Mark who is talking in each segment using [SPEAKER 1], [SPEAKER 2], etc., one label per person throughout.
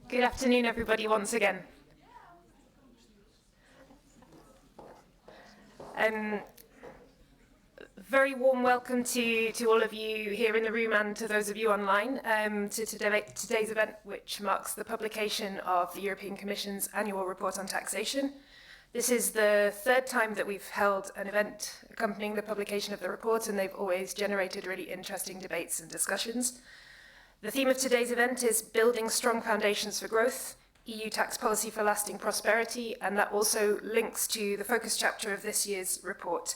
[SPEAKER 1] Good afternoon, everybody, once again. Very warm welcome to all of you here in the room and to those of you online to today's event, which marks the publication of the European Commission's annual report on taxation. This is the third time that we've held an event accompanying the publication of the report, and they've always generated really interesting debates and discussions. The theme of today's event is Building Strong Foundations for Growth, EU Tax Policy for Lasting Prosperity, and that also links to the focus chapter of this year's report.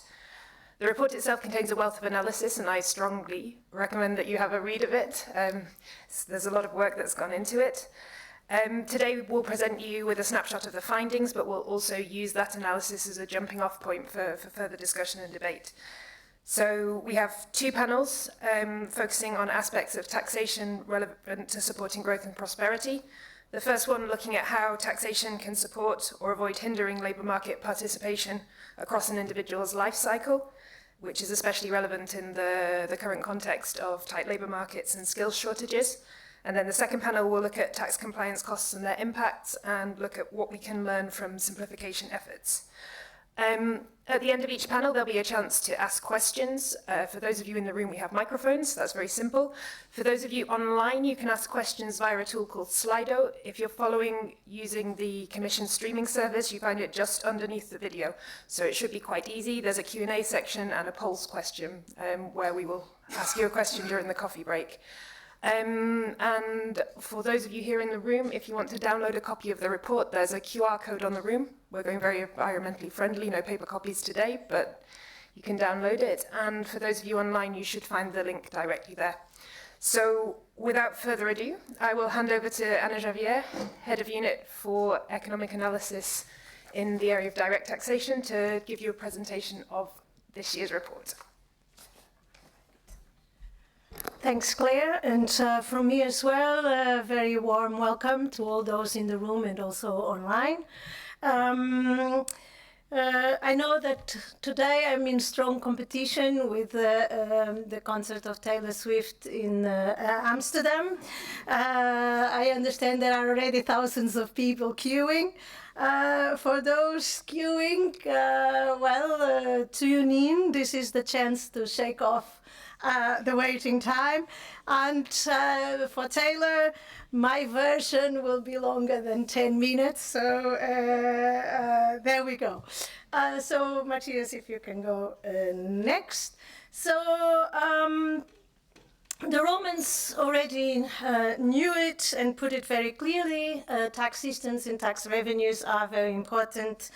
[SPEAKER 1] The report itself contains a wealth of analysis, and I strongly recommend that you have a read of it. There's a lot of work that's gone into it. Today we'll present you with a snapshot of the findings, but we'll also use that analysis as a jumping off point for further discussion and debate. So we have two panels focusing on aspects of taxation relevant to supporting growth and prosperity. The first one looking at how taxation can support or avoid hindering labour market participation across an individual's life cycle, which is especially relevant in the current context of tight labour markets and skills shortages. And then the second panel will look at tax compliance costs and their impacts and look at what we can learn from simplification efforts. At the end of each panel, there'll be a chance to ask questions. For those of you in the room, we have microphones. That's very simple. For those of you online, you can ask questions via a tool called Slido. If you're following using the Commission streaming service, you find it just underneath the video. So it should be quite easy. There's a Q&A section and a polls question where we will ask you a question during the coffee break. And for those of you here in the room, if you want to download a copy of the report, there's a QR code on the room. We're going very environmentally friendly, no paper copies today, but you can download it. And for those of you online, you should find the link directly there. So without further ado, I will hand over to Xavier, Head of Unit for Economic Analysis in the area of direct taxation, to give you a presentation of this year's report.
[SPEAKER 2] Thanks, Claire, and from me as well, a very warm welcome to all those in the room and also online. I know that today I'm in strong competition with the concert of Taylor Swift in Amsterdam. I understand there are already thousands of people queuing. For those queuing, tune in. This is the chance to shake off the waiting time. And for Taylor, my version will be longer than 10 minutes. So there we go. So Matthias, if you can go next. So the Romans already knew it and put it very clearly. Tax systems and tax revenues are very important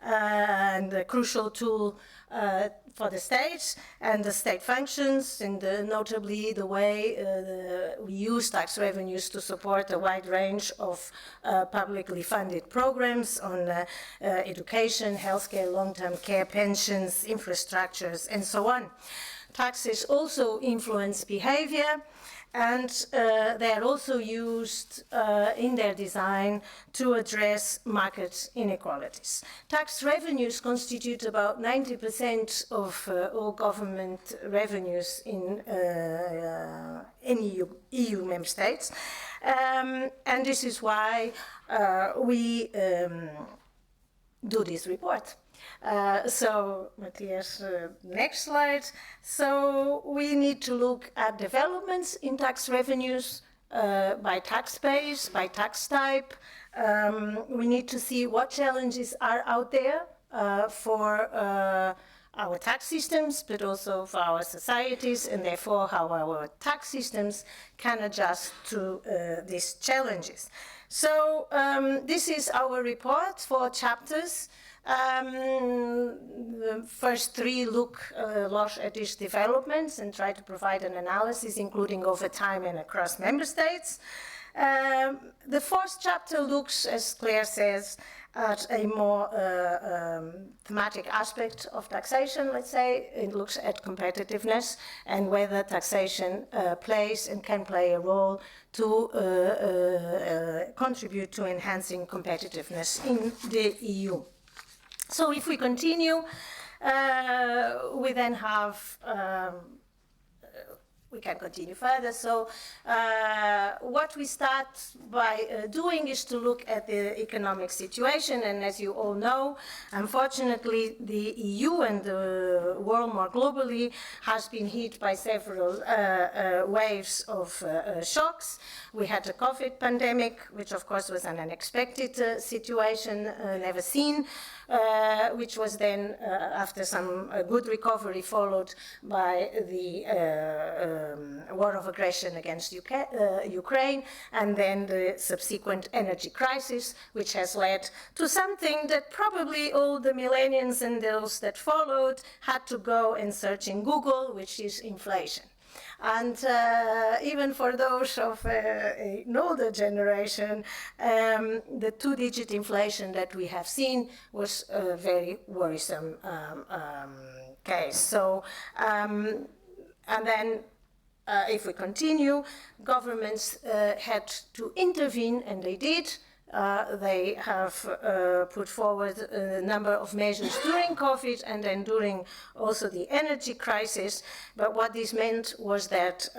[SPEAKER 2] and a crucial tool for the state and the state functions, and notably the way we use tax revenues to support a wide range of publicly funded programs on education, healthcare, long-term care, pensions, infrastructures, and so on. Taxes also influence behavior, and they are also used in their design to address market inequalities. Tax revenues constitute about 90% of all government revenues in EU member states, and this is why we do this report. So, Matthias, next slide. So we need to look at developments in tax revenues by tax base, by tax type. We need to see what challenges are out there for our tax systems, but also for our societies, and therefore how our tax systems can adjust to these challenges. So this is our report, 4 chapters. The first 3 look a lot at these developments and try to provide an analysis, including over time and across member states. The 4th chapter looks, as Claire says, at a more thematic aspect of taxation, let's say. It looks at competitiveness and whether taxation plays and can play a role to contribute to enhancing competitiveness in the EU. So if we continue, we then have we can continue further. So what we start by doing is to look at the economic situation. And as you all know, unfortunately, the EU and the world more globally has been hit by several waves of shocks. We had the COVID pandemic, which of course was an unexpected situation, never seen, which was then, after some good recovery, followed by the war of aggression against Ukraine, and then the subsequent energy crisis, which has led to something that probably all the millennials and those that followed had to go and search in Google, which is inflation. And even for those of an older generation, the two-digit inflation that we have seen was a very worrisome case. So, and then if we continue, governments had to intervene, and they did. They have put forward a number of measures during COVID and then during also the energy crisis. But what this meant was that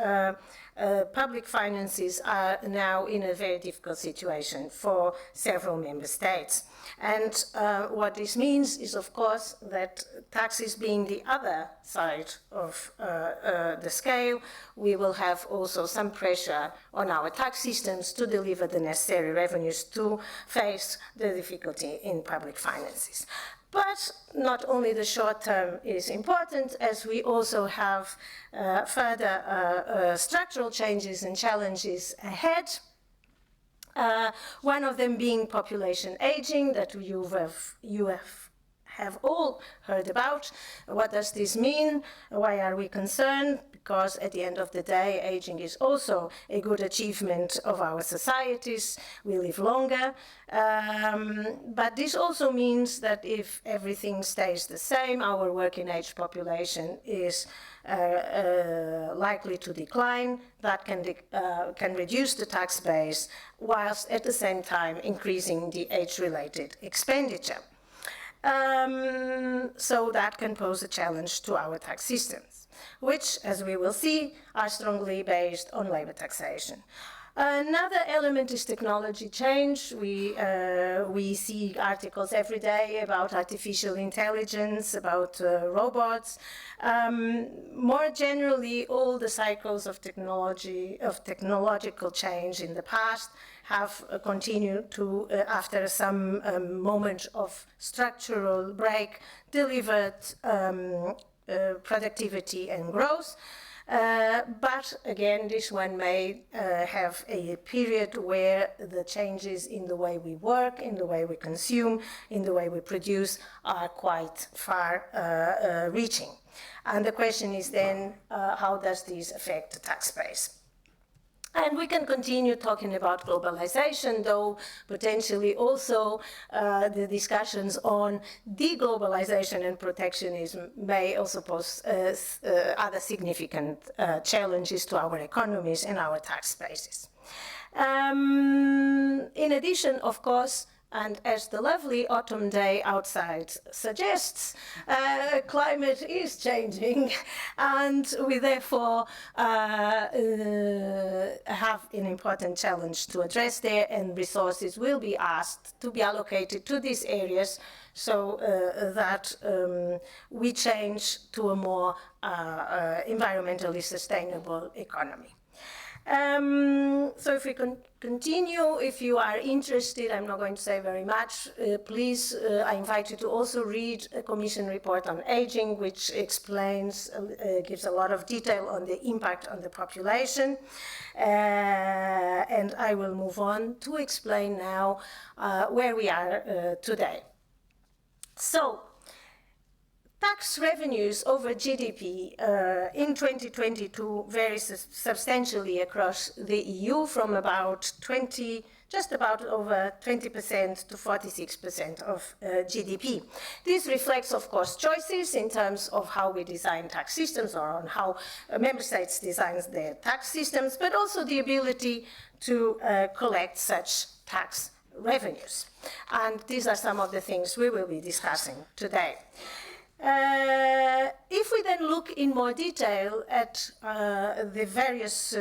[SPEAKER 2] public finances are now in a very difficult situation for several member states. And what this means is, of course, that taxes being the other side of the scale, we will have also some pressure on our tax systems to deliver the necessary revenues to face the difficulty in public finances. But not only the short term is important, as we also have further structural changes and challenges ahead. One of them being population aging, that you have all heard about. What does this mean? Why are we concerned? Because at the end of the day, aging is also a good achievement of our societies. We live longer. But this also means that if everything stays the same, our working age population is likely to decline. That can reduce the tax base, whilst at the same time increasing the age-related expenditure. So that can pose a challenge to our tax systems, which, as we will see, are strongly based on labor taxation. Another element is technology change. We see articles every day about artificial intelligence, about robots. More generally, all the cycles of technological change in the past have continued to, after some moment of structural break, delivered productivity and growth. But again, this one may have a period where the changes in the way we work, in the way we consume, in the way we produce are quite far reaching. And the question is then, how does this affect the tax base? And we can continue talking about globalization, though potentially also the discussions on deglobalization and protectionism may also pose other significant challenges to our economies and our tax bases. In addition, of course, and as the lovely autumn day outside suggests, climate is changing, and we therefore have an important challenge to address there, and resources will be asked to be allocated to these areas so that we change to a more environmentally sustainable economy. So if we can continue, if you are interested, I'm not going to say very much, please, I invite you to also read a Commission report on aging, which explains, gives a lot of detail on the impact on the population. And I will move on to explain now where we are today. So, tax revenues over GDP in 2022 vary substantially across the EU, from about just about over 20% to 46% of GDP. This reflects, of course, choices in terms of how we design tax systems, or on how member states design their tax systems, but also the ability to collect such tax revenues. And these are some of the things we will be discussing today. If we then look in more detail at the various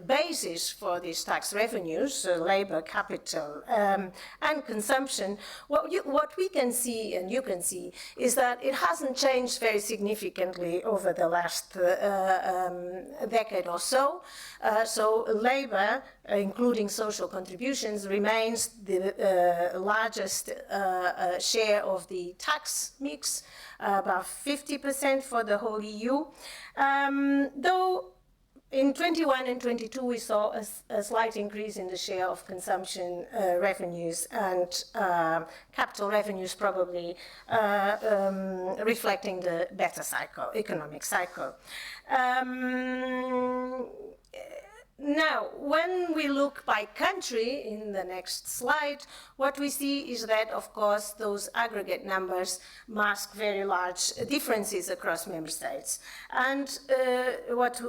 [SPEAKER 2] bases for these tax revenues, labor, capital, and consumption, what we can see, and you can see, is that it hasn't changed very significantly over the last decade or so. So labor, including social contributions, remains the largest share of the tax mix, about 50% for the whole EU. Though in 21 and 22 we saw a slight increase in the share of consumption revenues and capital revenues, probably reflecting the better economic cycle. Now, when we look by country in the next slide, what we see is that, of course, those aggregate numbers mask very large differences across member states. And what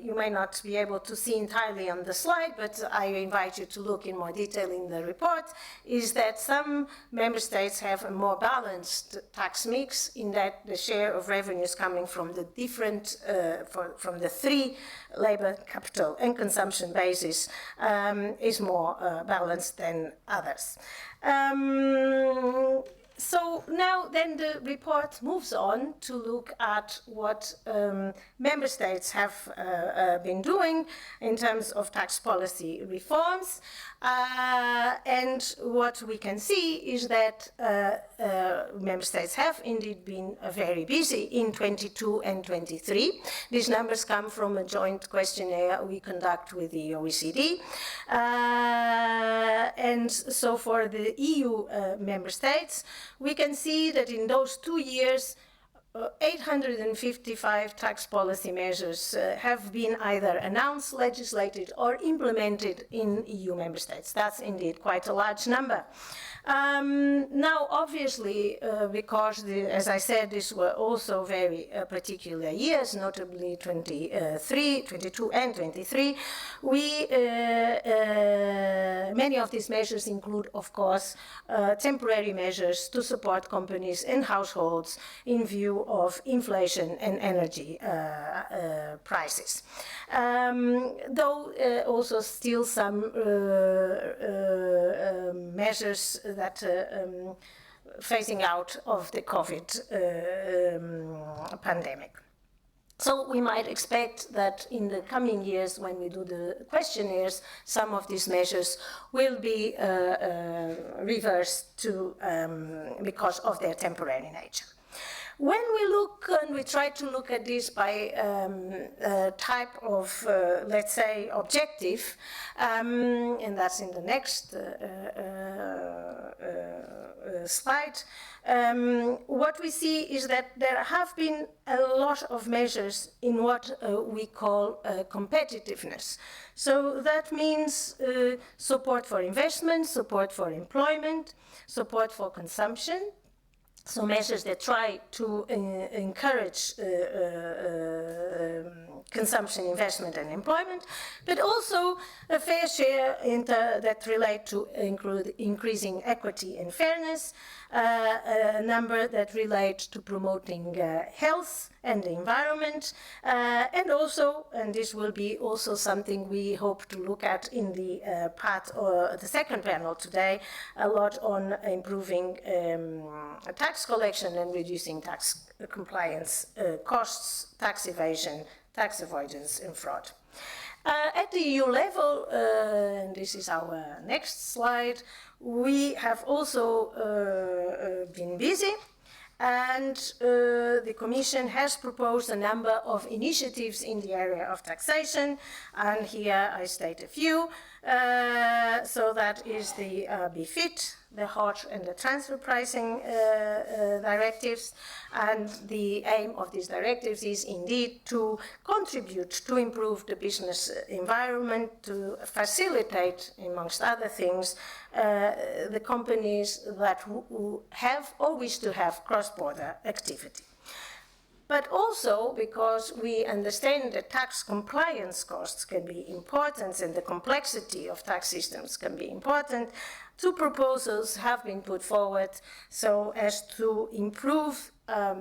[SPEAKER 2] you may not be able to see entirely on the slide, but I invite you to look in more detail in the report, is that some member states have a more balanced tax mix, in that the share of revenues coming from the different, from the three labor, capital, and consumption basis is more balanced than others. So now then the report moves on to look at what member states have been doing in terms of tax policy reforms. And what we can see is that member states have indeed been very busy in 22 and 23. These numbers come from a joint questionnaire we conduct with the OECD. And so for the EU member states, we can see that in those 2 years, 855 tax policy measures have been either announced, legislated, or implemented in EU member states. That's indeed quite a large number. Now, obviously, because, as I said, these were also very particular years, notably 22 and 23, many of these measures include, of course, temporary measures to support companies and households in view of inflation and energy prices. Though also still some measures that phasing out of the COVID pandemic. So we might expect that in the coming years, when we do the questionnaires, some of these measures will be reversed because of their temporary nature. When we look, and we try to look at this by type of, let's say, objective, and that's in the next slide, what we see is that there have been a lot of measures in what we call competitiveness. So that means support for investment, support for employment, support for consumption. So measures that try to encourage consumption, investment, and employment, but also a fair share that relate to increasing equity and fairness, a number that relate to promoting health and the environment, and also, and this will be also something we hope to look at in the part or the second panel today, a lot on improving tax collection and reducing tax compliance costs, tax evasion, tax avoidance, and fraud. At the EU level, and this is our next slide, we have also been busy, and the Commission has proposed a number of initiatives in the area of taxation, and here I state a few. So that is the BFIT, the hot and the transfer pricing directives, and the aim of these directives is indeed to contribute to improve the business environment, to facilitate, amongst other things, the companies that have or wish to have cross-border activity. But also because we understand that tax compliance costs can be important and the complexity of tax systems can be important, two proposals have been put forward so as to improve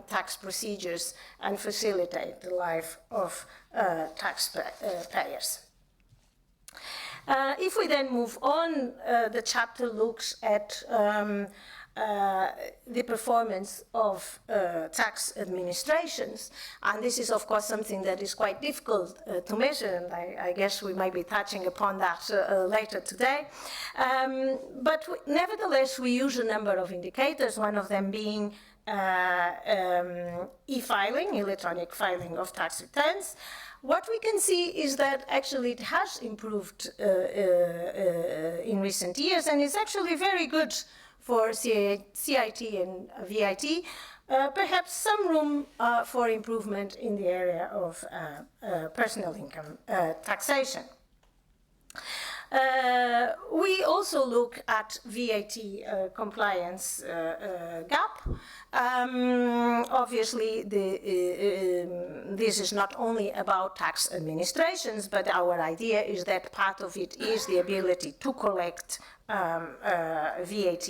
[SPEAKER 2] tax procedures and facilitate the life of taxpayers. If we then move on, the chapter looks at the performance of tax administrations, and this is of course something that is quite difficult to measure, and I guess we might be touching upon that later today. But nevertheless, we use a number of indicators, one of them being e-filing, electronic filing of tax returns. What we can see is that actually it has improved in recent years, and it's actually very good for CIT and VIT. Perhaps some room for improvement in the area of personal income taxation. We also look at VAT compliance gap. Obviously, this is not only about tax administrations, but our idea is that part of it is the ability to collect VAT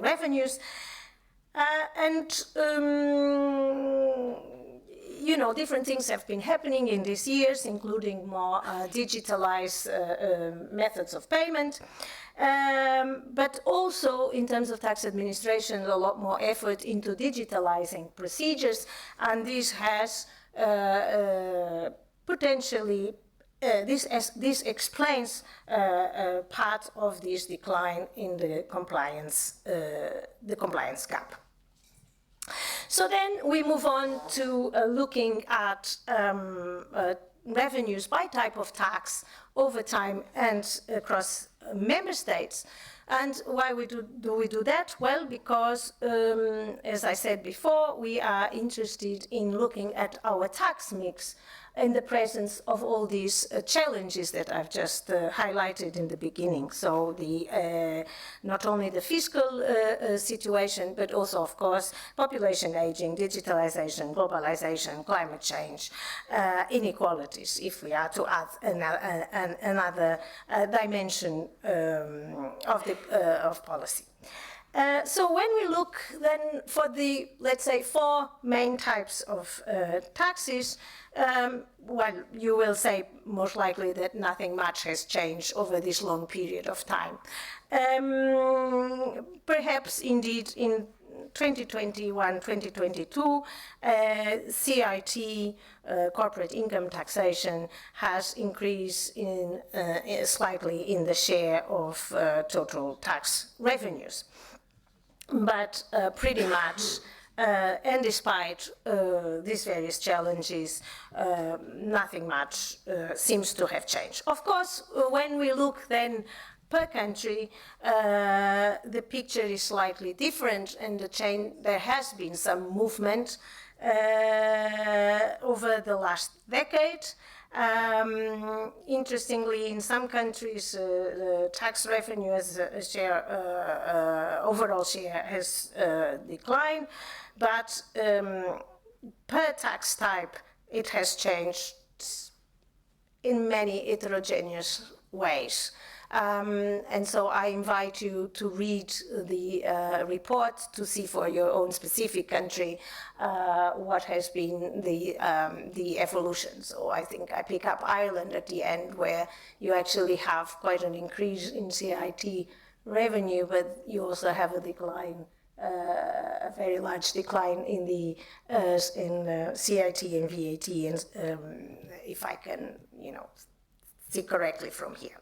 [SPEAKER 2] revenues. You know, different things have been happening in these years, including more digitalized methods of payment, but also in terms of tax administration, a lot more effort into digitalizing procedures, and this has potentially this explains part of this decline in the compliance gap. So then we move on to looking at revenues by type of tax over time and across member states. And why do we do that? Well, because, as I said before, we are interested in looking at our tax mix in the presence of all these challenges that I've just highlighted in the beginning. So not only the fiscal situation, but also, of course, population aging, digitalization, globalization, climate change, inequalities, if we are to add another dimension of policy. So when we look then for the, let's say, four main types of taxes, well, you will say most likely that nothing much has changed over this long period of time. Perhaps indeed in 2021, 2022, CIT, corporate income taxation, has increased slightly in the share of total tax revenues. But pretty much, and despite these various challenges, nothing much seems to have changed. Of course, when we look then per country, the picture is slightly different, and there has been some movement over the last decade. Interestingly, in some countries, the tax revenue as a share, overall share has declined, but per tax type, it has changed in many heterogeneous ways. And so I invite you to read the report to see for your own specific country what has been the evolution. So I think I pick up Ireland at the end, where you actually have quite an increase in CIT revenue, but you also have a decline, a very large decline in the CIT and VAT, and if I can, see correctly from here.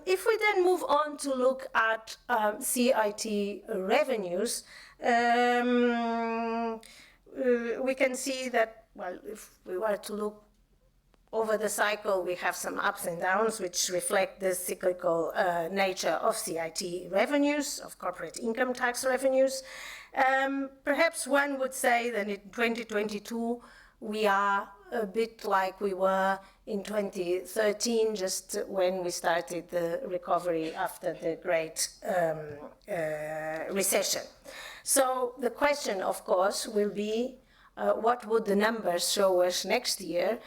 [SPEAKER 2] If we then move on to look at CIT revenues, we can see that, well, if we were to look over the cycle, we have some ups and downs which reflect the cyclical nature of CIT revenues, of corporate income tax revenues. Perhaps one would say that in 2022, we are a bit like we were in 2013, just when we started the recovery after the Great Recession. So the question, of course, will be, what would the numbers show us next year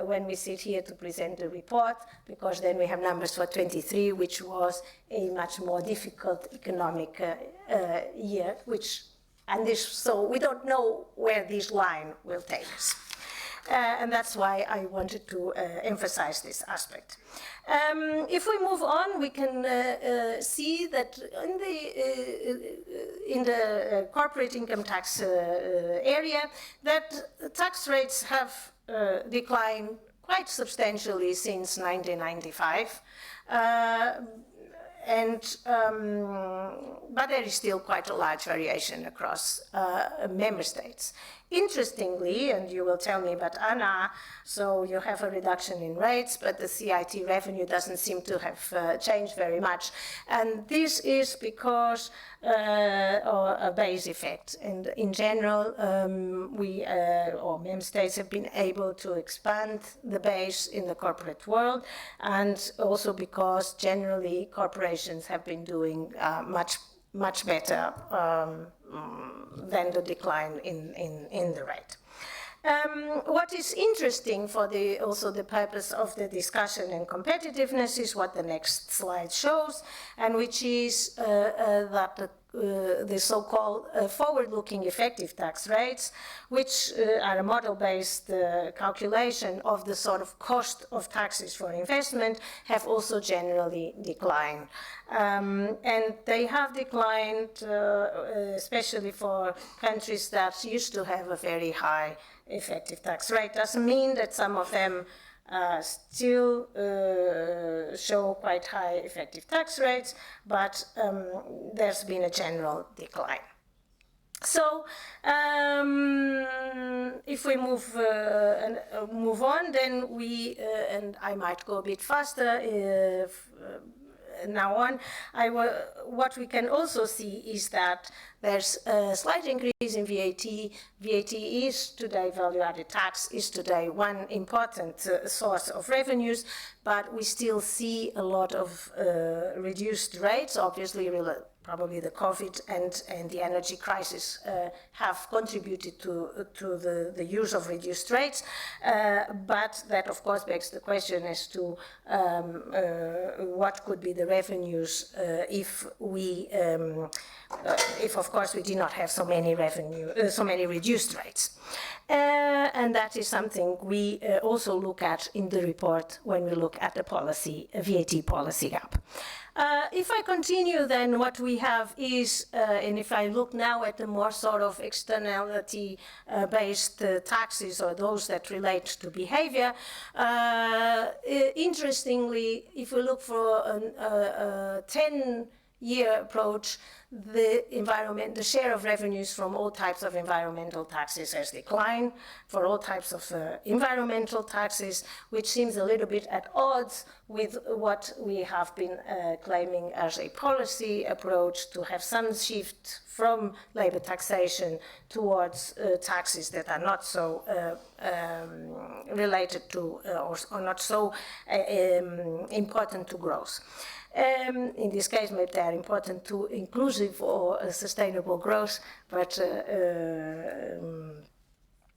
[SPEAKER 2] when we sit here to present the report, because then we have numbers for 23, which was a much more difficult economic year, which so we don't know where this line will take us. And that's why I wanted to emphasize this aspect. If we move on, we can see that in the corporate income tax area, that tax rates have declined quite substantially since 1995. But there is still quite a large variation across member states. Interestingly, and you will tell me about ANA, so you have a reduction in rates, but the CIT revenue doesn't seem to have changed very much. And this is because of a base effect. And in general, or member states have been able to expand the base in the corporate world, and also because generally corporations have been doing much better than the decline in the rate. What is interesting for also the purpose of the discussion and competitiveness is what the next slide shows, and which is that the so-called forward-looking effective tax rates, which are a model-based calculation of the sort of cost of taxes for investment, have also generally declined. And they have declined, especially for countries that used to have a very high effective tax rate. Doesn't mean that some of them still show quite high effective tax rates, but there's been a general decline. So if we move on, then and I might go a bit faster now on, what we can also see is that there's a slight increase in VAT. VAT is today, value-added tax is today one important source of revenues, but we still see a lot of reduced rates. Obviously, probably the COVID and the energy crisis have contributed to the use of reduced rates, but that of course begs the question as to what could be the revenues if of course we did not have so many reduced rates. And that is something we also look at in the report when we look at the VAT policy gap. If I continue, then what we have is, and if I look now at the more sort of externality-based taxes, or those that relate to behavior, interestingly, if we look for a 10-year approach, the share of revenues from all types of environmental taxes has declined for all types of environmental taxes, which seems a little bit at odds with what we have been claiming as a policy approach, to have some shift from labor taxation towards taxes that are not so related to or not so important to growth. In this case, maybe they are important to inclusive or sustainable growth, but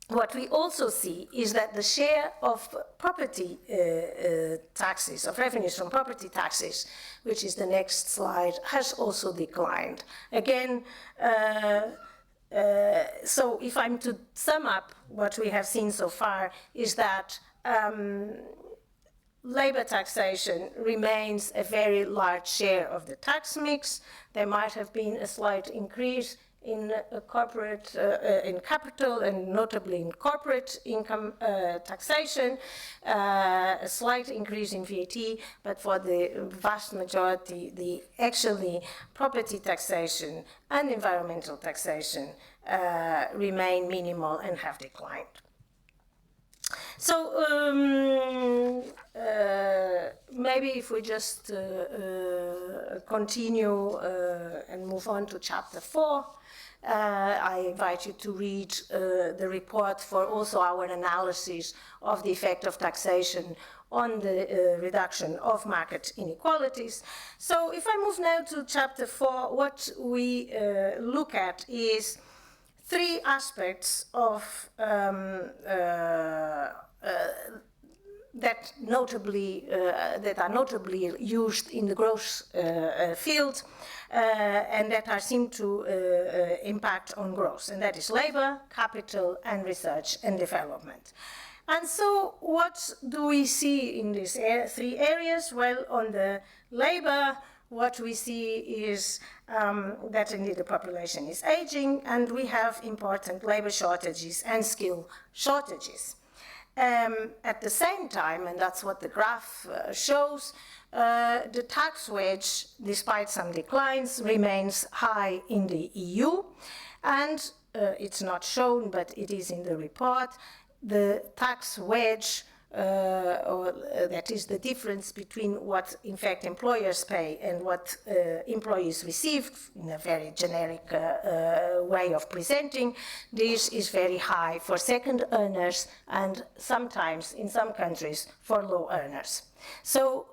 [SPEAKER 2] what we also see is that the share of property taxes, of revenues from property taxes, which is the next slide, has also declined. Again, so if I'm to sum up what we have seen so far, is that labor taxation remains a very large share of the tax mix. There might have been a slight increase in corporate, in capital, and notably in corporate income taxation, a slight increase in VAT, but for the vast majority, the actually property taxation and environmental taxation remain minimal and have declined. So maybe if we just continue and move on to chapter 4, I invite you to read the report for also our analysis of the effect of taxation on the reduction of market inequalities. So if I move now to chapter 4, what we look at is three aspects of that are notably used in the growth field and that are seen to impact on growth, and that is labor, capital, and research and development. And so what do we see in these three areas? Well, on the labor, what we see is that indeed the population is aging, and we have important labor shortages and skill shortages. At the same time, and that's what the graph shows, the tax wage, despite some declines, remains high in the EU, and it's not shown, but it is in the report. The tax wage, that is the difference between what in fact employers pay and what employees receive, in a very generic way of presenting, this is very high for second earners and sometimes in some countries for low earners. So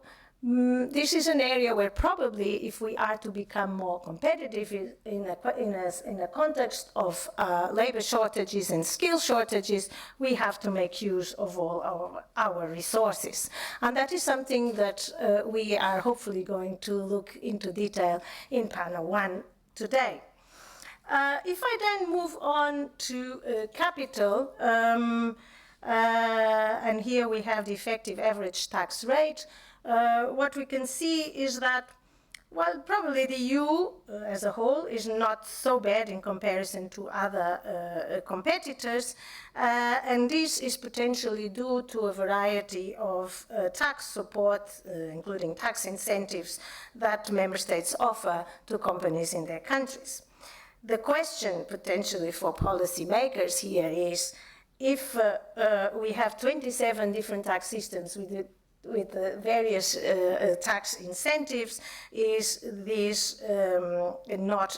[SPEAKER 2] this is an area where probably if we are to become more competitive in a context of labor shortages and skill shortages, we have to make use of all our resources. And that is something that we are hopefully going to look into detail in panel 1 today. If I then move on to capital, and here we have the effective average tax rate, what we can see is that, well, probably the EU as a whole is not so bad in comparison to other competitors, and this is potentially due to a variety of tax support, including tax incentives, that member states offer to companies in their countries. The question potentially for policymakers here is, if we have 27 different tax systems with various tax incentives, is this not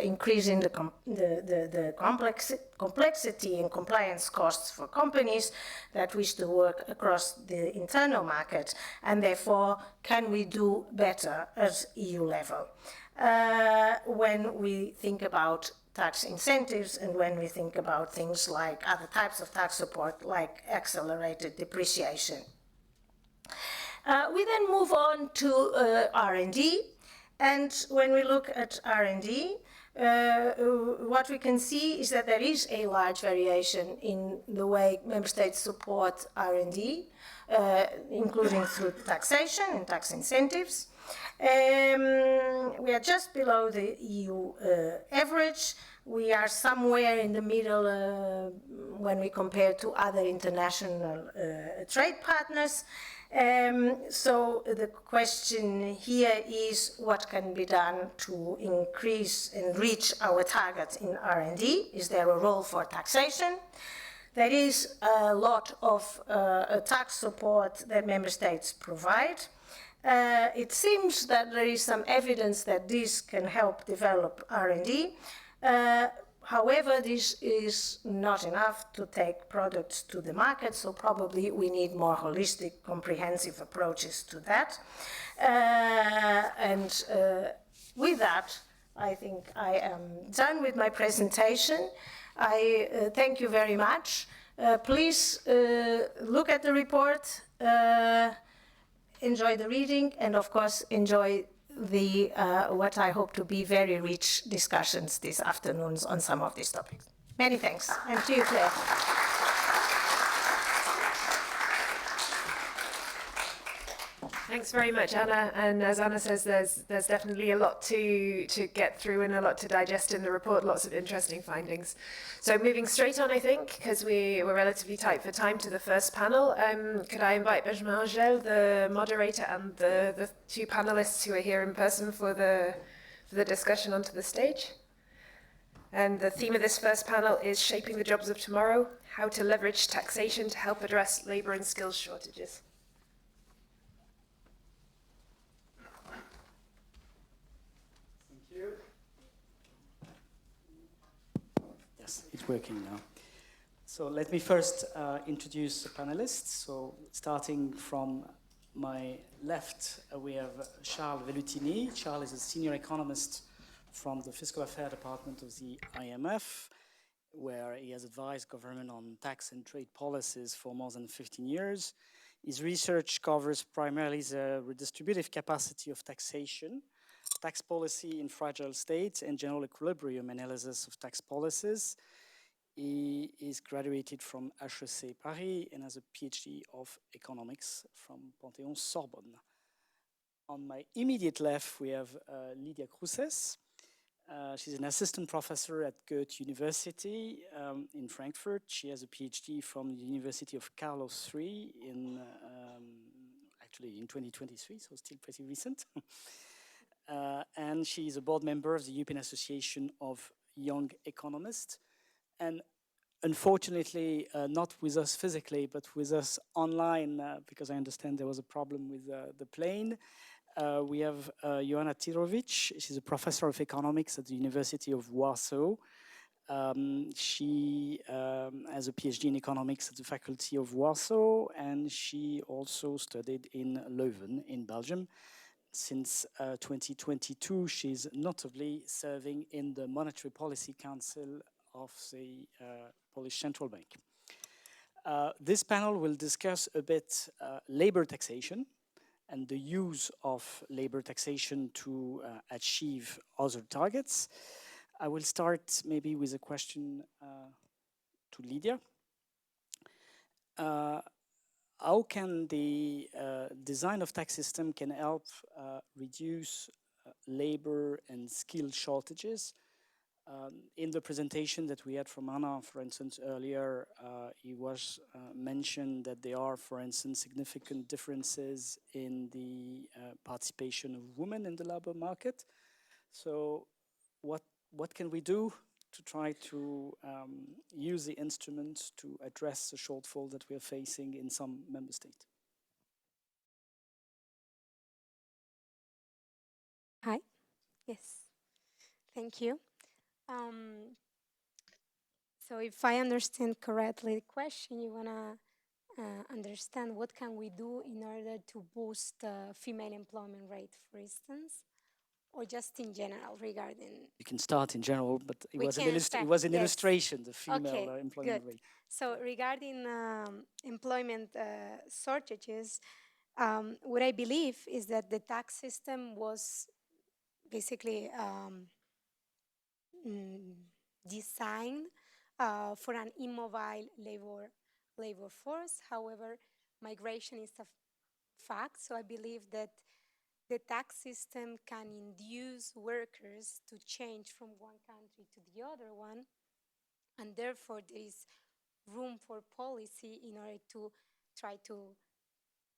[SPEAKER 2] increasing the complexity and compliance costs for companies that wish to work across the internal market, and therefore can we do better at EU level when we think about tax incentives and when we think about things like other types of tax support like accelerated depreciation. We then move on to R&D, and when we look at R&D, what we can see is that there is a large variation in the way member states support R&D, including through taxation and tax incentives. We are just below the EU average. We are somewhere in the middle when we compare to other international trade partners. So the question here is what can be done to increase and reach our targets in R&D? Is there a role for taxation? There is a lot of tax support that member states provide. It seems that there is some evidence that this can help develop R&D. However, this is not enough to take products to the market, so probably we need more holistic, comprehensive approaches to that. With that, I think I am done with my presentation. I thank you very much. Please look at the report, enjoy the reading, and of course enjoy the what I hope to be very rich discussions this afternoon on some of these topics. Many thanks, and to you, Claire.
[SPEAKER 1] Thanks very much, Anna. And as Anna says, there's definitely a lot to get through and a lot to digest in the report, lots of interesting findings. So moving straight on, I think, because we're relatively tight for time, to the first panel. Could I invite Benjamin Angel, the moderator, and the two panelists who are here in person for the discussion onto the stage? And the theme of this first panel is Shaping the Jobs of Tomorrow, How to Leverage Taxation to Help Address Labour and Skills Shortages.
[SPEAKER 3] It's working now. So let me first introduce the panelists. So starting from my left, we have Charles Vellutini. Charles is a senior economist from the Fiscal Affairs Department of the IMF, where he has advised government on tax and trade policies for more than 15 years. His research covers primarily the redistributive capacity of taxation, tax policy in fragile states, and general equilibrium analysis of tax policies. He is graduated from HEC Paris and has a PhD of economics from Panthéon Sorbonne. On my immediate left, we have Lydia Cruces. She's an assistant professor at Goethe University in Frankfurt. She has a PhD from the University of Carlos III actually in 2023, so still pretty recent. And she is a board member of the European Association of Young Economists. And unfortunately, not with us physically, but with us online, because I understand there was a problem with the plane. We have Joanna Tirovic. She's a professor of economics at the University of Warsaw. She has a PhD in economics at the Faculty of Warsaw, and she also studied in Leuven in Belgium. Since 2022, she's notably serving in the Monetary Policy Council of the Polish Central Bank. This panel will discuss a bit labor taxation and the use of labor taxation to achieve other targets. I will start maybe with a question to Lydia. How can the design of tax system can help reduce labor and skill shortages? In the presentation that we had from Anna, for instance, earlier, it was mentioned that there are, for instance, significant differences in the participation of women in the labor market. So what can we do to try to use the instruments to address the shortfall that we are facing in some member states?
[SPEAKER 4] Hi, yes, thank you. So if I understand correctly the question, you want to understand what can we do in order to boost female employment rate, for instance, or just in general regarding...
[SPEAKER 3] You can start in general, but it was an
[SPEAKER 4] yes.
[SPEAKER 3] illustration, the female employment
[SPEAKER 4] good.
[SPEAKER 3] rate.
[SPEAKER 4] So regarding employment shortages, what I believe is that the tax system was basically designed for an immobile labor force. However, migration is a fact, so I believe that the tax system can induce workers to change from one country to the other one, and therefore there is room for policy in order to try to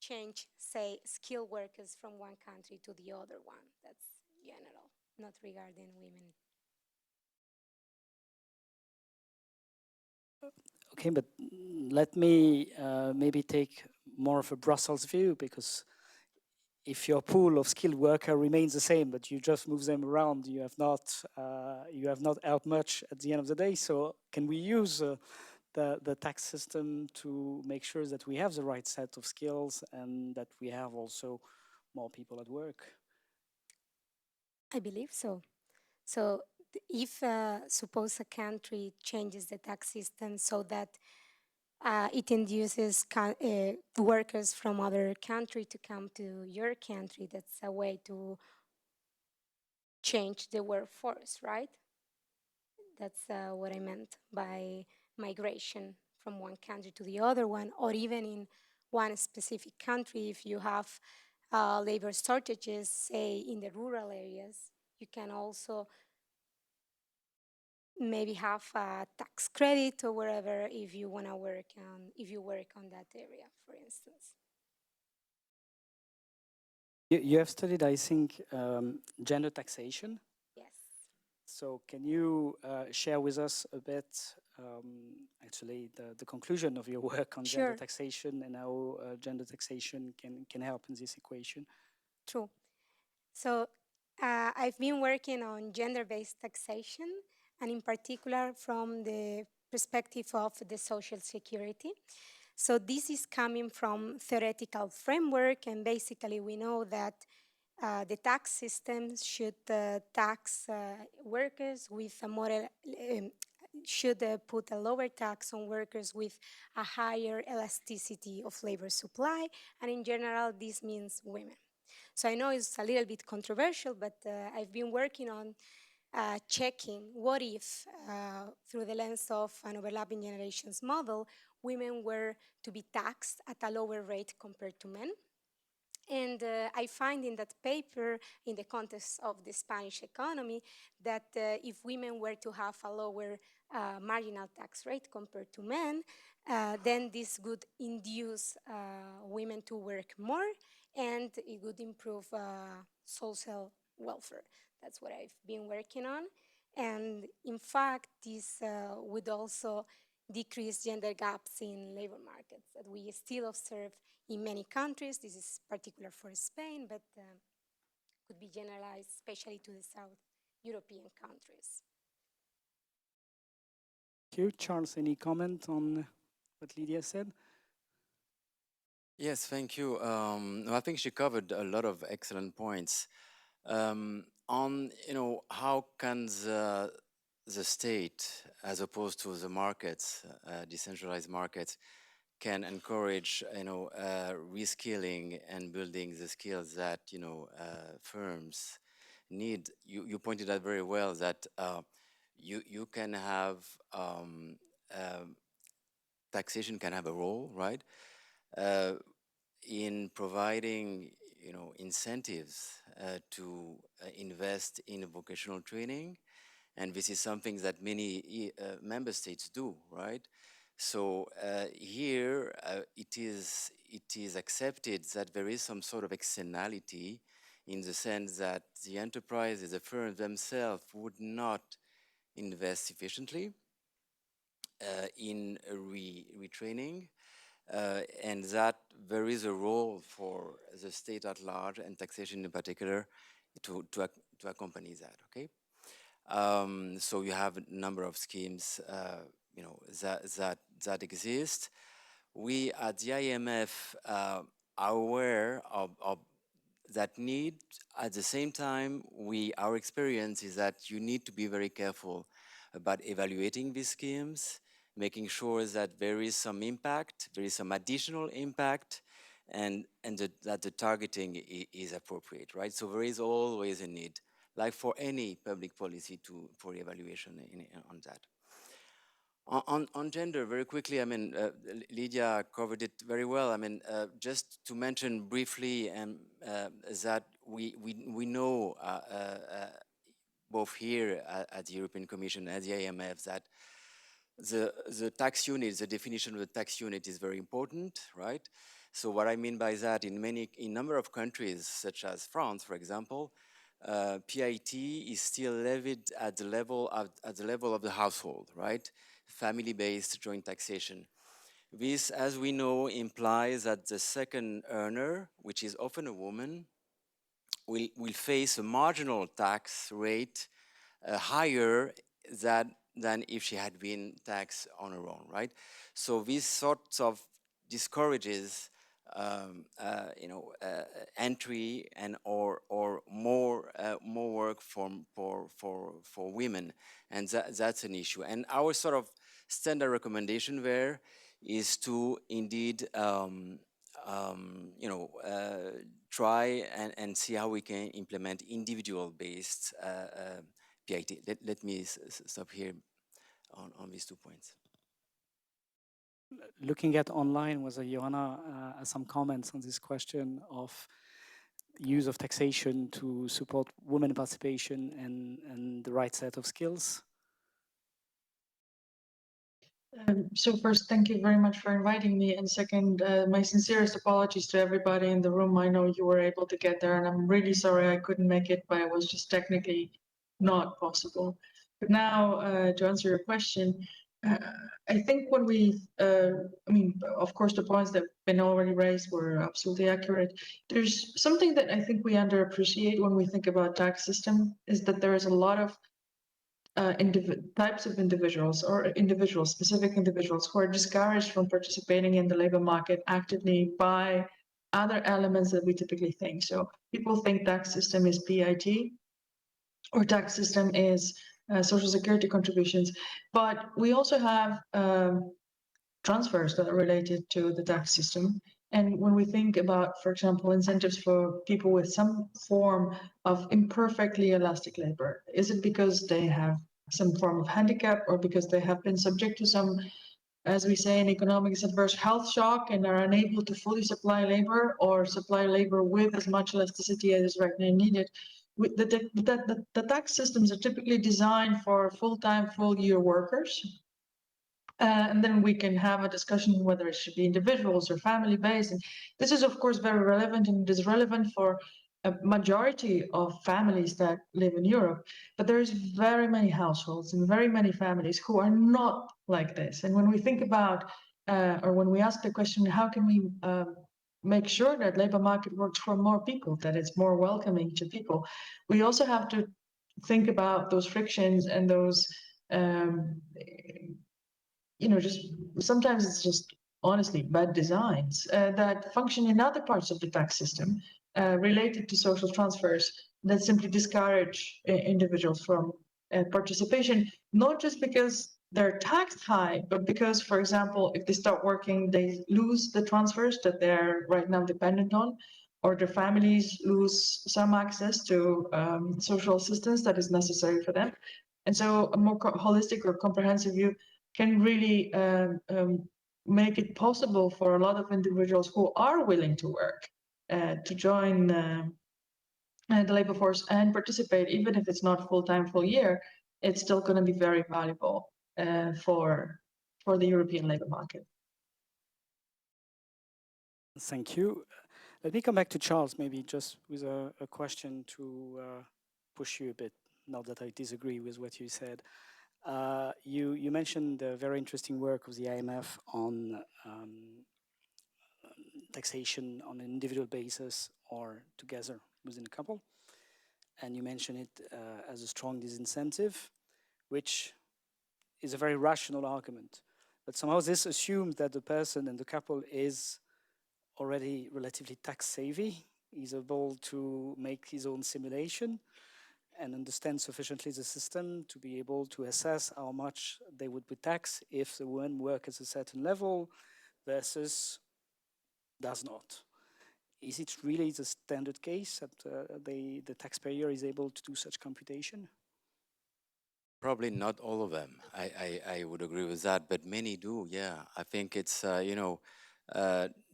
[SPEAKER 4] change, say, skilled workers from one country to the other one. That's general, not regarding women.
[SPEAKER 3] Okay, but let me maybe take more of a Brussels view, because if your pool of skilled worker remains the same, but you just move them around, you have not helped much at the end of the day. So can we use the tax system to make sure that we have the right set of skills and that we have also more people at work?
[SPEAKER 4] I believe so. So if suppose a country changes the tax system so that it induces workers from other country to come to your country, that's a way to change the workforce, right? That's what I meant by migration from one country to the other one, or even in one specific country, if you have labor shortages, say in the rural areas, you can also maybe have a tax credit or wherever if you want to work on that area, for instance.
[SPEAKER 3] You have studied, I think, gender taxation.
[SPEAKER 4] Yes.
[SPEAKER 3] So can you share with us a bit, actually, the conclusion of your work on gender taxation and how gender taxation can help in this equation?
[SPEAKER 4] True. So I've been working on gender-based taxation, and in particular from the perspective of the social security. So this is coming from theoretical framework, and basically we know that the tax system should tax workers with a more should put a lower tax on workers with a higher elasticity of labor supply, and in general, this means women. So I know it's a little bit controversial, but I've been working on checking what if, through the lens of an overlapping generations model, women were to be taxed at a lower rate compared to men. And I find in that paper, in the context of the Spanish economy, that if women were to have a lower marginal tax rate compared to men, then this would induce women to work more, and it would improve social welfare. That's what I've been working on. And in fact, this would also decrease gender gaps in labor markets that we still observe in many countries. This is particular for Spain, but could be generalized, especially to the South European countries.
[SPEAKER 3] Thank you. Charles, any comment on what Lydia said?
[SPEAKER 5] Yes, thank you. I think she covered a lot of excellent points. On, how can the state, as opposed to the markets, decentralized markets, can encourage, reskilling and building the skills that, firms need. You pointed out very well that you can have, taxation can have a role, right? In providing, incentives to invest in vocational training. And this is something that many member states do, right? So here it is accepted that there is some sort of externality, in the sense that the enterprises, the firms themselves, would not invest sufficiently in retraining, and that there is a role for the state at large, and taxation in particular, to accompany that. Okay. So you have a number of schemes, that exist. We at the IMF are aware of that need. At the same time, our experience is that you need to be very careful about evaluating these schemes, making sure that there is some impact, there is some additional impact, and that the targeting is appropriate, right? So there is always a need, like for any public policy, for evaluation on that. On gender, very quickly, I mean, Lydia covered it very well. I mean, just to mention briefly, that we know, both here at the European Commission and the IMF, that the tax unit, the definition of the tax unit is very important, right? So what I mean by that, in number of countries, such as France, for example, PIT is still levied at the level of the household, right? Family-based joint taxation. This, as we know, implies that the second earner, which is often a woman, will face a marginal tax rate higher than if she had been taxed on her own, right? So these sorts of discourages entry and or more work for women, and that's an issue. And our sort of standard recommendation there is to indeed try and see how we can implement individual-based PIT. Let me stop here on these 2 points.
[SPEAKER 3] Looking at online, was Johanna some comments on this question of use of taxation to support women participation and the right set of skills?
[SPEAKER 6] So first, thank you very much for inviting me. And second, my sincerest apologies to everybody in the room. I know you were able to get there, and I'm really sorry I couldn't make it, but it was just technically not possible. But now, to answer your question, I think when I mean, of course, the points that have been already raised were absolutely accurate. There's something that I think we underappreciate when we think about tax system, is that there is a lot of types of individuals, or specific individuals, who are discouraged from participating in the labor market actively by other elements that we typically think. So people think tax system is PIT, or tax system is social security contributions. But we also have transfers that are related to the tax system. And when we think about, for example, incentives for people with some form of imperfectly elastic labor, is it because they have some form of handicap or because they have been subject to some, as we say in economics, adverse health shock and are unable to fully supply labor or supply labor with as much elasticity as is right now needed? The tax systems are typically designed for full-time, full-year workers. And then we can have a discussion whether it should be individuals or family-based. And this is, of course, very relevant, and it is relevant for a majority of families that live in Europe. But there's very many households and very many families who are not like this. And when we think about, or when we ask the question, how can we make sure that labor market works for more people, that it's more welcoming to people, we also have to think about those frictions and those just sometimes it's just honestly bad designs that function in other parts of the tax system related to social transfers that simply discourage individuals from participation, not just because they're taxed high, but because, for example, if they start working, they lose the transfers that they're right now dependent on, or their families lose some access to social assistance that is necessary for them. And so a more holistic or comprehensive view can really make it possible for a lot of individuals who are willing to work to join the labor force and participate, even if it's not full-time, full year, it's still going to be very valuable for the European labor market.
[SPEAKER 3] Thank you. Let me come back to Charles, maybe just with a question to push you a bit, not that I disagree with what you said. You mentioned the very interesting work of the IMF on taxation on an individual basis or together within a couple. And you mentioned it as a strong disincentive, which is a very rational argument. But somehow this assumes that the person and the couple is already relatively tax savvy, is able to make his own simulation and understand sufficiently the system to be able to assess how much they would be taxed if the woman work at a certain level versus does not. Is it really the standard case that the taxpayer is able to do such computation?
[SPEAKER 5] Probably not all of them. I would agree with that, but many do. Yeah, I think it's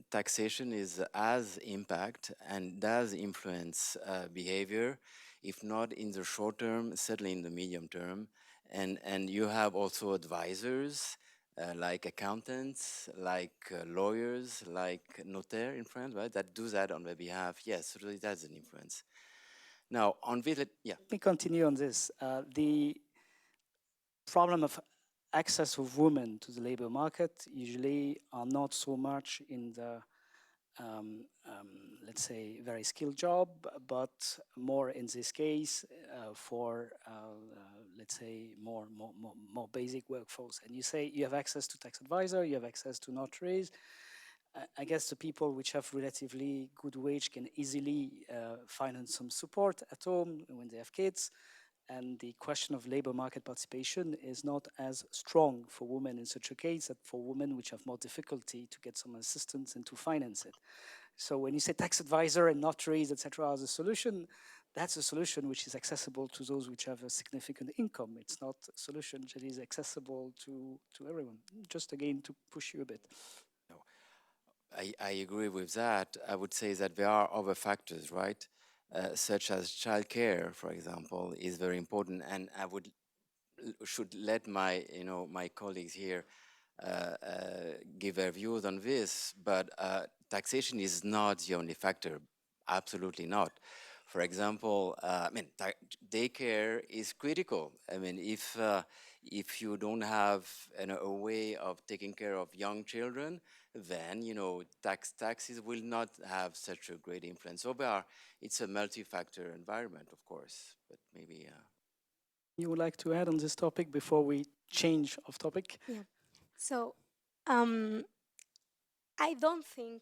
[SPEAKER 5] taxation has impact and does influence behavior, if not in the short term, certainly in the medium term. And you have also advisors like accountants, like lawyers, like notaire in France, right? That do that on their behalf. Yes, certainly that's an influence. Now on visit, yeah.
[SPEAKER 3] Let me continue on this. The problem of access of women to the labor market usually are not so much in the let's say very skilled job, but more in this case for let's say more basic workforce. And you say you have access to tax advisor, you have access to notaries. I guess the people which have relatively good wage can easily finance some support at home when they have kids. And the question of labor market participation is not as strong for women in such a case that for women which have more difficulty to get some assistance and to finance it. So when you say tax advisor and notaries, etc., as a solution, that's a solution which is accessible to those which have a significant income. It's not a solution that is accessible to everyone. Just again to push you a bit.
[SPEAKER 5] I agree with that. I would say that there are other factors, right? Such as childcare, for example, is very important. And I should let my colleagues here give their views on this. But taxation is not the only factor. Absolutely not. For example, daycare is critical. I mean, if you don't have a way of taking care of young children, then taxes will not have such a great influence. So it's a multi-factor environment, of course, but maybe.
[SPEAKER 3] You would like to add on this topic before we change of topic?
[SPEAKER 4] Yeah. So I don't think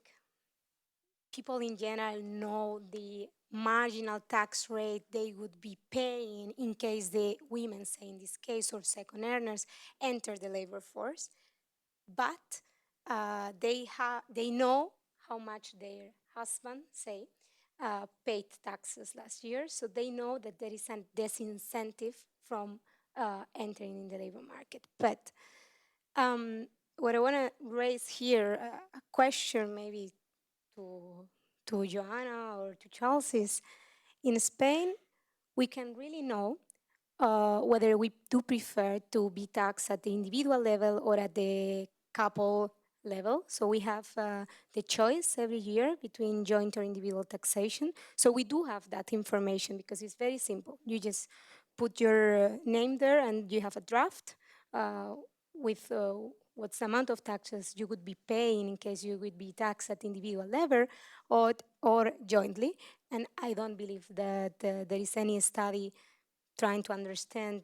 [SPEAKER 4] people in general know the marginal tax rate they would be paying in case the women, say in this case, or second earners enter the labor force. But they know how much their husband, say, paid taxes last year, so they know that there is a disincentive from entering in the labor market. But what I want to raise here, a question maybe to Joanna or to Charles, is in Spain, we can really know whether we do prefer to be taxed at the individual level or at the couple level. So we have the choice every year between joint or individual taxation. So we do have that information because it's very simple. You just put your name there and you have a draft with what's the amount of taxes you would be paying in case you would be taxed at individual level or jointly. And I don't believe that there is any study trying to understand,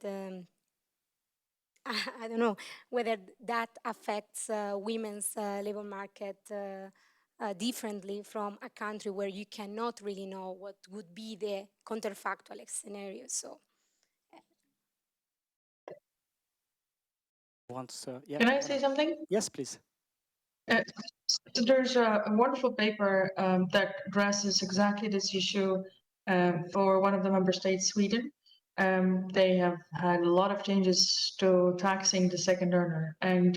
[SPEAKER 4] I don't know, whether that affects women's labor market differently from a country where you cannot really know what would be the counterfactual scenario. So,
[SPEAKER 6] Can I say something?
[SPEAKER 3] Yes, please.
[SPEAKER 6] So there's a wonderful paper that addresses exactly this issue for one of the member states, Sweden. They have had a lot of changes to taxing the second earner, and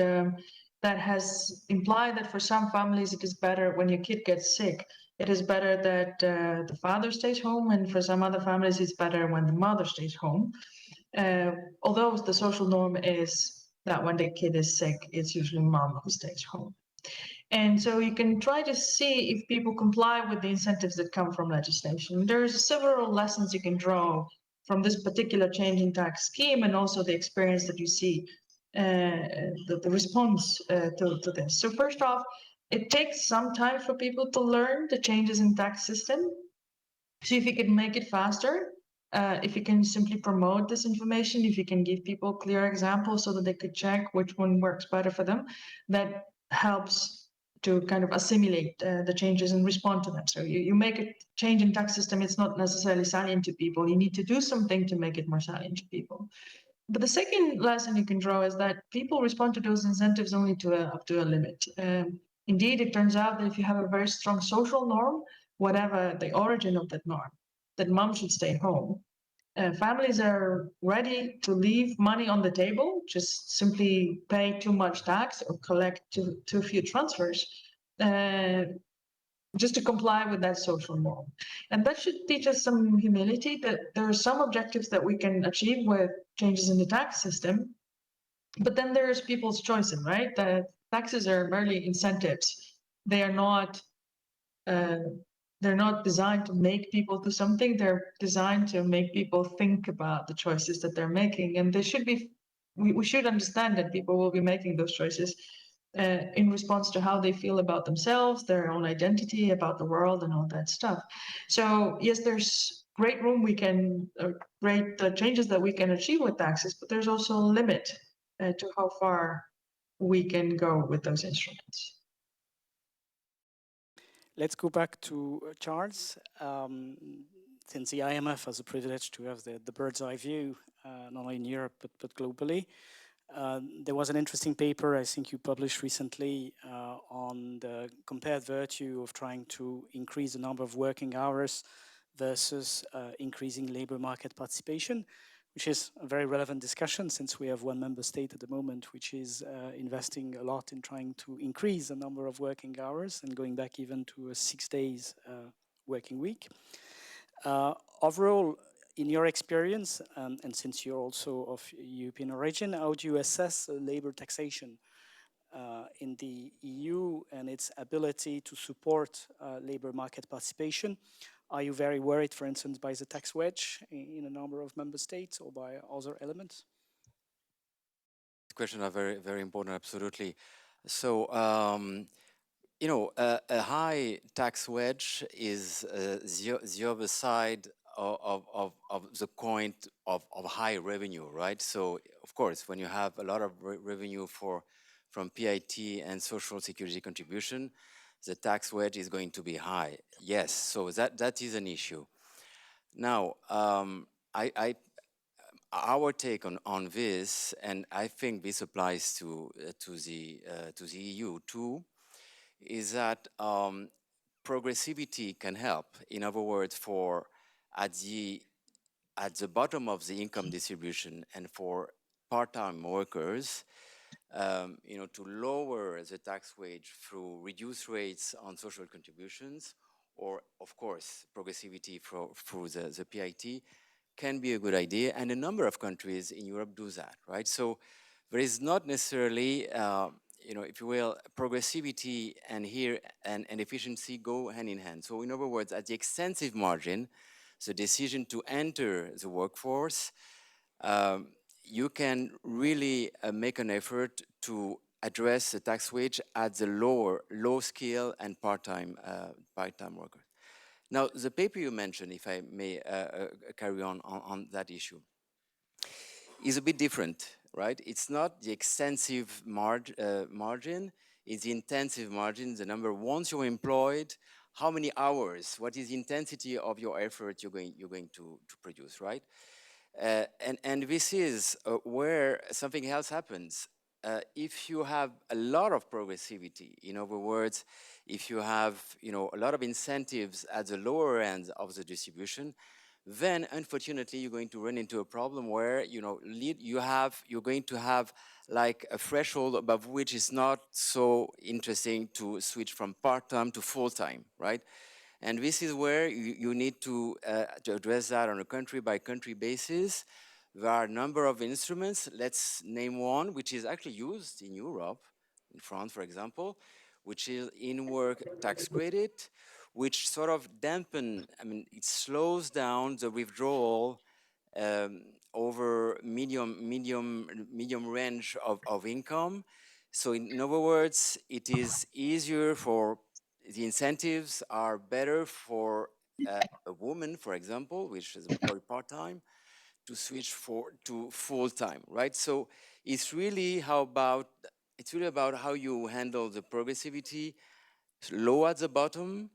[SPEAKER 6] that has implied that for some families it is better when your kid gets sick. It is better that the father stays home, and for some other families it's better when the mother stays home. Although the social norm is that when the kid is sick, it's usually mom who stays home. And so you can try to see if people comply with the incentives that come from legislation. There's several lessons you can draw from this particular change in tax scheme and also the experience that you see, the response to this. So first off, it takes some time for people to learn the changes in tax system. So if you can make it faster, if you can simply promote this information, if you can give people clear examples so that they could check which one works better for them, that helps to kind of assimilate the changes and respond to them. So you make a change in tax system, it's not necessarily salient to people. You need to do something to make it more salient to people. But the second lesson you can draw is that people respond to those incentives only to up to a limit. Indeed, it turns out that if you have a very strong social norm, whatever the origin of that norm, that mom should stay home, families are ready to leave money on the table, just simply pay too much tax or collect too few transfers, just to comply with that social norm. And that should teach us some humility that there are some objectives that we can achieve with changes in the tax system, but then there's people's choices, right? The taxes are merely incentives. They are not they're not designed to make people do something. They're designed to make people think about the choices that they're making. And they should be, we should understand that people will be making those choices in response to how they feel about themselves, their own identity, about the world, and all that stuff. So yes, there's great room we can, great changes that we can achieve with taxes, but there's also a limit to how far we can go with those instruments.
[SPEAKER 3] Let's go back to Charles. Since the IMF has the privilege to have the bird's eye view, not only in Europe, but globally, there was an interesting paper I think you published recently on the compared virtue of trying to increase the number of working hours versus increasing labor market participation, which is a very relevant discussion since we have one member state at the moment which is investing a lot in trying to increase the number of working hours and going back even to a 6 days working week. Overall, in your experience, and since you're also of European origin, how do you assess labor taxation in the EU and its ability to support labor market participation? Are you very worried, for instance, by the tax wedge in a number of member states or by other elements?
[SPEAKER 5] Questions are very, very important, absolutely. So, you know, a high tax wedge is the other side of the coin of high revenue, right? So, of course, when you have a lot of revenue from PIT and social security contribution, the tax wedge is going to be high. Yes, so that is an issue. Now, our take on this, and I think this applies to the EU too, is that progressivity can help. In other words, for at the bottom of the income distribution and for part-time workers, to lower the tax wage through reduced rates on social contributions, or of course progressivity through the PIT, can be a good idea, and a number of countries in Europe do that, right? So there is not necessarily, if you will, progressivity and efficiency go hand in hand. So in other words, at the extensive margin, the decision to enter the workforce, you can really make an effort to address the tax wage at the low skill and part-time workers. Now, the paper you mentioned, if I may carry on that issue, is a bit different, right? It's not the extensive margin, it's the intensive margin, the number once you're employed, how many hours, what is the intensity of your effort you're going to produce, right? And this is where something else happens. If you have a lot of progressivity, in other words, if you have a lot of incentives at the lower end of the distribution, then unfortunately you're going to run into a problem where you're going to have like a threshold above which is not so interesting to switch from part-time to full-time, right? And this is where you need to address that on a country-by-country basis. There are a number of instruments. Let's name one, which is actually used in Europe, in France, for example, which is in-work tax credit, which sort of it slows down the withdrawal over medium range of income. So in other words, it is easier for the incentives are better for a woman, for example, which is employed part-time, to switch to full-time, right? So it's really about how you handle the progressivity, low at the bottom,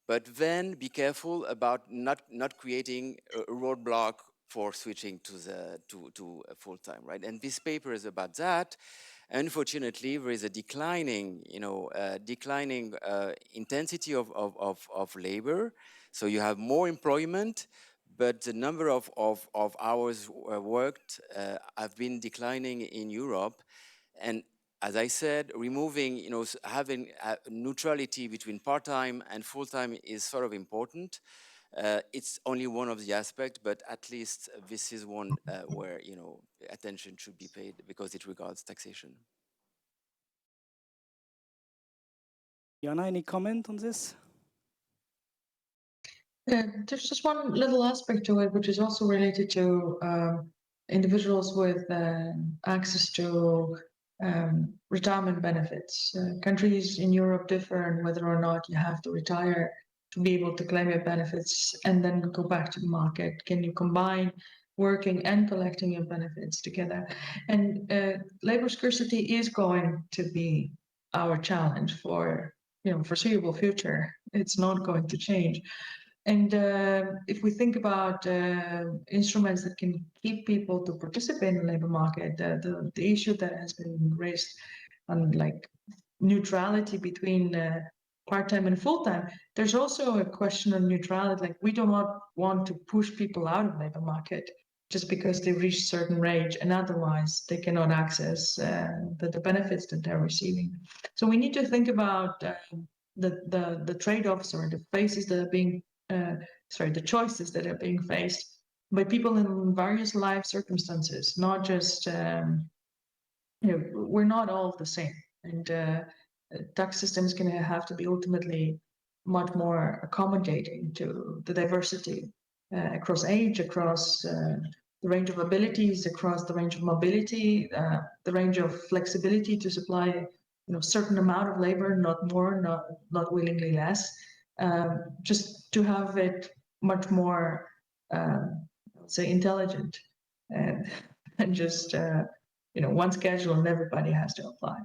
[SPEAKER 5] but then be careful about not creating a roadblock for switching to a full-time, right? And this paper is about that. Unfortunately, there is a declining intensity of labor. So you have more employment, but the number of hours worked have been declining in Europe. And as I said, removing, having neutrality between part-time and full-time is sort of important. It's only one of the aspects, but at least this is one where, attention should be paid because it regards taxation.
[SPEAKER 3] Jana, any comment on this?
[SPEAKER 6] There's just one little aspect to it, which is also related to individuals with access to retirement benefits. Countries in Europe differ in whether or not you have to retire to be able to claim your benefits and then go back to the market. Can you combine working and collecting your benefits together? And labor scarcity is going to be our challenge for foreseeable future. It's not going to change. And if we think about instruments that can keep people to participate in the labor market, the issue that has been raised on like neutrality between part-time and full-time, there's also a question of neutrality. Like we do not want to push people out of the labor market just because they reach a certain age and otherwise they cannot access the benefits that they're receiving. So we need to think about the trade-offs or the phases that are being the choices that are being faced by people in various life circumstances, not just, we're not all the same. And tax system is going to have to be ultimately much more accommodating to the diversity across age, across the range of abilities, across the range of mobility, the range of flexibility to supply certain amount of labor, not more, not willingly less. Just to have it much more, say, intelligent and just, one schedule and everybody has to apply.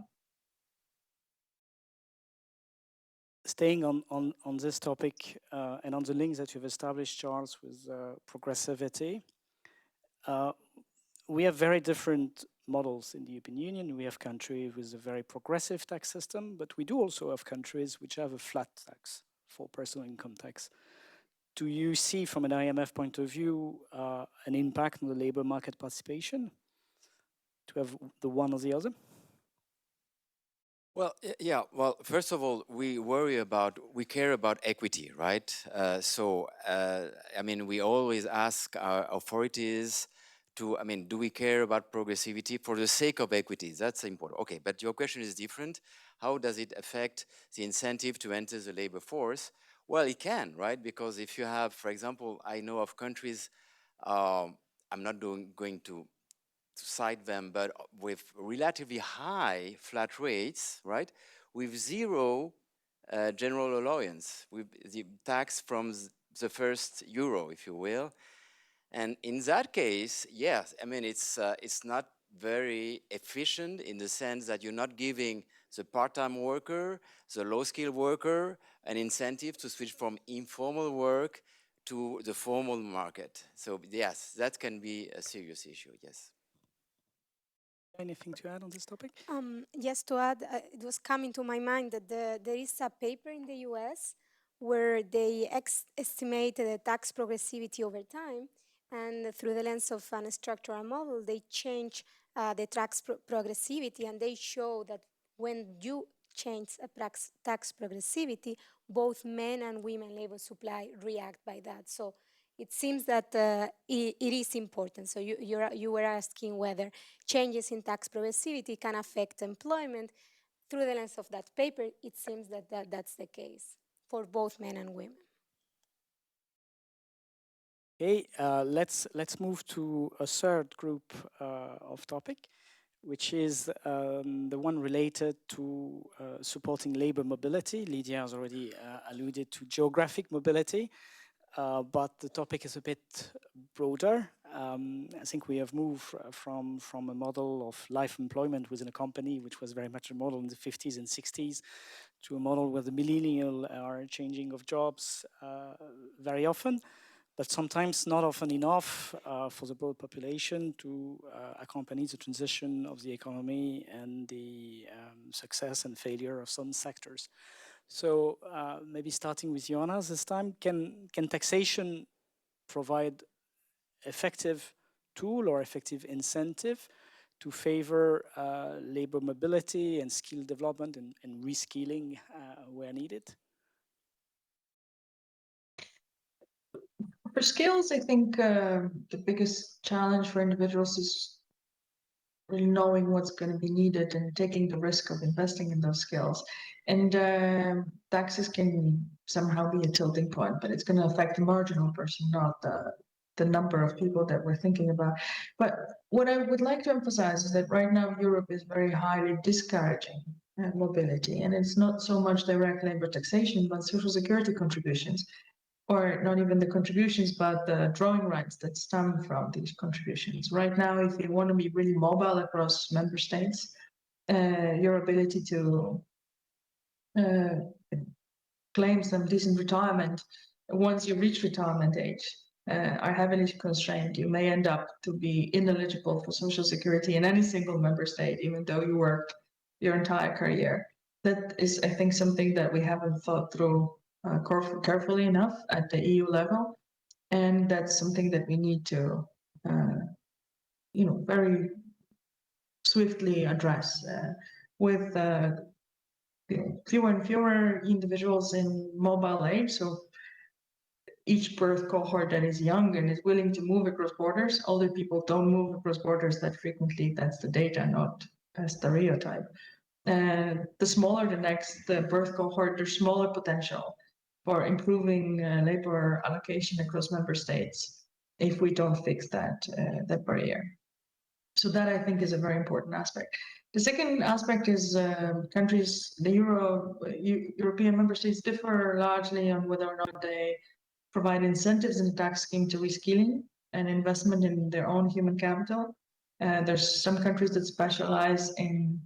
[SPEAKER 3] staying on this topic and on the link that you've established, Charles, with progressivity, we have very different models in the European Union. We have countries with a very progressive tax system, but we do also have countries which have a flat tax for personal income tax. Do you see, from an IMF point of view, an impact on the labor market participation to have the one or the other?
[SPEAKER 5] Well, yeah. Well, first of all, we care about equity, right? I mean, we always ask our authorities do we care about progressivity for the sake of equity? That's important. Okay, but your question is different. How does it affect the incentive to enter the labor force? Well, it can, right? Because if you have, for example, I know of countries, I'm not going to cite them, but with relatively high flat rates, right? With zero general allowance, with the tax from the first euro, if you will. And in that case, yes, I mean, it's not very efficient in the sense that you're not giving the part-time worker, the low-skilled worker, an incentive to switch from informal work to the formal market. So yes, that can be a serious issue, yes.
[SPEAKER 3] Anything to add on this topic?
[SPEAKER 4] Yes, to add, it was coming to my mind that there is a paper in the US where they estimated the tax progressivity over time, and through the lens of a structural model, they change the tax progressivity, and they show that when you change a tax progressivity, both men and women labor supply react by that. So it seems that it is important. So you were asking whether changes in tax progressivity can affect employment. Through the lens of that paper, it seems that that's the case for both men and women.
[SPEAKER 3] Okay, let's move to a third group of topic, which is the one related to supporting labor mobility. Lydia has already alluded to geographic mobility, but the topic is a bit broader. I think we have moved from a model of life employment within a company, which was very much a model in the 50s and 60s, to a model where the millennials are changing of jobs very often, but sometimes not often enough for the broad population to accompany the transition of the economy and the success and failure of some sectors. So maybe starting with Joanna this time, can taxation provide effective tool or effective incentive to favor labor mobility and skill development and reskilling where needed?
[SPEAKER 6] For skills, I think the biggest challenge for individuals is really knowing what's going to be needed and taking the risk of investing in those skills. And taxes can somehow be a tilting point, but it's going to affect the marginal person, not the number of people that we're thinking about. But what I would like to emphasize is that right now Europe is very highly discouraging mobility, and it's not so much direct labor taxation, but social security contributions, or not even the contributions, but the drawing rights that stem from these contributions. Right now, if you want to be really mobile across member states, your ability to claim some decent retirement once you reach retirement age are heavily constrained. You may end up to be ineligible for Social Security in any single member state, even though you worked your entire career. That is, I think, something that we haven't thought through carefully enough at the EU level, and that's something that we need to, very swiftly address with fewer and fewer individuals in mobile age. So each birth cohort that is young and is willing to move across borders, older people don't move across borders that frequently. That's the data, not a stereotype. And the smaller the birth cohort, there's smaller potential for improving labor allocation across member states if we don't fix that barrier. So that, I think, is a very important aspect. The second aspect is countries, the European member states differ largely on whether or not they provide incentives in the tax scheme to reskilling and investment in their own human capital. There's some countries that specialize in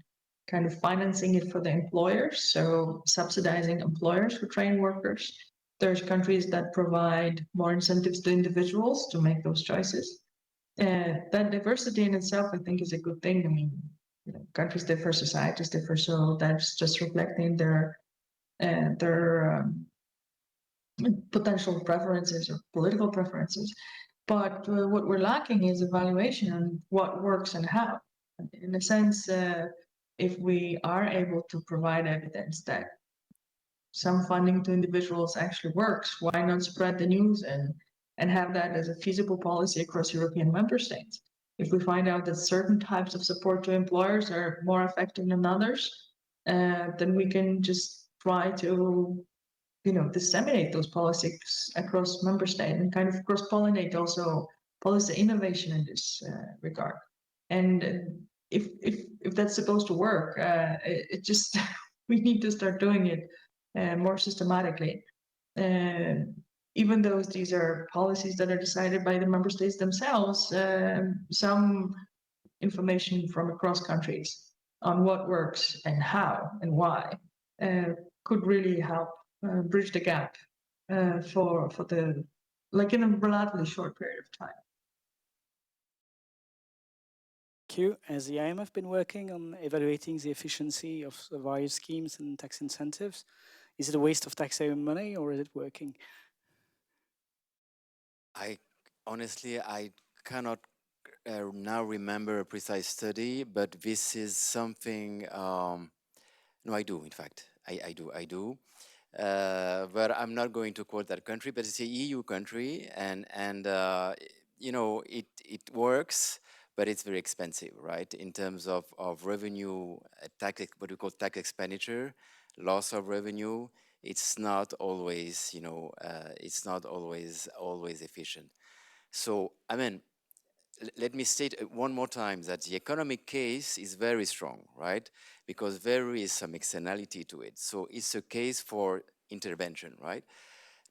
[SPEAKER 6] kind of financing it for the employers, so subsidizing employers who train workers. There's countries that provide more incentives to individuals to make those choices. That diversity in itself, I think, is a good thing. I mean, countries differ, societies differ, so that's just reflecting their potential preferences or political preferences. But what we're lacking is evaluation on what works and how. In a sense, if we are able to provide evidence that some funding to individuals actually works, why not spread the news and have that as a feasible policy across European member states? If we find out that certain types of support to employers are more effective than others, then we can just try to disseminate those policies across member states and kind of cross-pollinate also policy innovation in this regard. And if that's supposed to work, it just we need to start doing it more systematically. Even though these are policies that are decided by the member states themselves, some information from across countries on what works and how and why could really help bridge the gap for the like in a relatively short period of time.
[SPEAKER 3] Thank you. Has the IMF been working on evaluating the efficiency of the various schemes and tax incentives? Is it a waste of taxpayer money or is it working?
[SPEAKER 5] I honestly, I cannot now remember a precise study, but this is something. No, I do. In fact, I do. But I'm not going to quote that country. But it's a EU country, and it works, but it's very expensive, right? In terms of revenue, tax, what we call tax expenditure, loss of revenue. It's not always, it's not always efficient. So, I mean, let me state one more time that the economic case is very strong, right? Because there is some externality to it. So it's a case for intervention, right?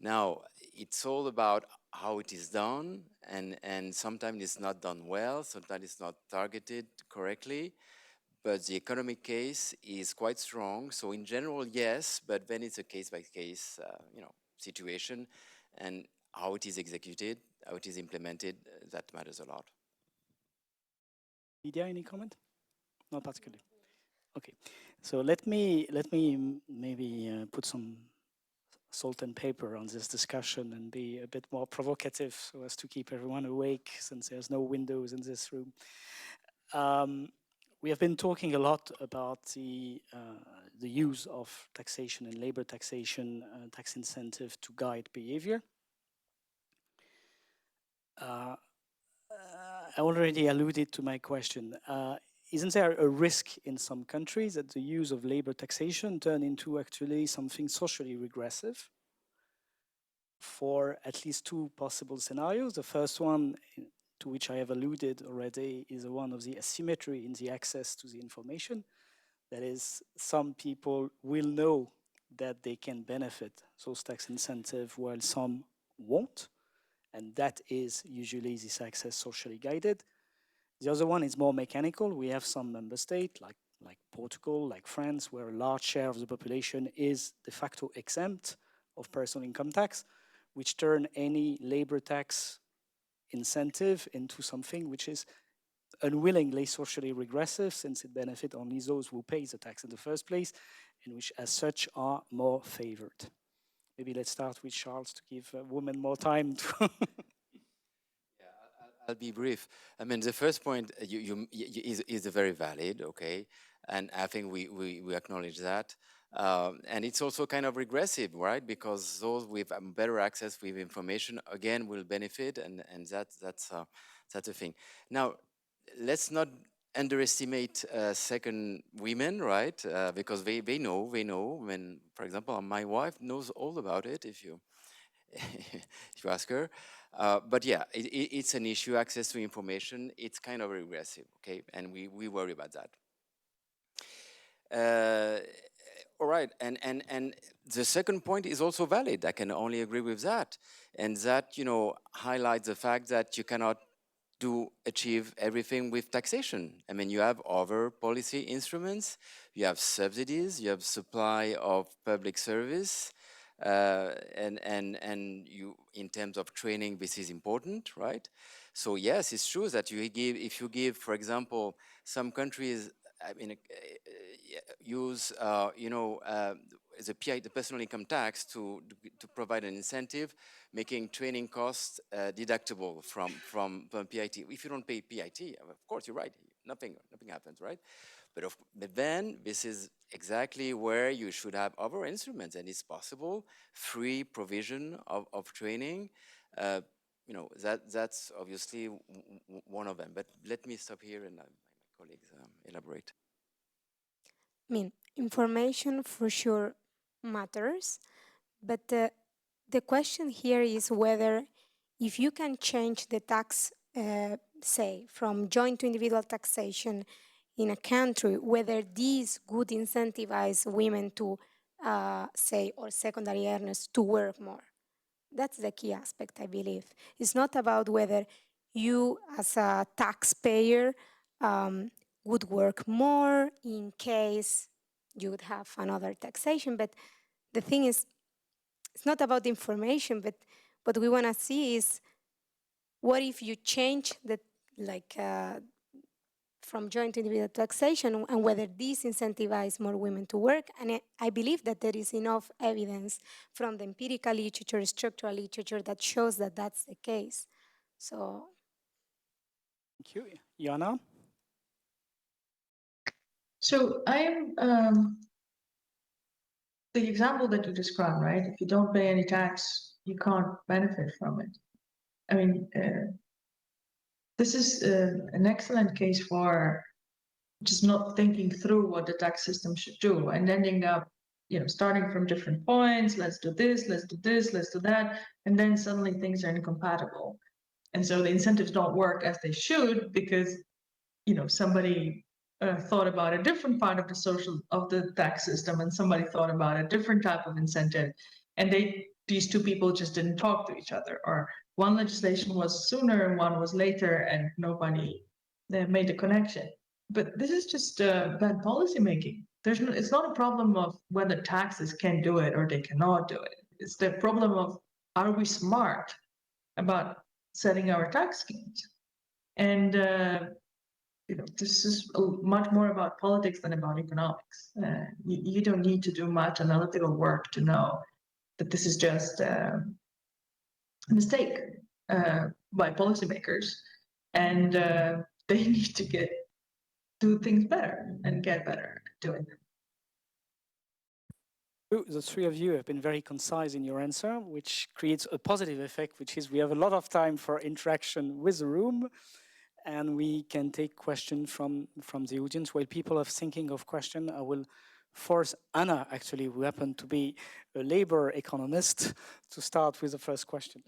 [SPEAKER 5] Now, it's all about how it is done, and sometimes it's not done well, sometimes it's not targeted correctly, but the economic case is quite strong. So in general, yes, but then it's a case-by-case, situation, and how it is executed, how it is implemented, that matters a lot.
[SPEAKER 3] Lydia, any comment? Not particularly. Okay, so let me maybe put some salt and pepper on this discussion and be a bit more provocative so as to keep everyone awake since there's no windows in this room. We have been talking a lot about the use of taxation and labor taxation, tax incentive to guide behavior. I already alluded to my question. Isn't there a risk in some countries that the use of labor taxation turn into actually something socially regressive? For at least two possible scenarios. The first one, to which I have alluded already, is the one of the asymmetry in the access to the information. That is, some people will know that they can benefit those tax incentives while some won't. And that is usually this access socially guided. The other one is more mechanical. We have some member states like Portugal, like France, where a large share of the population is de facto exempt of personal income tax, which turn any labor tax incentive into something which is unwillingly socially regressive, since it benefits only those who pay the tax in the first place, and which as such are more favored. Maybe let's start with Charles to give women more time to
[SPEAKER 5] I'll be brief. I mean, the first point is very valid, okay, and I think we acknowledge that, and it's also kind of regressive, right? Because those with better access with information again will benefit, and that's a thing. Now, let's not underestimate second women, right? Because they know. When, for example, my wife knows all about it. If you if you ask her. But yeah, it's an issue, access to information. It's kind of regressive, okay? And we worry about that. All right, and the second point is also valid. I can only agree with that. And that, highlights the fact that you cannot to achieve everything with taxation. I mean, you have other policy instruments, you have subsidies, you have supply of public service, and you, in terms of training, this is important, right? So yes, it's true that if you give, for example, some countries, I mean, use, the PI, the personal income tax, to provide an incentive, making training costs deductible from PIT. If you don't pay PIT, of course, you're right, nothing happens, right? But then this is exactly where you should have other instruments, and it's possible, free provision of training. That's obviously one of them. But let me stop here and my colleagues elaborate.
[SPEAKER 4] I mean, information for sure matters, but the question here is whether if you can change the tax, say, from joint to individual taxation in a country, whether these would incentivize women to, say, or secondary earners to work more. That's the key aspect, I believe. It's not about whether you, as a taxpayer, would work more in case you would have another taxation. But the thing is, it's not about the information, but what we want to see is what if you change the, from joint to individual taxation, and whether this incentivizes more women to work. And I believe that there is enough evidence from the empirical literature, structural literature, that shows that that's the case. So.
[SPEAKER 3] Thank you. Jana?
[SPEAKER 6] So I'm the example that you described, right? If you don't pay any tax, you can't benefit from it. I mean, this is an excellent case for just not thinking through what the tax system should do and ending up, starting from different points. Let's do this, let's do this, let's do that, and then suddenly things are incompatible, and so the incentives don't work as they should because, somebody thought about a different part of the tax system, and somebody thought about a different type of incentive, and these two people just didn't talk to each other, or one legislation was sooner and one was later, and nobody made the connection. But this is just bad policy making. It's not a problem of whether taxes can do it or they cannot do it. It's the problem of, are we smart about setting our tax schemes? And this is much more about politics than about economics. You don't need to do much analytical work to know that this is just a mistake by policymakers, and they need to do things better and get better at doing them.
[SPEAKER 3] The three of you have been very concise in your answer, which creates a positive effect, which is we have a lot of time for interaction with the room, and we can take questions from the audience. While people are thinking of questions, I will force Anna, actually, who happened to be a labor economist, to start with the first question.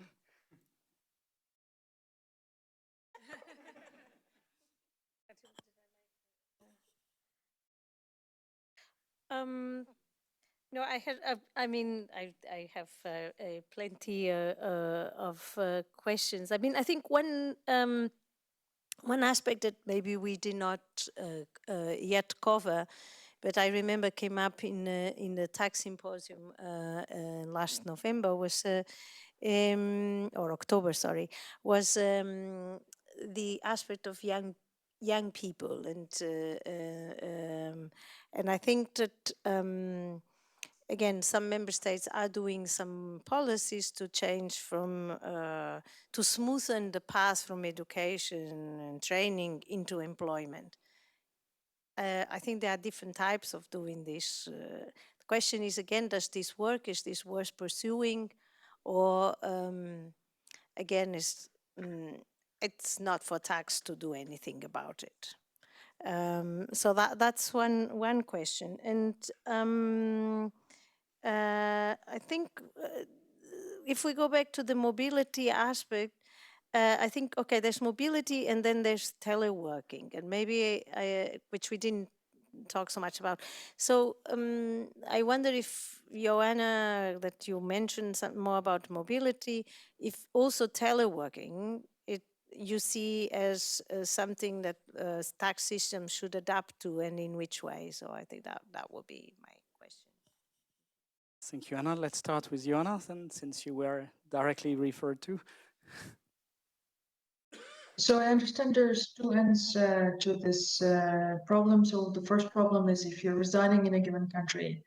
[SPEAKER 2] No, I have plenty of questions. I mean, I think one aspect that maybe we did not yet cover, but I remember came up in the tax symposium last November was, or October, sorry, was the aspect of young people, and I think that again, some member states are doing some policies to change from to smoothen the path from education and training into employment. I think there are different types of doing this. The question is, again, does this work? Is this worth pursuing? Or again, it's not for tax to do anything about it. So that's one question. And I think if we go back to the mobility aspect, I think, okay, there's mobility and then there's teleworking, and maybe which we didn't talk so much about. So I wonder if, Joanna, that you mentioned something more about mobility, if also teleworking, you see as something that tax system should adapt to, and in which way? So I think that will be my question.
[SPEAKER 3] Thank you, Anna. Let's start with Joanna, then, since you were directly referred to.
[SPEAKER 6] So I understand there's two ends to this problem. So the first problem is if you're residing in a given country,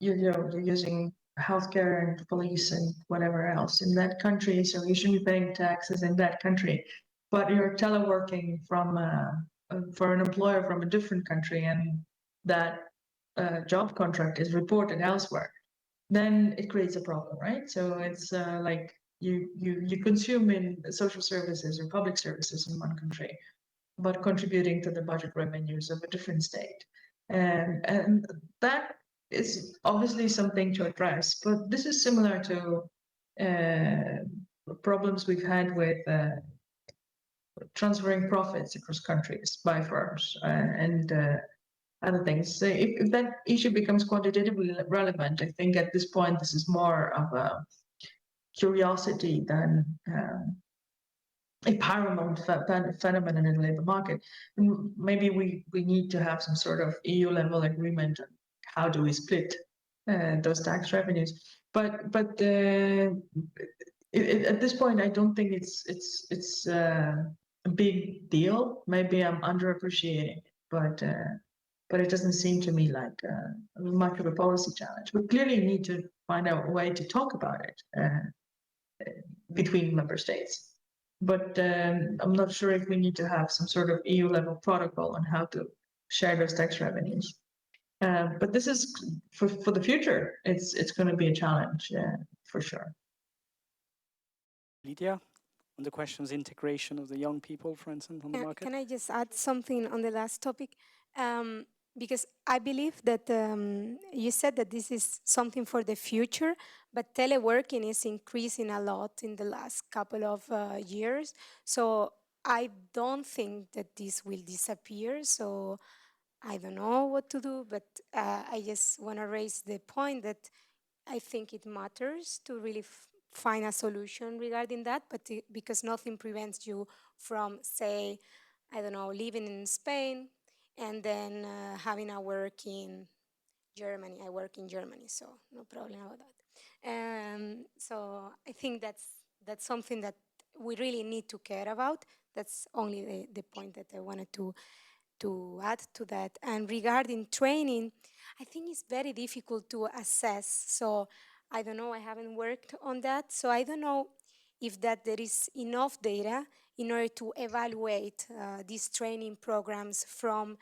[SPEAKER 6] you're using healthcare and police and whatever else in that country. So you should be paying taxes in that country, but you're teleworking from for an employer from a different country, and that job contract is reported elsewhere. Then it creates a problem, right? So it's like you consume in social services or public services in one country, but contributing to the budget revenues of a different state, and that is obviously something to address. But this is similar to problems we've had with transferring profits across countries by firms and other things. So if that issue becomes quantitatively relevant, I think at this point this is more of a curiosity than a paramount phenomenon in the labor market. And maybe we need to have some sort of EU level agreement on how do we split those tax revenues. But at this point, I don't think it's a big deal. Maybe I'm underappreciating it, but it doesn't seem to me like much of a policy challenge. We clearly need to find out a way to talk about it between member states. But I'm not sure if we need to have some sort of EU level protocol on how to share those tax revenues. But this is for the future. It's going to be a challenge for sure.
[SPEAKER 3] Lydia, on the questions integration of the young people, for instance, on the market.
[SPEAKER 4] Can I just add something on the last topic? Because I believe that you said that this is something for the future, but teleworking is increasing a lot in the last couple of years. So I don't think that this will disappear. So I don't know what to do, but I just want to raise the point that I think it matters to really find a solution regarding that, but because nothing prevents you from, say, I don't know, living in Spain and then having a work in Germany. I work in Germany, so no problem about that. So I think that's something that we really need to care about. That's only the point that I wanted to add to that. And regarding training, I think it's very difficult to assess. So I don't know, I haven't worked on that. So I don't know if that there is enough data in order to evaluate these training programs from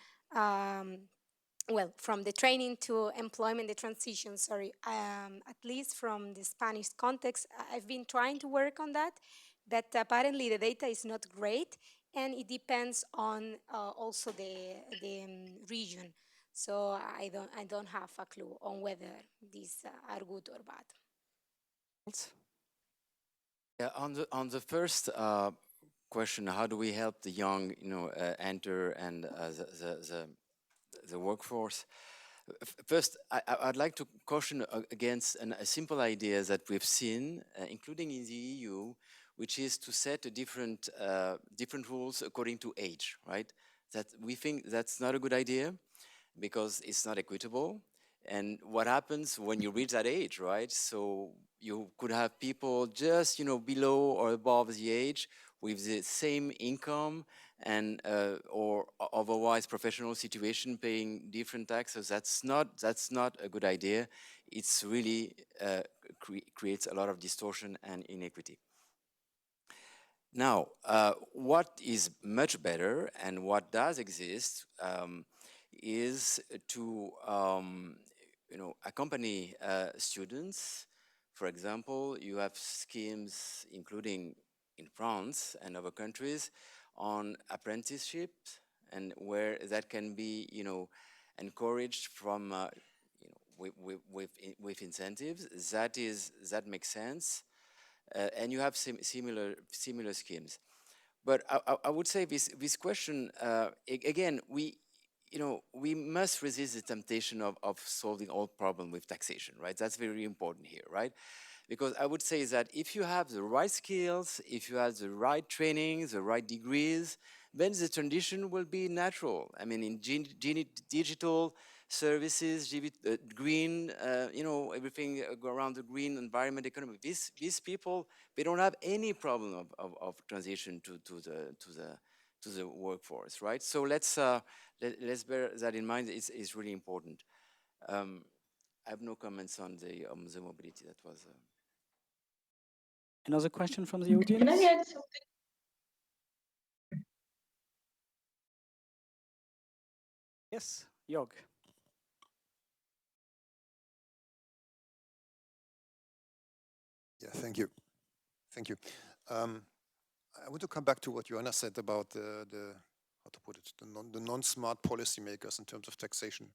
[SPEAKER 4] from the training to employment, the transition, sorry, at least from the Spanish context. I've been trying to work on that, but apparently the data is not great, and it depends on also the region. So I don't have a clue on whether these are good or bad.
[SPEAKER 5] Yeah, on the first question, how do we help the young, enter and the workforce? First, I'd like to caution against a simple idea that we've seen, including in the EU, which is to set a different rules according to age, right? That we think that's not a good idea because it's not equitable. And what happens when you reach that age, right? So you could have people just, below or above the age with the same income and or otherwise professional situation paying different taxes. That's not a good idea. It's really creates a lot of distortion and inequity. Now, what is much better and what does exist is to accompany students. For example, you have schemes, including in France and other countries, on apprenticeship, and where that can be, encouraged from, with incentives. That makes sense, and you have similar schemes. But I would say this question again, we must resist the temptation of solving all problems with taxation, right? That's very important here, right? Because I would say that if you have the right skills, if you have the right training, the right degrees, then the transition will be natural. I mean, in digital services, green, everything around the green environment economy. These people, they don't have any problem of transition to the workforce, right? So let's bear that in mind. It's really important. I have no comments on the mobility. That was.
[SPEAKER 3] Another question from the audience?
[SPEAKER 6] Can I add something?
[SPEAKER 3] Yes, Jörg.
[SPEAKER 7] Yeah, thank you. Thank you. I want to come back to what Joanna said about the how to put it, the non-smart policymakers in terms of taxation.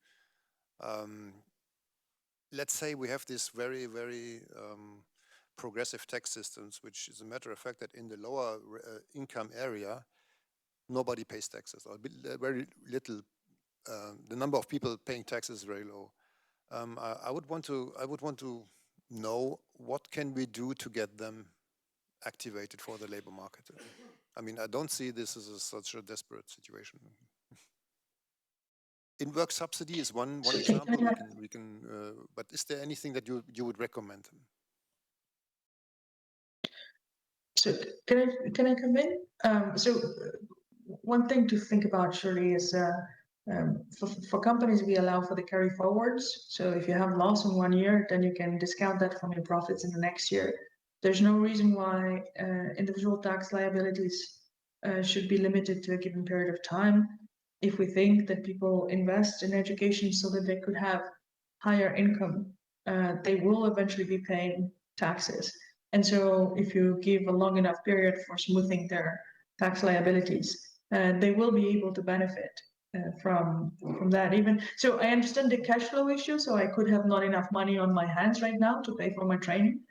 [SPEAKER 7] Let's say we have this very, very progressive tax systems, which is a matter of fact that in the lower income area, nobody pays taxes, or very little. The number of people paying taxes is very low. I would want to know what can we do to get them activated for the labor market. I mean, I don't see this as such a desperate situation. In-work subsidy is one example. We can but is there anything that you would recommend?
[SPEAKER 6] So can I come in? So one thing to think about surely is for companies, we allow for the carry forwards. So if you have loss in 1 year, then you can discount that from your profits in the next year. There's no reason why individual tax liabilities should be limited to a given period of time. If we think that people invest in education so that they could have higher income, they will eventually be paying taxes. And so if you give a long enough period for smoothing their tax liabilities, they will be able to benefit from that. Even so, I understand the cash flow issue. So I could have not enough money on my hands right now to pay for my training,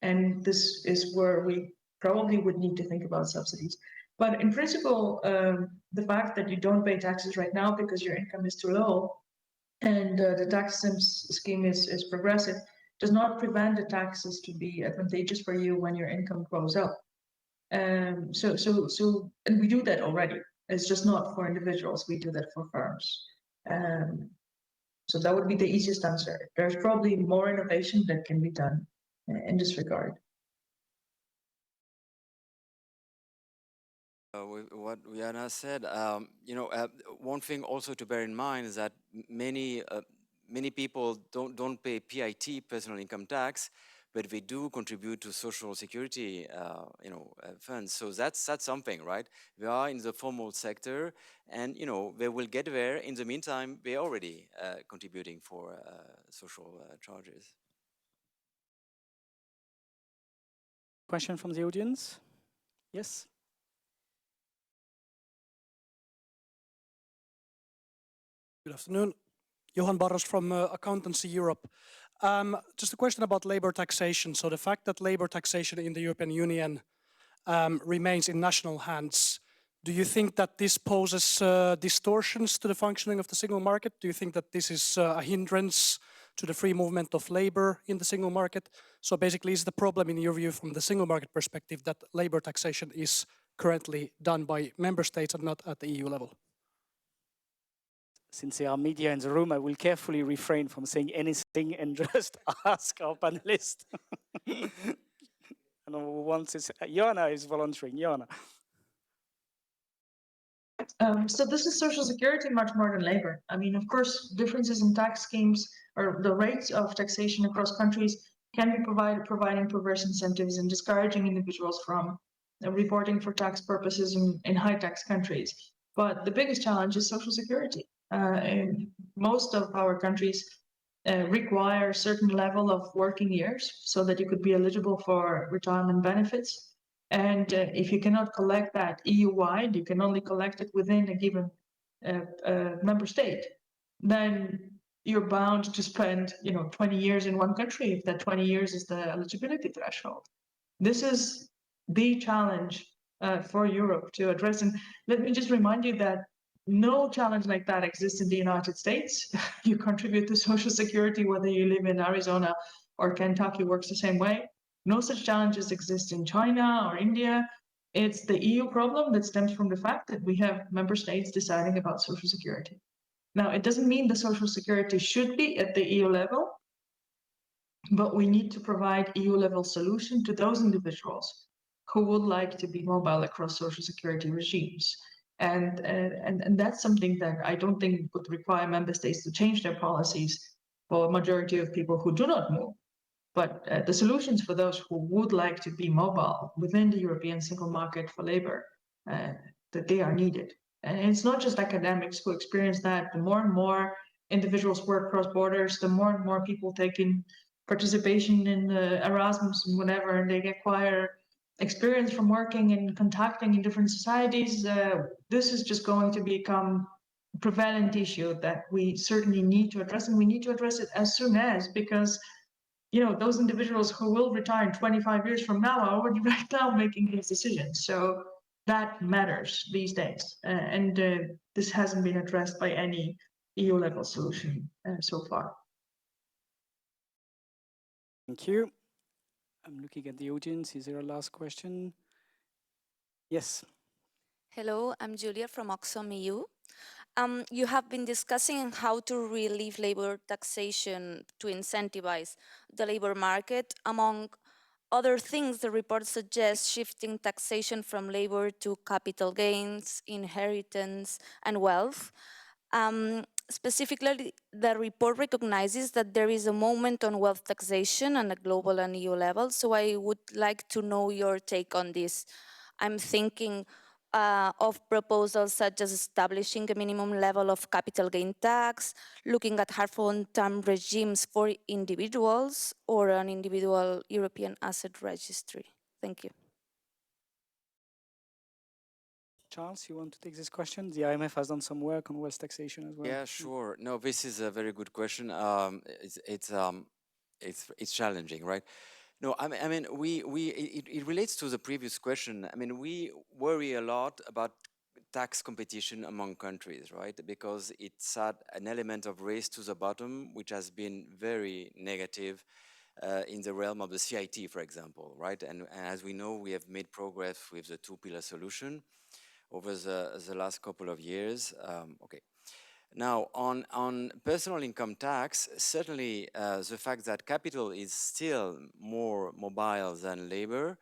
[SPEAKER 6] and this is where we probably would need to think about subsidies. But in principle, the fact that you don't pay taxes right now because your income is too low, and the tax scheme is progressive, does not prevent the taxes to be advantageous for you when your income grows up. And we do that already. It's just not for individuals. We do that for firms. So that would be the easiest answer. There's probably more innovation that can be done in this regard.
[SPEAKER 5] What Rihanna said, one thing also to bear in mind is that many people don't pay PIT, personal income tax, but they do contribute to social security, funds. So that's something, right? They are in the formal sector, and they will get there. In the meantime, they're already contributing for social charges.
[SPEAKER 3] Question from the audience? Yes.
[SPEAKER 8] Good afternoon. Johan Barros from Accountancy Europe. Just a question about labor taxation. So the fact that labor taxation in the European Union remains in national hands, do you think that this poses distortions to the functioning of the single market? Do you think that this is a hindrance to the free movement of labor in the single market? So basically, is the problem in your view from the single market perspective that labor taxation is currently done by member states and not at the EU level?
[SPEAKER 3] Since there are media in the room, I will carefully refrain from saying anything and just ask our panelists. And once it's Joanna is volunteering. Joanna.
[SPEAKER 6] So this is social security much more than labor. I mean, of course, differences in tax schemes or the rates of taxation across countries can be providing perverse incentives and discouraging individuals from reporting for tax purposes in high tax countries. But the biggest challenge is social security. And most of our countries require a certain level of working years so that you could be eligible for retirement benefits. And if you cannot collect that EU-wide, you can only collect it within a given member state, then you're bound to spend 20 years in one country if that 20 years is the eligibility threshold. This is the challenge for Europe to address. And let me just remind you that no challenge like that exists in the United States. You contribute to Social Security, whether you live in Arizona or Kentucky, works the same way. No such challenges exist in China or India. It's the EU problem that stems from the fact that we have member states deciding about social security. Now, it doesn't mean the social security should be at the EU level, but we need to provide EU level solution to those individuals who would like to be mobile across social security regimes. And that's something that I don't think would require member states to change their policies for a majority of people who do not move. But the solutions for those who would like to be mobile within the European single market for labor, that they are needed. And it's not just academics who experience that. The more and more individuals work cross borders, the more and more people take in participation in Erasmus and whatever, and they acquire experience from working and contacting in different societies. This is just going to become a prevalent issue that we certainly need to address, and we need to address it as soon as, because those individuals who will retire in 25 years from now are already right now making these decisions. So that matters these days. And this hasn't been addressed by any EU level solution so far.
[SPEAKER 3] Thank you. I'm looking at the audience. Is there a last question? Yes.
[SPEAKER 9] Hello, I'm Julia from Oxfam EU. You have been discussing how to relieve labor taxation to incentivize the labor market. Among other things, the report suggests shifting taxation from labor to capital gains, inheritance, and wealth. Specifically, the report recognizes that there is a moment on wealth taxation on a global and EU level, so I would like to know your take on this. I'm thinking of proposals such as establishing a minimum level of capital gain tax, looking at half-on-term regimes for individuals, or an individual European asset registry. Thank you.
[SPEAKER 3] Charles, you want to take this question? The IMF has done some work on wealth taxation as well.
[SPEAKER 5] Yeah, sure. No, this is a very good question. It's challenging, right? No, I mean, it relates to the previous question. I mean, we worry a lot about tax competition among countries, right? Because it's had an element of race to the bottom, which has been very negative in the realm of the CIT, for example, right? And as we know, we have made progress with the two-pillar solution over the last couple of years. Okay. Now, on personal income tax, certainly the fact that capital is still more mobile than labor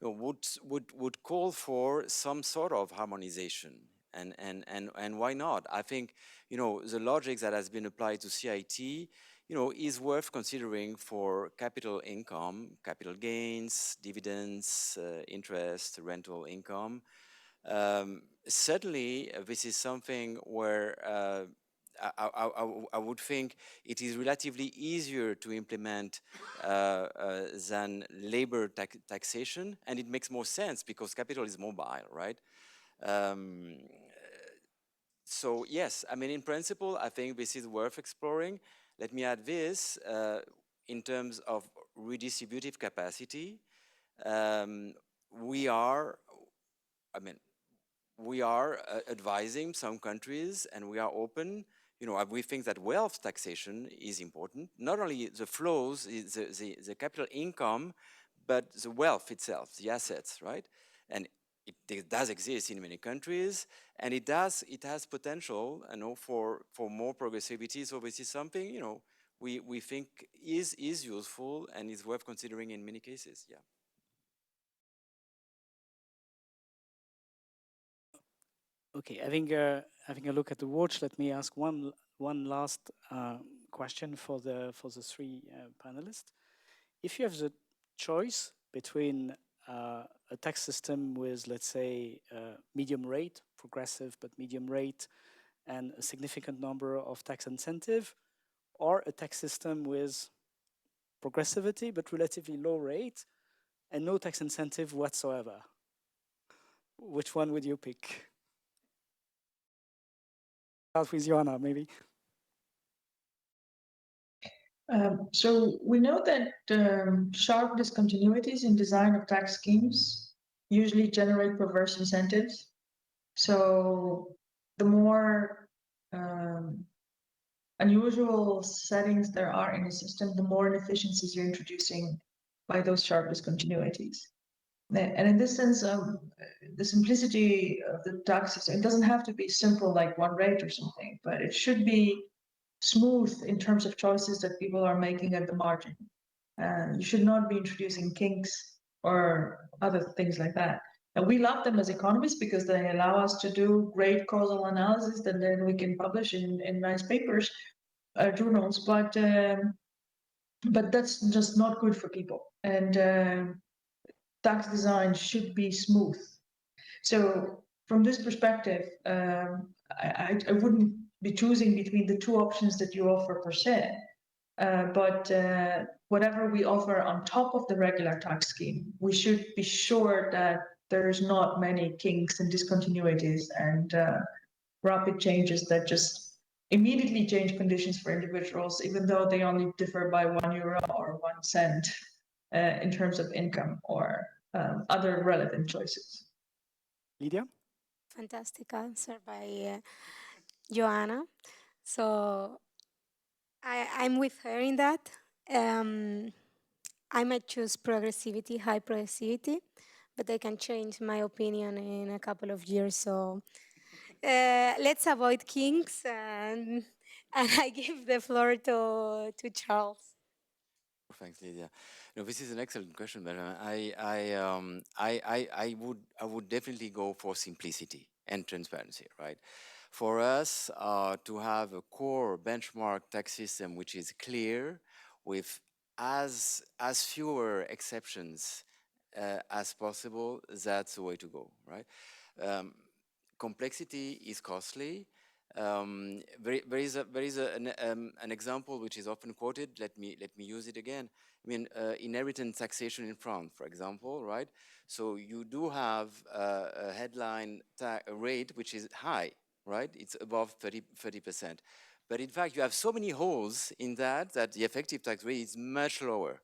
[SPEAKER 5] would call for some sort of harmonization. And why not? I think, the logic that has been applied to CIT, is worth considering for capital income, capital gains, dividends, interest, rental income. Certainly, this is something where I would think it is relatively easier to implement than labor taxation, and it makes more sense because capital is mobile, right? So yes, I mean, in principle, I think this is worth exploring. Let me add this, in terms of redistributive capacity, we are advising some countries, and we are open. We think that wealth taxation is important. Not only the flows, the capital income, but the wealth itself, the assets, right? And it does exist in many countries, and it has potential, for more progressivity. So this is something, we think is useful and is worth considering in many cases. Yeah.
[SPEAKER 3] Okay, having a look at the watch, let me ask one last question for the three panelists. If you have the choice between a tax system with, let's say, medium rate, progressive but medium rate, and a significant number of tax incentive, or a tax system with progressivity but relatively low rate and no tax incentive whatsoever, which one would you pick? Start with Joanna, maybe.
[SPEAKER 6] So we know that sharp discontinuities in design of tax schemes usually generate perverse incentives. So the more unusual settings there are in a system, the more inefficiencies you're introducing by those sharp discontinuities. And in this sense, the simplicity of the tax system, it doesn't have to be simple like one rate or something, but it should be smooth in terms of choices that people are making at the margin. You should not be introducing kinks or other things like that. And we love them as economists because they allow us to do great causal analysis that then we can publish in nice papers, journals. But that's just not good for people. And tax design should be smooth. So from this perspective, I wouldn't be choosing between the two options that you offer per se. But whatever we offer on top of the regular tax scheme, we should be sure that there's not many kinks and discontinuities and rapid changes that just immediately change conditions for individuals, even though they only differ by €1 or 1 cent in terms of income or other relevant choices.
[SPEAKER 3] Lydia?
[SPEAKER 4] Fantastic answer by Joanna. So I'm with her in that. I might choose progressivity, high progressivity, but I can change my opinion in a couple of years. So let's avoid kinks, and I give the floor to Charles.
[SPEAKER 5] Thanks, Lydia. No, this is an excellent question, but I would definitely go for simplicity and transparency, right? For us to have a core benchmark tax system which is clear, with as fewer exceptions as possible, that's the way to go, right? Complexity is costly. There is an example which is often quoted. Let me use it again. I mean, inheritance taxation in France, for example, right? So you do have a headline rate which is high, right? It's above 30%. But in fact, you have so many holes in that the effective tax rate is much lower,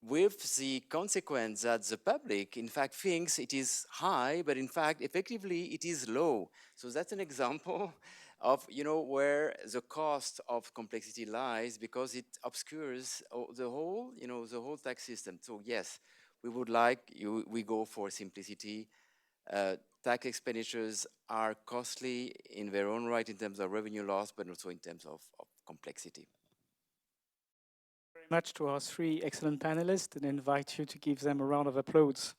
[SPEAKER 5] with the consequence that the public, in fact, thinks it is high, but in fact, effectively, it is low. So that's an example of, where the cost of complexity lies, because it obscures the whole tax system. So yes, we would we go for simplicity. Tax expenditures are costly in their own right in terms of revenue loss, but also in terms of complexity.
[SPEAKER 3] Very much to our three excellent panelists, and invite you to give them a round of applause.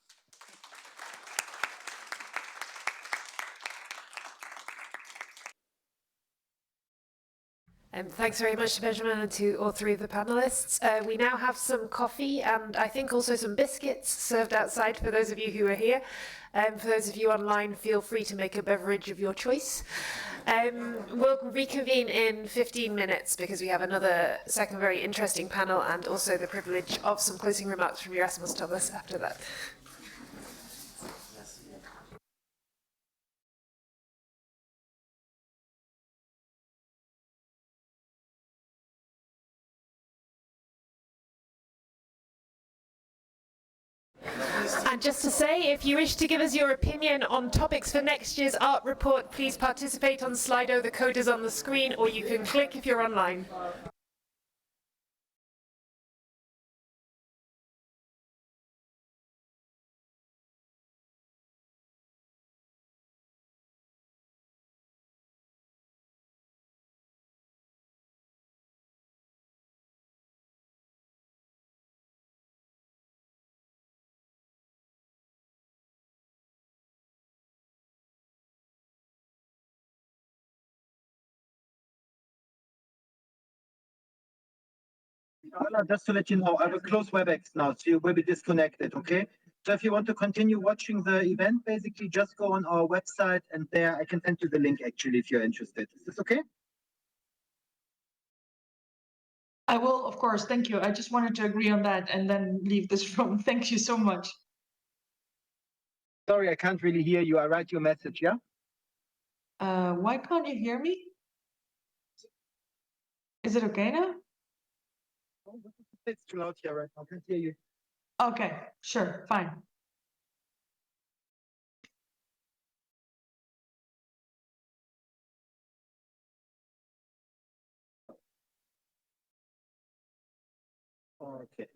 [SPEAKER 1] Thanks very much to Benjamin and to all three of the panelists. We now have some coffee and I think also some biscuits served outside for those of you who are here. For those of you online, feel free to make a beverage of your choice. We'll reconvene in 15 minutes because we have another second very interesting panel and also the privilege of some closing remarks from Gerassimos Thomas after that. And just to say, if you wish to give us your opinion on topics for next year's art report, please participate on Slido. The code is on the screen, or you can click if you're online.
[SPEAKER 10] Anna, just to let you know, I will close WebEx now, so you will be disconnected, okay? So if you want to continue watching the event, basically just go on our website, and there I can send you the link actually if you're interested. Is this okay?
[SPEAKER 6] I will, of course, thank you. I just wanted to agree on that and then leave this room. Thank you so much.
[SPEAKER 10] Sorry, I can't really hear you. I write you a message, yeah?
[SPEAKER 6] Why can't you hear me? Is it okay now?
[SPEAKER 10] It's too loud here right now. I can't hear you.
[SPEAKER 6] Okay, sure, fine.
[SPEAKER 10] Okay.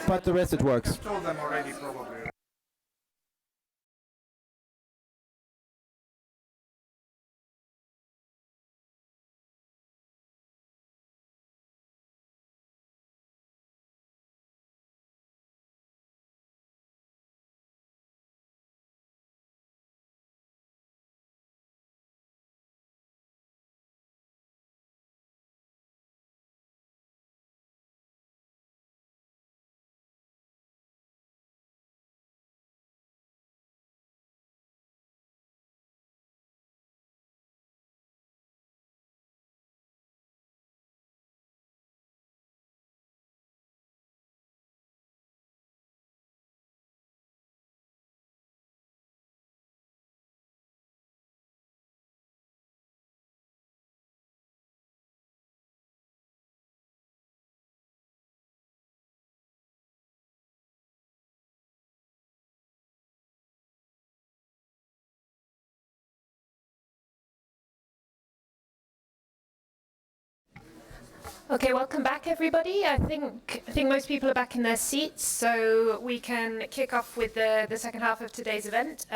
[SPEAKER 11] but the rest it works.
[SPEAKER 12] I told them already, probably.
[SPEAKER 1] Okay, welcome back, everybody. I think most people are back in their seats, so we can kick off with the second half of today's event.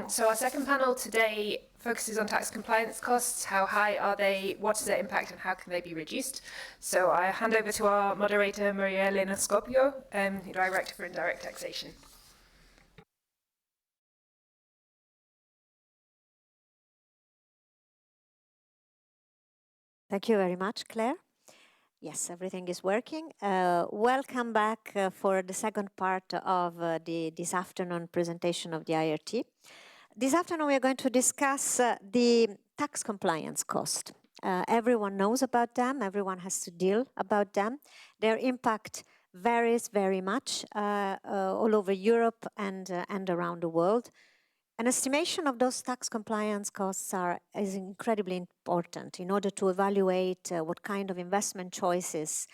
[SPEAKER 1] So our second panel today focuses on tax compliance costs. How high are they? What is their impact, and how can they be reduced? So I hand over to our moderator, Maria Elena Scopio, Director for Indirect Taxation.
[SPEAKER 13] Thank you very much, Claire. Yes, everything is working. Welcome back for the second part of this afternoon presentation of the IRT. This afternoon we are going to discuss the tax compliance cost. Everyone knows about them, everyone has to deal about them. Their impact varies very much all over Europe and around the world. An estimation of those tax compliance costs is incredibly important in order to evaluate what kind of investment choices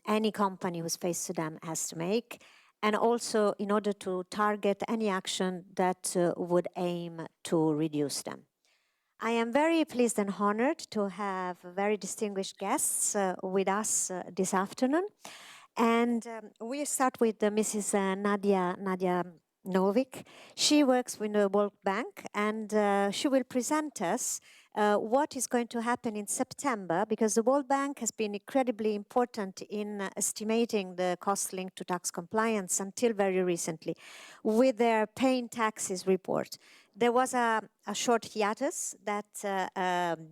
[SPEAKER 13] any company who's faced to them has to make, and also in order to target any action that would aim to reduce them. I am very pleased and honored to have very distinguished guests with us this afternoon. And we start with Mrs. Nadia Novik. She works with the World Bank, and she will present us what is going to happen in September, because the World Bank has been incredibly important in estimating the cost linked to tax compliance until very recently with their paying taxes report. There was a short hiatus that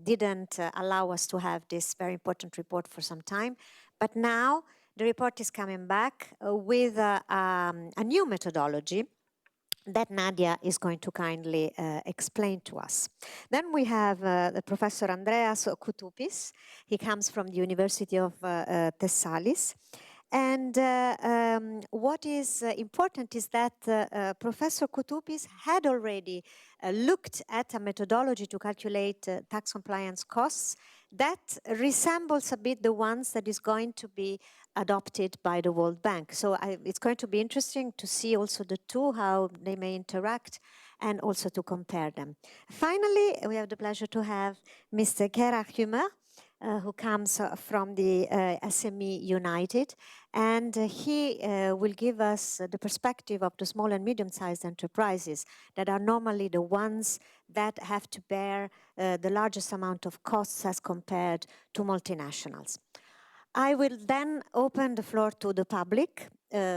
[SPEAKER 13] didn't allow us to have this very important report for some time, but now the report is coming back with a new methodology that Nadia is going to kindly explain to us. Then we have the Professor Andreas Koutoupis. He comes from the University of Thessalis. And what is important is that Professor Koutoupis had already looked at a methodology to calculate tax compliance costs that resembles a bit the ones that is going to be adopted by the World Bank. So it's going to be interesting to see also the two, how they may interact, and also to compare them. Finally, we have the pleasure to have Mr. Gerassimos, who comes from the SME United, and he will give us the perspective of the small and medium-sized enterprises that are normally the ones that have to bear the largest amount of costs as compared to multinationals. I will then open the floor to the public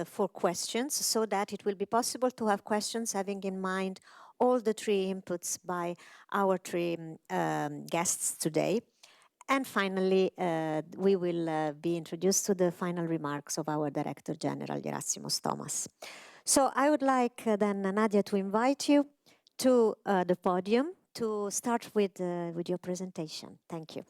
[SPEAKER 13] for questions, so that it will be possible to have questions having in mind all the three inputs by our three guests today. And finally, we will be introduced to the final remarks of our Director General, Gerassimos Thomas. So I would like then, Nadia, to invite you to the podium to start with your presentation. Thank you.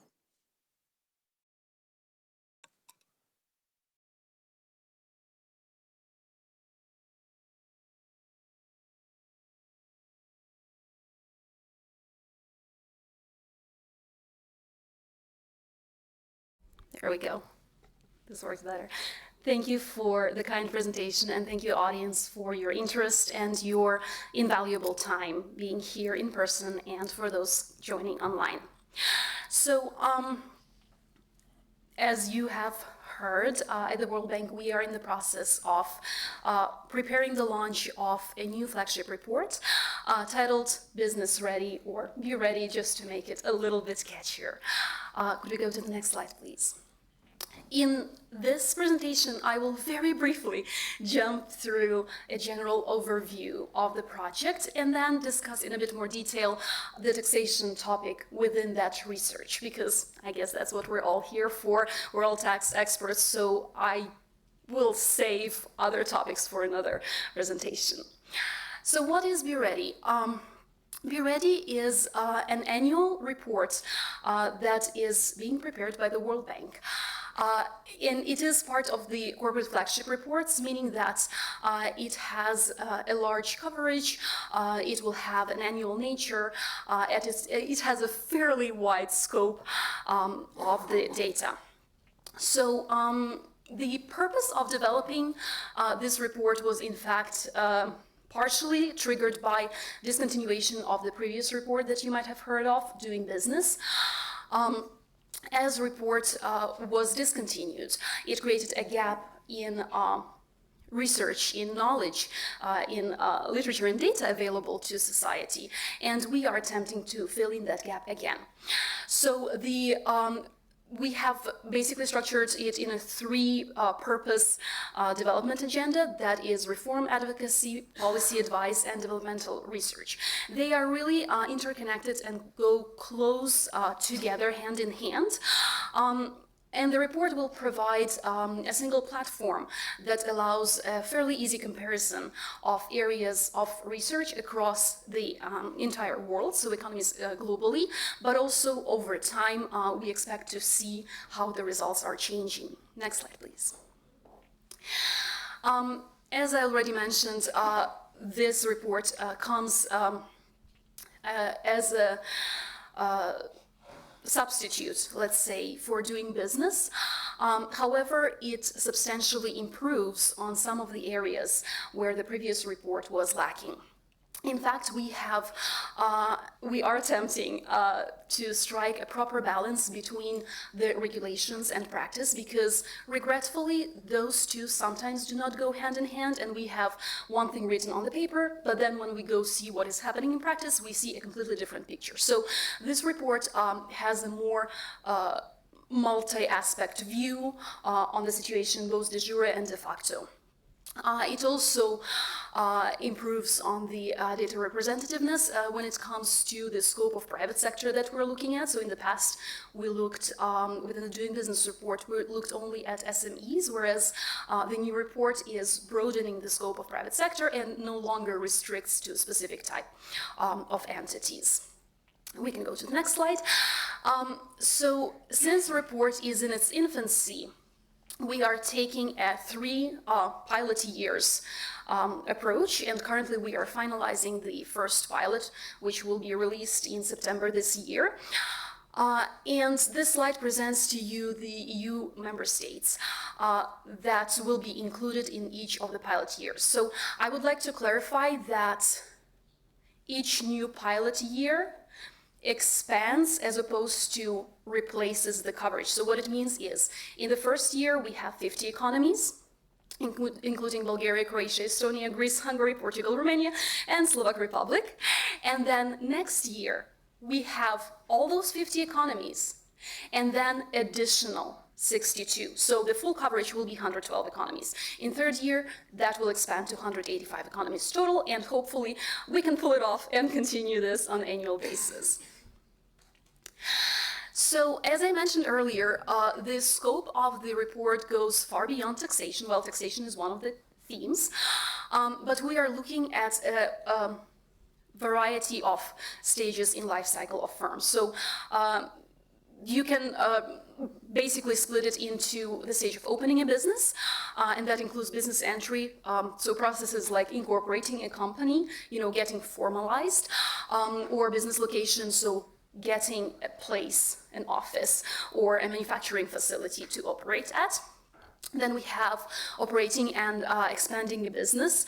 [SPEAKER 14] There we go. This works better. Thank you for the kind presentation, and thank you, audience, for your interest and your invaluable time being here in person, and for those joining online. So, as you have heard, at the World Bank, we are in the process of preparing the launch of a new flagship report titled Business Ready, or Be Ready, just to make it a little bit catchier. Could we go to the next slide, please? In this presentation, I will very briefly jump through a general overview of the project and then discuss in a bit more detail the taxation topic within that research, because I guess that's what we're all here for. We're all tax experts, so I will save other topics for another presentation. So what is Be Ready? Be Ready is an annual report that is being prepared by the World Bank. And it is part of the corporate flagship reports, meaning that it has a large coverage, it will have an annual nature, it has a fairly wide scope of the data. So the purpose of developing this report was in fact partially triggered by discontinuation of the previous report that you might have heard of, Doing Business. As report was discontinued, it created a gap in research, in knowledge, in literature and data available to society, and we are attempting to fill in that gap again. So we have basically structured it in a three-purpose development agenda, that is reform, advocacy, policy advice, and developmental research. They are really interconnected and go close together, hand in hand. And the report will provide a single platform that allows a fairly easy comparison of areas of research across the entire world, so economies globally, but also over time we expect to see how the results are changing. Next slide, please. As I already mentioned, this report comes as a substitute, let's say, for Doing Business. However, it substantially improves on some of the areas where the previous report was lacking. In fact, we are attempting to strike a proper balance between the regulations and practice, because regretfully, those two sometimes do not go hand in hand, and we have one thing written on the paper, but then when we go see what is happening in practice, we see a completely different picture. So this report has a more multi-aspect view on the situation, both de jure and de facto. It also improves on the data representativeness when it comes to the scope of private sector that we're looking at. So in the past, we looked, within the Doing Business report, we looked only at SMEs, whereas the new report is broadening the scope of private sector and no longer restricts to a specific type of entities. We can go to the next slide. So since the report is in its infancy, we are taking a 3 pilot years approach, and currently we are finalizing the first pilot, which will be released in September this year. And this slide presents to you the EU member states that will be included in each of the pilot years. So I would like to clarify that each new pilot year expands as opposed to replaces the coverage. So what it means is, in the first year, we have 50 economies, including Bulgaria, Croatia, Estonia, Greece, Hungary, Portugal, Romania, and Slovak Republic. And then next year, we have all those 50 economies, and then additional 62. So the full coverage will be 112 economies. In third year, that will expand to 185 economies total, and hopefully we can pull it off and continue this on an annual basis. So, as I mentioned earlier, the scope of the report goes far beyond taxation. Well, taxation is one of the themes, but we are looking at a variety of stages in life cycle of firms. So, you can basically split it into the stage of opening a business, and that includes business entry, so processes like incorporating a company, getting formalized, or business location, so getting a place, an office, or a manufacturing facility to operate at. Then we have operating and expanding the business,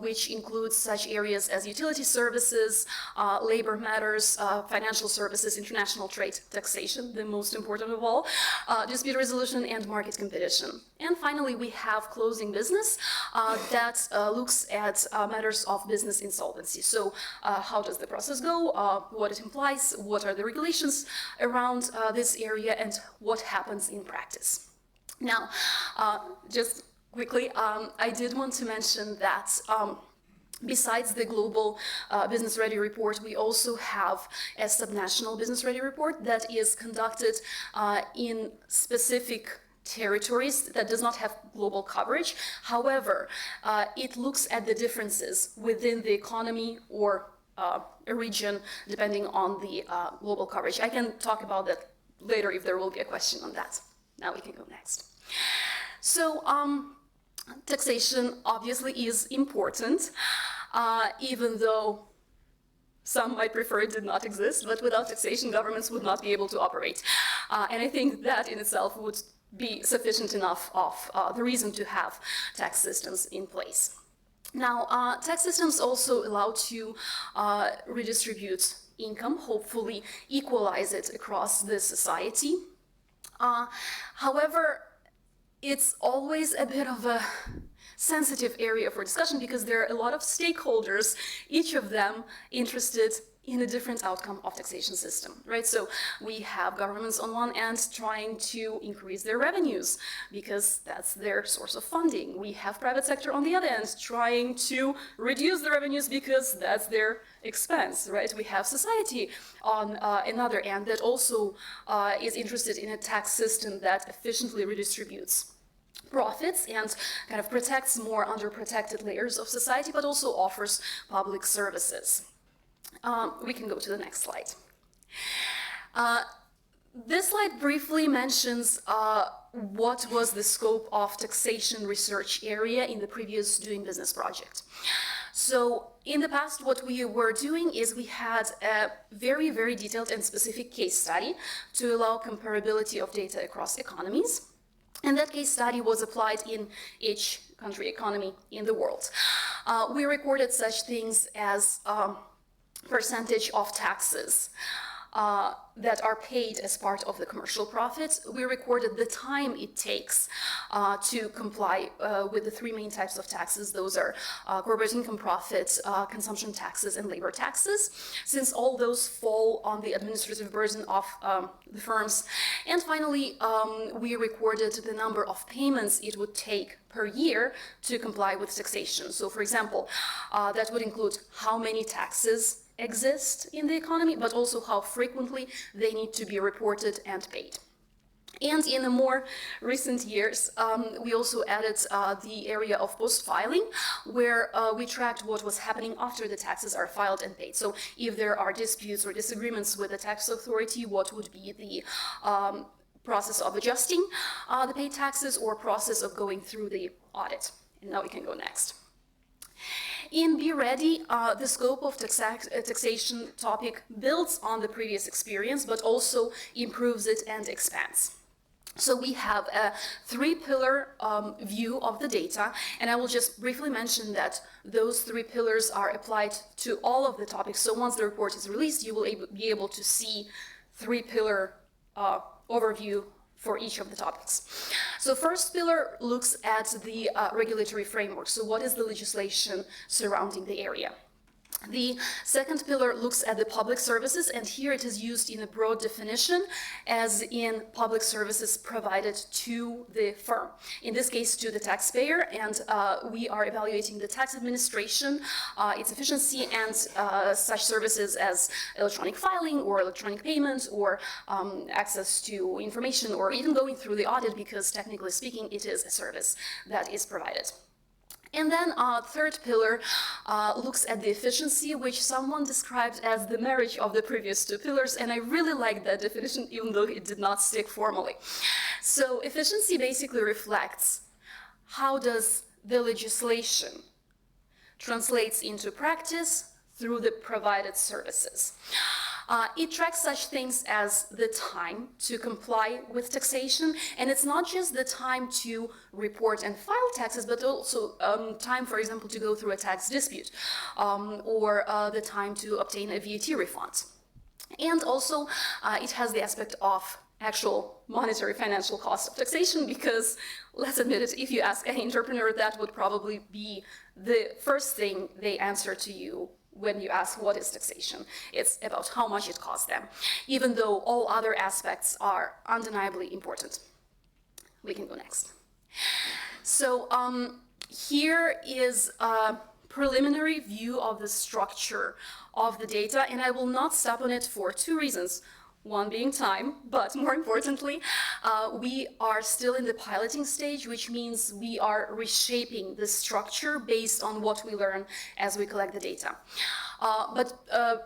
[SPEAKER 14] which includes such areas as utility services, labor matters, financial services, international trade, taxation, the most important of all, dispute resolution, and market competition. And finally, we have closing business that looks at matters of business insolvency. So how does the process go, what it implies, what are the regulations around this area, and what happens in practice. Now, just quickly, I did want to mention that besides the global Business Ready report, we also have a subnational Business Ready report that is conducted in specific territories that does not have global coverage. However, it looks at the differences within the economy or a region, depending on the global coverage. I can talk about that later if there will be a question on that. Now we can go next. So taxation obviously is important, even though some might prefer it did not exist, but without taxation, governments would not be able to operate. And I think that in itself would be sufficient enough of the reason to have tax systems in place. Now, tax systems also allow to redistribute income, hopefully equalize it across the society. However, it's always a bit of a sensitive area for discussion because there are a lot of stakeholders, each of them interested in a different outcome of taxation system, right? So we have governments on one end trying to increase their revenues because that's their source of funding. We have private sector on the other end trying to reduce the revenues because that's their expense, right? We have society on another end that also is interested in a tax system that efficiently redistributes profits and kind of protects more underprotected layers of society, but also offers public services. We can go to the next slide. This slide briefly mentions what was the scope of taxation research area in the previous Doing Business project. So in the past, what we were doing is we had a very, very detailed and specific case study to allow comparability of data across economies. And that case study was applied in each country economy in the world. We recorded such things as percentage of taxes that are paid as part of the commercial profits. We recorded the time it takes to comply with the three main types of taxes. Those are corporate income profits, consumption taxes, and labor taxes, since all those fall on the administrative burden of the firms. And finally, we recorded the number of payments it would take per year to comply with taxation. So for example, that would include how many taxes exist in the economy, but also how frequently they need to be reported and paid. And in the more recent years, we also added the area of post-filing, where we tracked what was happening after the taxes are filed and paid. So if there are disputes or disagreements with the tax authority, what would be the process of adjusting the paid taxes or process of going through the audit. And now we can go next. In Be Ready, the scope of taxation topic builds on the previous experience, but also improves it and expands. So we have a three-pillar view of the data, and I will just briefly mention that those three pillars are applied to all of the topics. So once the report is released, you will be able to see three-pillar overview for each of the topics. So first pillar looks at the regulatory framework. So what is the legislation surrounding the area? The second pillar looks at the public services, and here it is used in a broad definition as in public services provided to the firm, in this case to the taxpayer, and we are evaluating the tax administration, its efficiency, and such services as electronic filing or electronic payment or access to information or even going through the audit, because technically speaking it is a service that is provided. And then third pillar looks at the efficiency, which someone described as the marriage of the previous two pillars, and I really like that definition, even though it did not stick formally. So efficiency basically reflects how does the legislation translates into practice through the provided services. It tracks such things as the time to comply with taxation, and it's not just the time to report and file taxes, but also time, for example, to go through a tax dispute, or the time to obtain a VAT refund. And also, it has the aspect of actual monetary financial cost of taxation, because, let's admit it, if you ask any entrepreneur, that would probably be the first thing they answer to you when you ask what is taxation. It's about how much it costs them, even though all other aspects are undeniably important. We can go next. So here is a preliminary view of the structure of the data, and I will not stop on it for two reasons. One being time, but more importantly, we are still in the piloting stage, which means we are reshaping the structure based on what we learn as we collect the data. But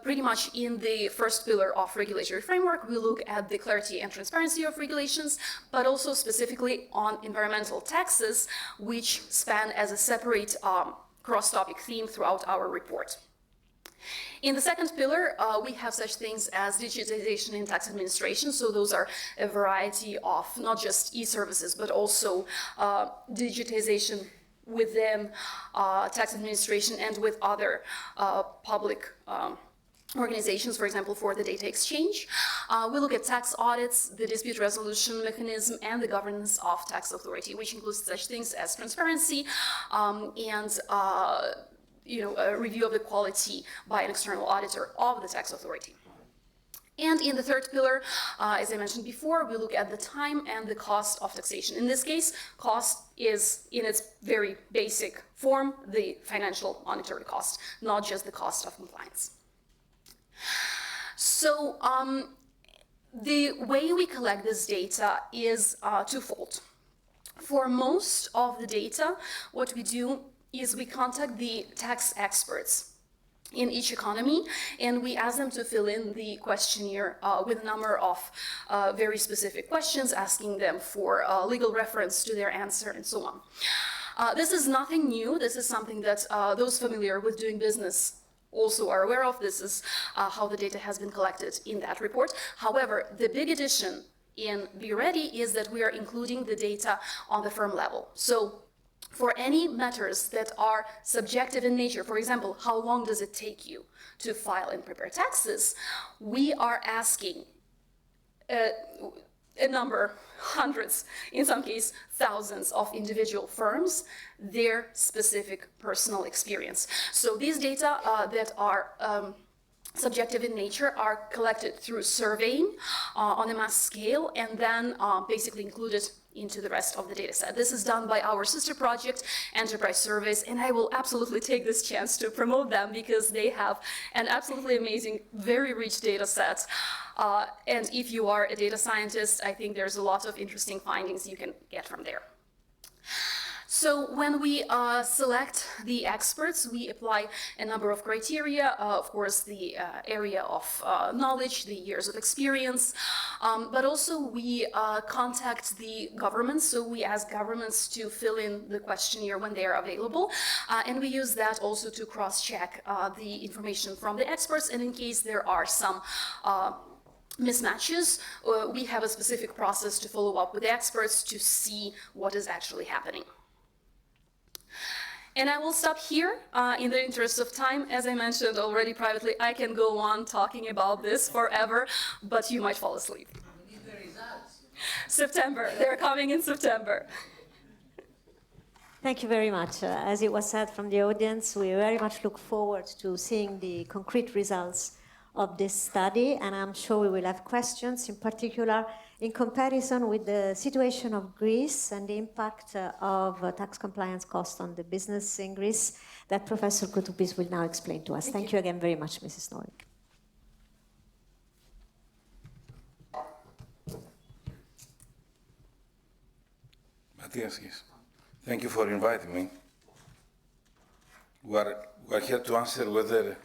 [SPEAKER 14] pretty much in the first pillar of regulatory framework, we look at the clarity and transparency of regulations, but also specifically on environmental taxes, which span as a separate cross-topic theme throughout our report. In the second pillar, we have such things as digitization in tax administration. So those are a variety of not just e-services, but also digitization within tax administration and with other public organizations, for example, for the data exchange. We look at tax audits, the dispute resolution mechanism, and the governance of tax authority, which includes such things as transparency and a review of the quality by an external auditor of the tax authority. And in the third pillar, as I mentioned before, we look at the time and the cost of taxation. In this case, cost is, in its very basic form, the financial monetary cost, not just the cost of compliance. So the way we collect this data is twofold. For most of the data, what we do is we contact the tax experts in each economy, and we ask them to fill in the questionnaire with a number of very specific questions, asking them for legal reference to their answer and so on. This is nothing new. This is something that those familiar with doing business also are aware of. This is how the data has been collected in that report. However, the big addition in Be Ready is that we are including the data on the firm level. So for any matters that are subjective in nature, for example, how long does it take you to file and prepare taxes, we are asking a number, hundreds, in some cases thousands of individual firms, their specific personal experience. So these data that are subjective in nature are collected through surveying on a mass scale and then basically included into the rest of the data set. This is done by our sister project, Enterprise Surveys, and I will absolutely take this chance to promote them because they have an absolutely amazing, very rich data set. And if you are a data scientist, I think there's a lot of interesting findings you can get from there. So when we select the experts, we apply a number of criteria, of course, the area of knowledge, the years of experience, but also we contact the governments. So we ask governments to fill in the questionnaire when they are available. And we use that also to cross-check the information from the experts. And in case there are some mismatches, we have a specific process to follow up with the experts to see what is actually happening. And I will stop here in the interest of time. As I mentioned already privately, I can go on talking about this forever, but you might fall asleep.
[SPEAKER 11] We need the results.
[SPEAKER 14] September, they're coming in September.
[SPEAKER 13] Thank you very much. As it was said from the audience, we very much look forward to seeing the concrete results of this study, and I'm sure we will have questions, in particular in comparison with the situation of Greece and the impact of tax compliance costs on the business in Greece that Professor Koutoupis will now explain to us. Thank you again very much, Mrs. Norik.
[SPEAKER 12] Matthias, yes. Thank you for inviting me. We are here to answer whether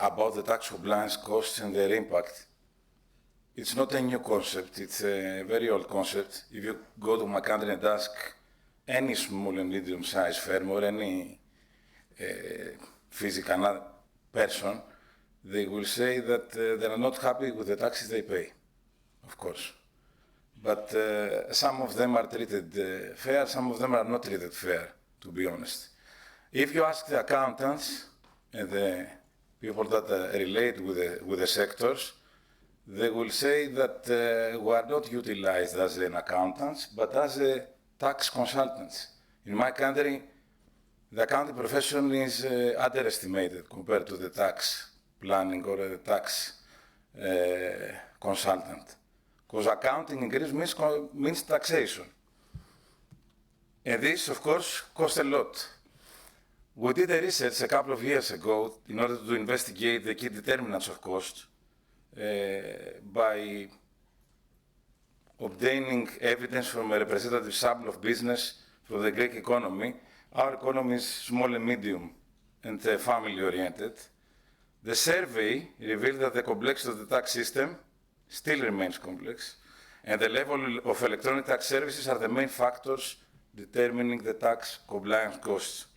[SPEAKER 12] about the tax compliance costs and their impact. It's not a new concept, it's a very old concept. If you go to my country and ask any small and medium-sized firm or any physical person, they will say that they are not happy with the taxes they pay, of course. But some of them are treated fair, some of them are not treated fair, to be honest. If you ask the accountants and the people that relate with the sectors, they will say that we are not utilized as an accountants, but as a tax consultants. In my country, the accounting profession is underestimated compared to the tax planning or the tax consultant. Because accounting in Greece means taxation. And this, of course, costs a lot. We did a research a couple of years ago in order to investigate the key determinants of cost by obtaining evidence from a representative sample of business from the Greek economy. Our economy is small and medium and family-oriented. The survey revealed that the complexity of the tax system still remains complex, and the level of electronic tax services are the main factors determining the tax compliance costs.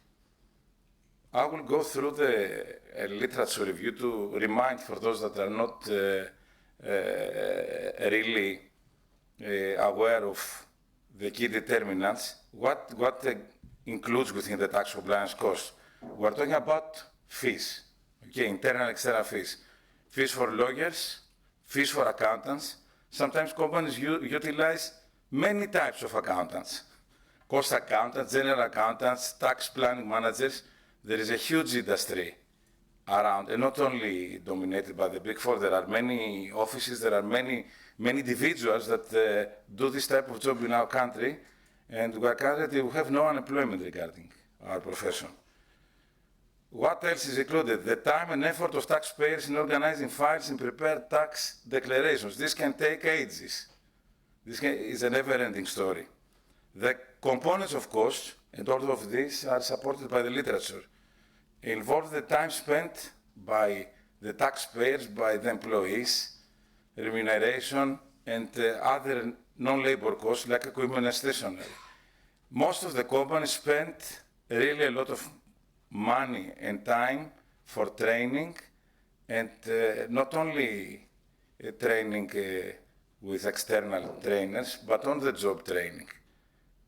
[SPEAKER 12] I will go through the literature review to remind for those that are not really aware of the key determinants, what includes within the tax compliance cost. We're talking about fees, okay, internal and external fees. Fees for lawyers, fees for accountants. Sometimes companies utilize many types of accountants. Cost accountants, general accountants, tax planning managers. There is a huge industry around, and not only dominated by the Big Four. There are many offices, there are many individuals that do this type of job in our country, and we are currently, we have no unemployment regarding our profession. What else is included? The time and effort of taxpayers in organizing files and prepare tax declarations. This can take ages. This is a never-ending story. The components of cost, and all of these are supported by the literature, involve the time spent by the taxpayers, by the employees, remuneration, and other non-labor costs like equipment and stationery. Most of the companies spend really a lot of money and time for training, and not only training with external trainers, but on-the-job training.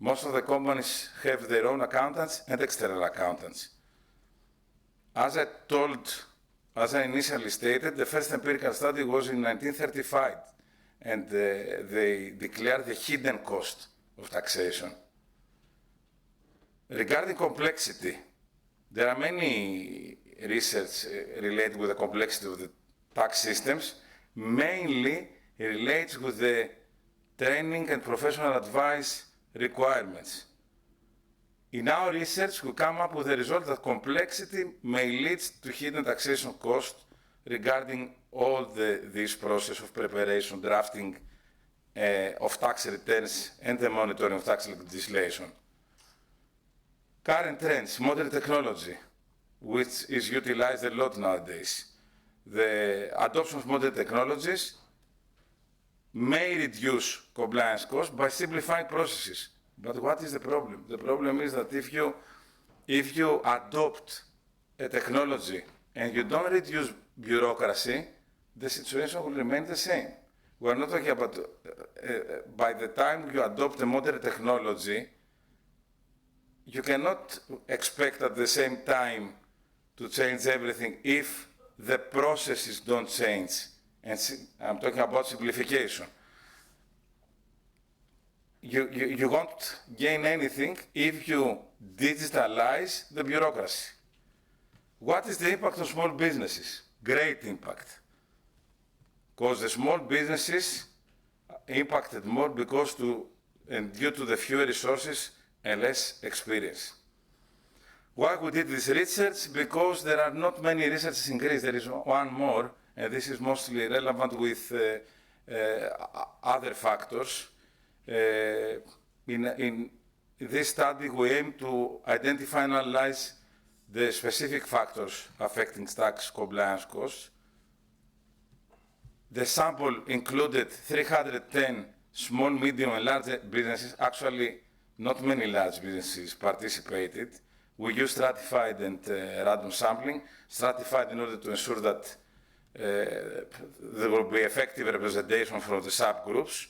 [SPEAKER 12] Most of the companies have their own accountants and external accountants. As I initially stated, the first empirical study was in 1935, and they declared the hidden cost of taxation. Regarding complexity, there are many research related with the complexity of the tax systems. Mainly, it relates with the training and professional advice requirements. In our research, we come up with the result that complexity may lead to hidden taxation costs regarding all this process of preparation, drafting of tax returns, and the monitoring of tax legislation. Current trends, modern technology, which is utilized a lot nowadays. The adoption of modern technologies may reduce compliance costs by simplifying processes. But what is the problem? The problem is that if you adopt a technology and you don't reduce bureaucracy, the situation will remain the same. We're not talking about, by the time you adopt a modern technology, you cannot expect at the same time to change everything if the processes don't change. And I'm talking about simplification. You won't gain anything if you digitalize the bureaucracy. What is the impact on small businesses? Great impact. Because the small businesses impacted more because due to the fewer resources and less experience. Why we did this research? Because there are not many researches in Greece. There is one more, and this is mostly relevant with other factors. In this study, we aim to identify and analyze the specific factors affecting tax compliance costs. The sample included 310 small, medium, and large businesses. Actually, not many large businesses participated. We used stratified and random sampling. Stratified in order to ensure that there will be effective representation from the subgroups.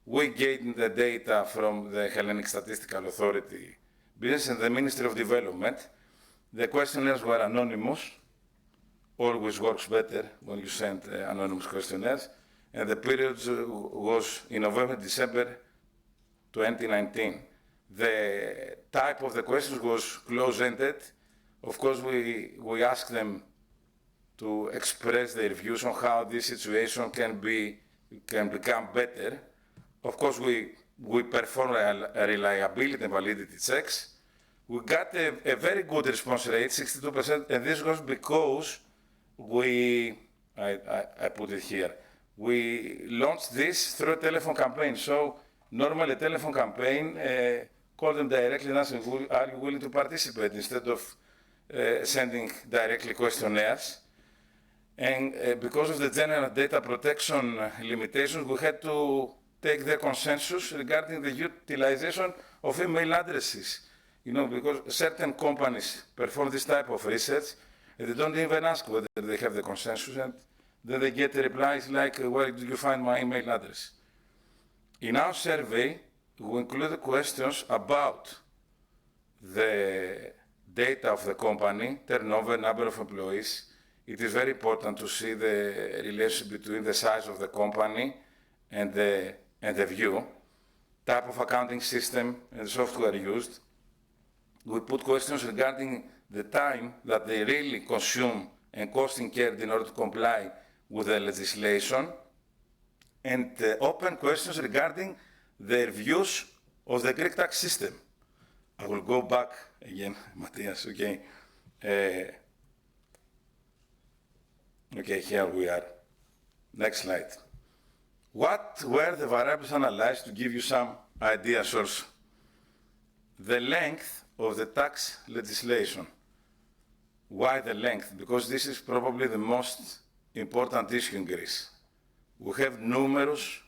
[SPEAKER 12] We gain the data from the Hellenic Statistical Authority Business and the Ministry of Development. The questionnaires were anonymous. Always works better when you send anonymous questionnaires. And the period was in November, December 2019. The type of the questions was close-ended. Of course, we asked them to express their views on how this situation can become better. Of course, we perform reliability and validity checks. We got a very good response rate, 62%, and this was because I put it here, we launched this through a telephone campaign. So normally a telephone campaign, call them directly and ask them, are you willing to participate, instead of sending directly questionnaires. And because of the general data protection limitations, we had to take their consensus regarding the utilization of email addresses. You know, because certain companies perform this type of research, and they don't even ask whether they have the consensus, and then they get replies like, where did you find my email address? In our survey, we included questions about the data of the company, turnover, number of employees. It is very important to see the relationship between the size of the company and the view, type of accounting system and software used. We put questions regarding the time that they really consume and cost incurred in order to comply with the legislation, and open questions regarding their views of the Greek tax system. I will go back again, Matthias, okay. Okay, here we are. Next slide. What were the variables analyzed, to give you some ideas also? The length of the tax legislation. Why the length? Because this is probably the most important issue in Greece. We have numerous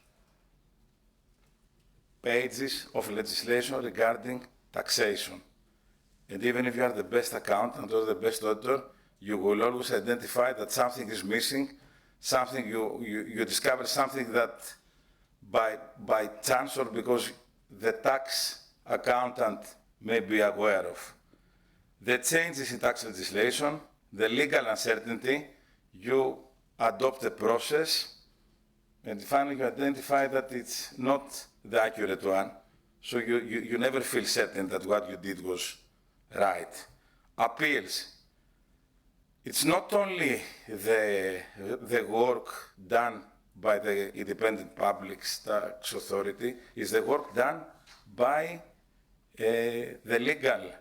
[SPEAKER 12] pages of legislation regarding taxation. And even if you are the best accountant or the best auditor, you will always identify that something is missing, something you discover something that by chance or because the tax accountant may be aware of. The changes in tax legislation, the legal uncertainty, you adopt a process, and finally you identify that it's not the accurate one, so you never feel certain that what you did was right. Appeals. It's not only the work done by the independent public tax authority, it's the work done by the legal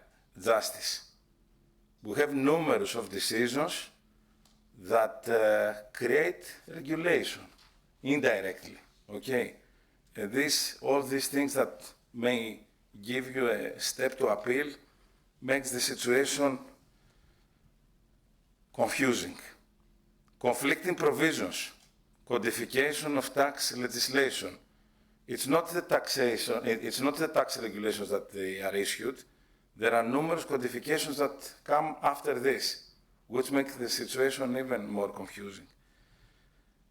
[SPEAKER 12] justice. We have numerous of decisions that create regulation indirectly, okay? And all these things that may give you a step to appeal makes the situation confusing. Conflicting provisions, codification of tax legislation. It's not the taxation, it's not the tax regulations that they are issued. There are numerous codifications that come after this, which make the situation even more confusing.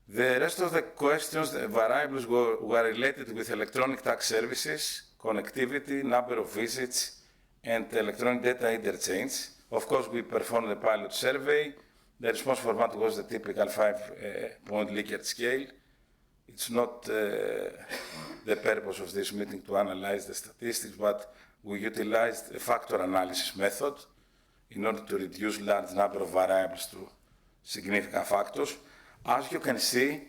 [SPEAKER 12] The rest of the questions, the variables were related with electronic tax services, connectivity, number of visits, and electronic data interchange. Of course, we performed the pilot survey. The response format was the typical 5-point Likert scale. It's not the purpose of this meeting to analyze the statistics, but we utilized a factor analysis method in order to reduce large number of variables to significant factors. As you can see,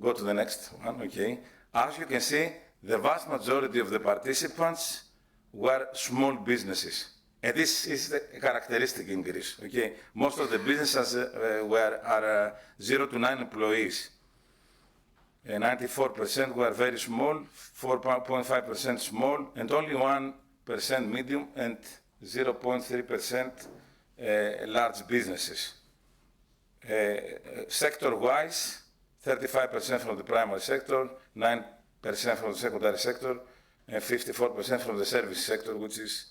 [SPEAKER 12] go to the next one, okay. As you can see, the vast majority of the participants were small businesses. And this is a characteristic in Greece, okay. Most of the businesses are 0 to 9 employees. 94% were very small, 4.5% small, and only 1% medium, and 0.3% large businesses. Sector-wise, 35% from the primary sector, 9% from the secondary sector, and 54% from the service sector, which is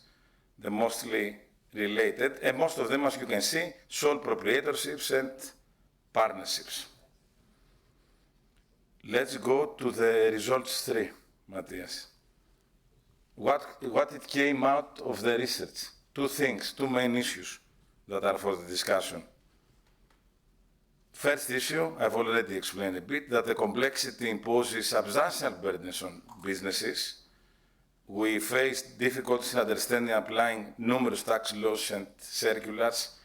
[SPEAKER 12] the mostly related. And most of them, as you can see, sole proprietorships and partnerships. Let's go to the results 3, Matthias. What it came out of the research? Two things, two main issues that are for the discussion. First issue, I've already explained a bit, that the complexity imposes substantial burdens on businesses. We face difficulties in understanding and applying numerous tax laws and circulars.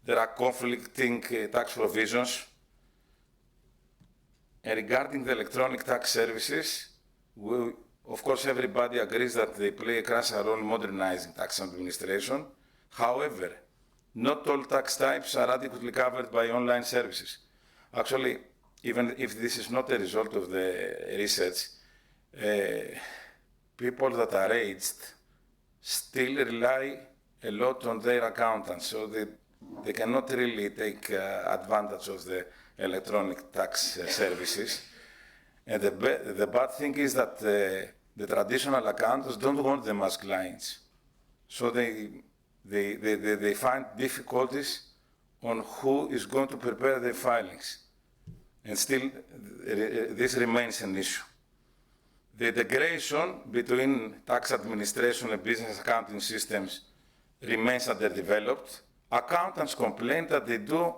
[SPEAKER 12] There are conflicting tax provisions. And regarding the electronic tax services, of course, everybody agrees that they play a crucial role in modernizing tax administration. However, not all tax types are adequately covered by online services. Actually, even if this is not a result of the research, people that are aged still rely a lot on their accountants, so they cannot really take advantage of the electronic tax services. And the bad thing is that the traditional accountants don't want them as clients. So they find difficulties on who is going to prepare their filings. And still, this remains an issue. The integration between tax administration and business accounting systems remains underdeveloped. Accountants complain that they do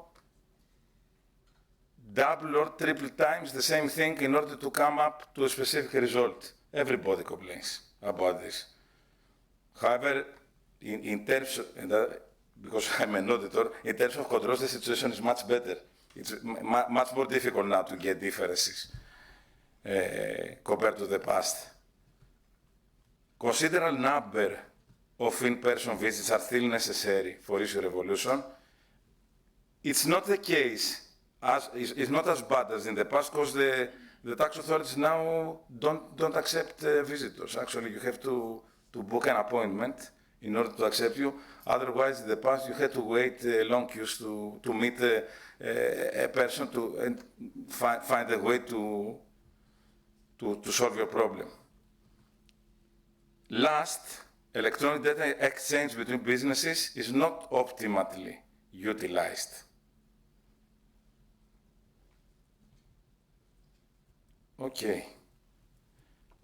[SPEAKER 12] double or triple times the same thing in order to come up to a specific result. Everybody complains about this. However, in terms of, because I'm an auditor, in terms of controls, the situation is much better. It's much more difficult now to get differences compared to the past. Considerable number of in-person visits are still necessary for issue resolution. It's not the case, it's not as bad as in the past, because the tax authorities now don't accept visitors. Actually, you have to book an appointment in order to accept you. Otherwise, in the past, you had to wait long queues to meet a person and find a way to solve your problem. Last, electronic data exchange between businesses is not optimally utilized. Okay,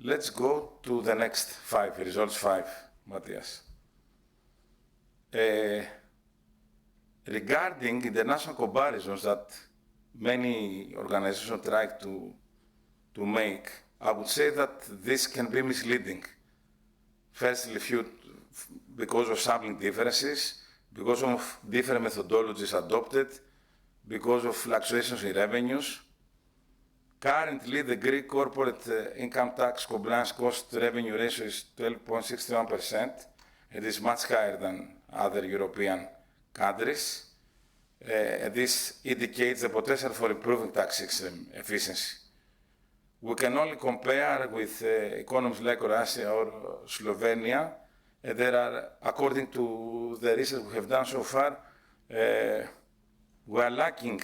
[SPEAKER 12] let's go to the next 5, results 5, Matthias. Regarding international comparisons that many organizations try to make, I would say that this can be misleading. Firstly, because of sampling differences, because of different methodologies adopted, because of fluctuations in revenues. Currently, the Greek corporate income tax compliance cost revenue ratio is 12.61%. It is much higher than other European countries. This indicates the potential for improving tax system efficiency. We can only compare with economies like Russia or Slovenia. There are, according to the research we have done so far, we are lacking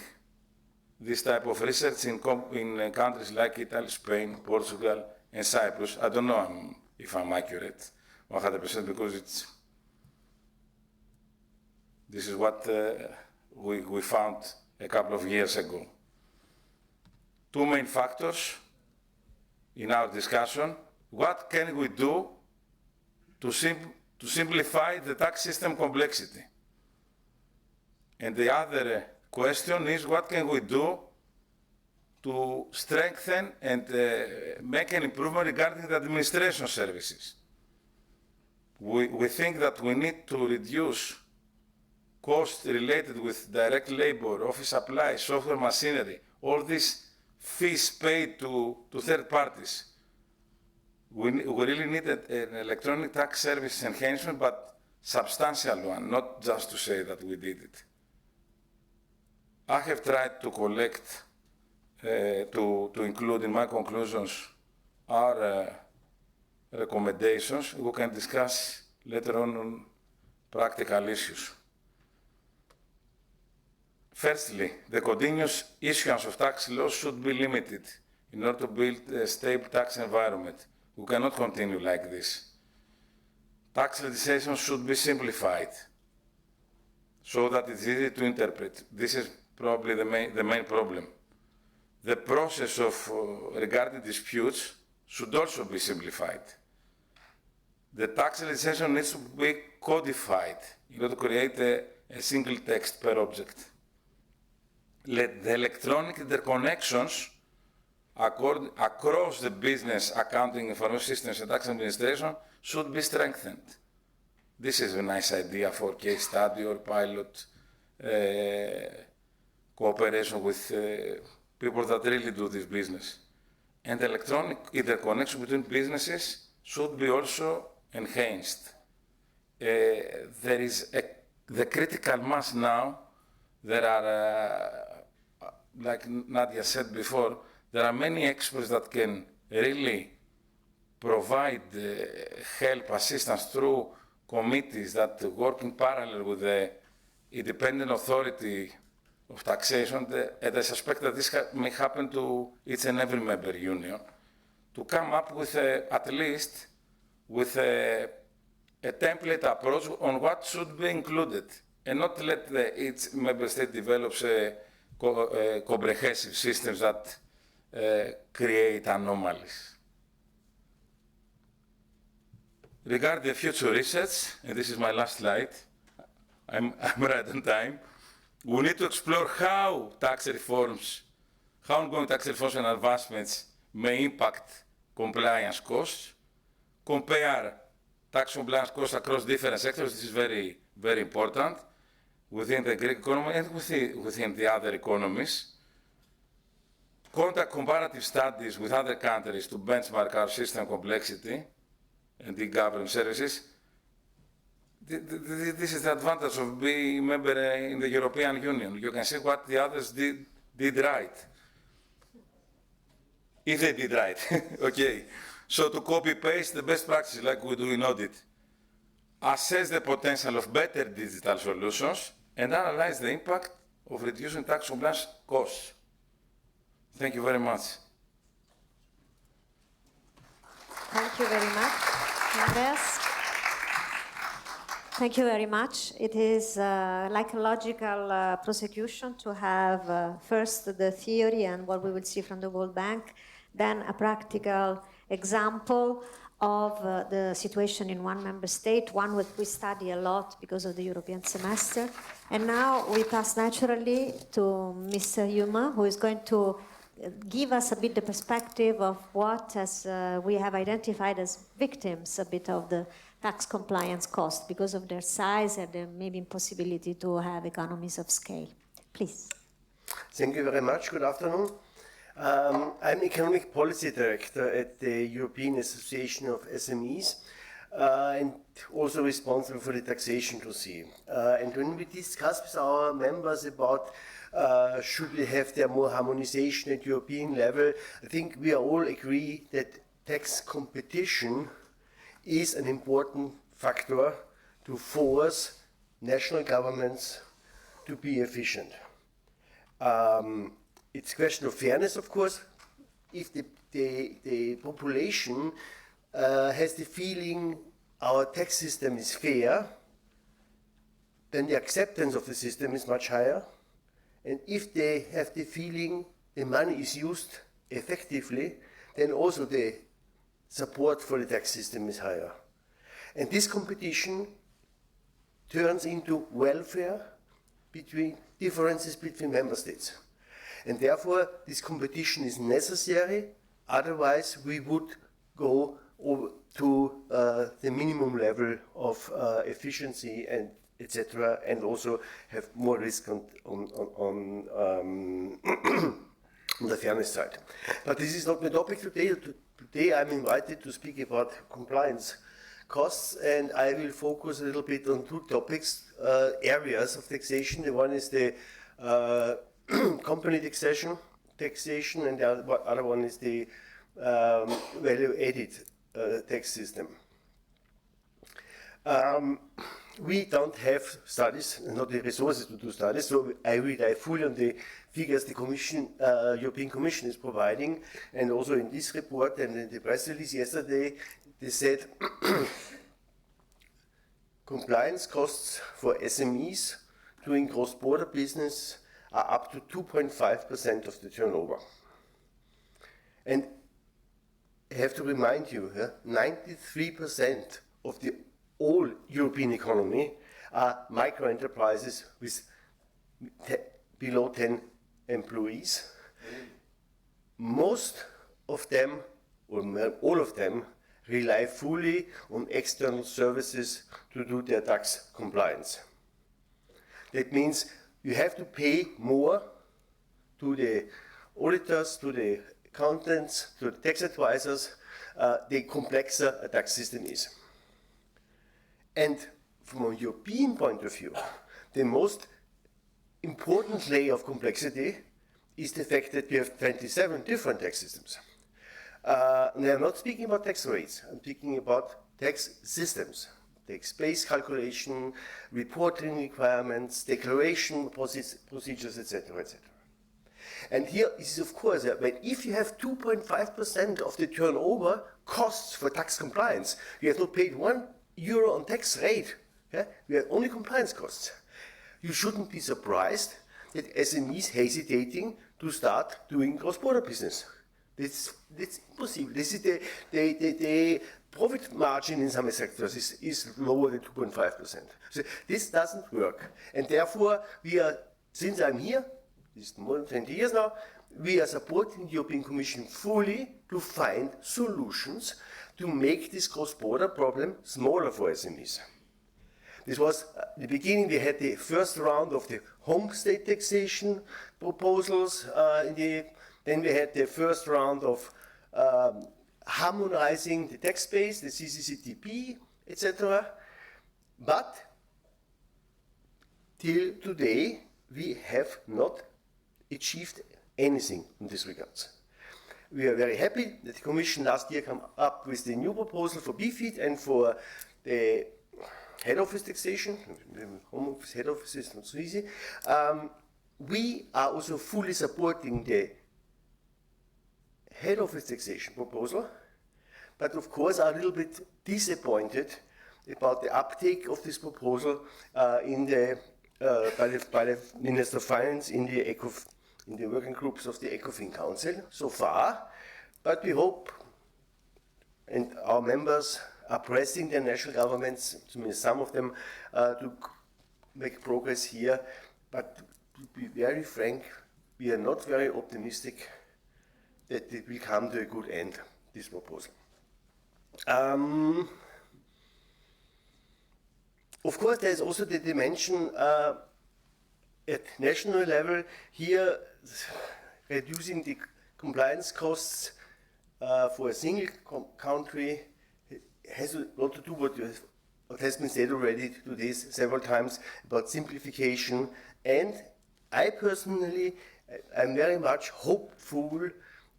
[SPEAKER 12] this type of research in countries like Italy, Spain, Portugal, and Cyprus. I don't know if I'm accurate 100% because this is what we found a couple of years ago. Two main factors in our discussion. What can we do to simplify the tax system complexity? And the other question is, what can we do to strengthen and make an improvement regarding the administration services? We think that we need to reduce costs related with direct labor, office supplies, software machinery, all these fees paid to third parties. We really need an electronic tax service enhancement, but substantial one, not just to say that we did it. I have tried to collect, to include in my conclusions our recommendations. We can discuss later on practical issues. Firstly, the continuous issuance of tax laws should be limited in order to build a stable tax environment. We cannot continue like this. Tax legislation should be simplified so that it's easy to interpret. This is probably the main problem. The process of regarding disputes should also be simplified. The tax legislation needs to be codified in order to create a single text per object. The electronic interconnections across the business, accounting, information systems and tax administration should be strengthened. This is a nice idea for case study or pilot cooperation with people that really do this business. And electronic interconnection between businesses should be also enhanced. There is the critical mass now. There are, like Nadia said before, there are many experts that can really provide help, assistance through committees that work in parallel with the independent authority of taxation, and I suspect that this may happen to each and every member union, to come up with at least with a template approach on what should be included, and not let each member state develops comprehensive systems that create anomalies. Regarding the future research, and this is my last slide, I'm right on time, we need to explore how ongoing tax reforms and advancements may impact compliance costs, compare tax compliance costs across different sectors. This is very, very important within the Greek economy and within the other economies. Conduct comparative studies with other countries to benchmark our system complexity and e-government services. This is the advantage of being a member in the European Union. You can see what the others did right. If they did right, okay. So to copy-paste the best practices like we do in audit, assess the potential of better digital solutions, and analyze the impact of reducing tax compliance costs. Thank you very much.
[SPEAKER 13] Thank you very much, Andreas. Thank you very much. It is like a logical prosecution to have first the theory and what we will see from the World Bank, then a practical example of the situation in one member state, one that we study a lot because of the European semester. And now we pass naturally to Mr. Yuma, who is going to give us a bit the perspective of what as we have identified as victims a bit of the tax compliance cost because of their size and their maybe impossibility to have economies of scale. Please.
[SPEAKER 11] Thank you very much. Good afternoon. I'm Economic Policy Director at the European Association of SMEs and also responsible for the taxation dossier. And when we discuss with our members about should we have there more harmonization at European level, I think we all agree that tax competition is an important factor to force national governments to be efficient. It's a question of fairness, of course. If the population has the feeling our tax system is fair, then the acceptance of the system is much higher. And if they have the feeling the money is used effectively, then also the support for the tax system is higher. And this competition turns into welfare between differences between member states. And therefore, this competition is necessary, otherwise we would go over to the minimum level of efficiency and etc., and also have more risk on the fairness side. But this is not my topic today. Today I'm invited to speak about compliance costs, and I will focus a little bit on two topics, areas of taxation. The one is the company taxation, and the other one is the value-added tax system. We don't have studies, not the resources to do studies, so I rely fully on the figures the Commission, European Commission is providing, and also in this report and in the press release yesterday, they said compliance costs for SMEs doing cross-border business are up to 2.5% of the turnover. And I have to remind you, 93% of the whole European economy are micro enterprises with below 10 employees. Most of them, or all of them, rely fully on external services to do their tax compliance. That means you have to pay more to the auditors, to the accountants, to the tax advisors, the complexer a tax system is. And from a European point of view, the most important layer of complexity is the fact that we have 27 different tax systems. And I'm not speaking about tax rates, I'm speaking about tax systems. Tax base calculation, reporting requirements, declaration procedures, etc., etc. And here is, of course, that if you have 2.5% of the turnover costs for tax compliance, you have not paid €1 on tax rate. Yeah? We have only compliance costs. You shouldn't be surprised that SMEs hesitating to start doing cross-border business. That's impossible. This is the profit margin in some sectors is lower than 2.5%. So this doesn't work. And therefore, we are, since I'm here, it's more than 20 years now, we are supporting the European Commission fully to find solutions to make this cross-border problem smaller for SMEs. This was the beginning. We had the first round of the home state taxation proposals. Then we had the first round of harmonizing the tax base, the CCCTB, etc. But till today, we have not achieved anything in this regards. We are very happy that the Commission last year came up with the new proposal for BFIT and for the head office taxation. Home office, head office is not so easy. We are also fully supporting the head office taxation proposal, but of course are a little bit disappointed about the uptake of this proposal by the Minister of Finance in the working groups of the ECOFIN Council so far. But we hope, and our members are pressing their national governments, some of them, to make progress here. But to be very frank, we are not very optimistic that it will come to a good end, this proposal. Of course, there is also the dimension at national level. Here, reducing the compliance costs for a single country has a lot to do with what has been said already today several times about simplification. And I personally am very much hopeful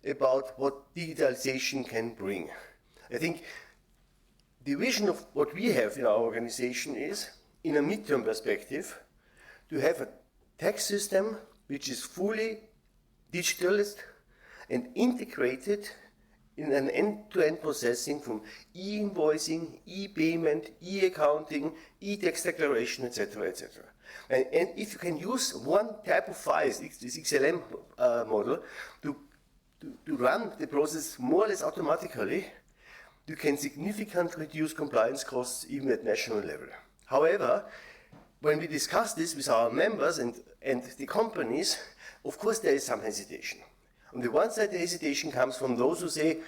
[SPEAKER 11] about what digitalization can bring. I think the vision of what we have in our organization is, in a midterm perspective, to have a tax system which is fully digitalized and integrated in an end-to-end processing from e-invoicing, e-payment, e-accounting, e-tax declaration, etc., etc. And if you can use one type of files, this XLM model, to run the process more or less automatically, you can significantly reduce compliance costs even at national level. However, when we discuss this with our members and the companies, of course there is some hesitation. On the one side, the hesitation comes from those who say,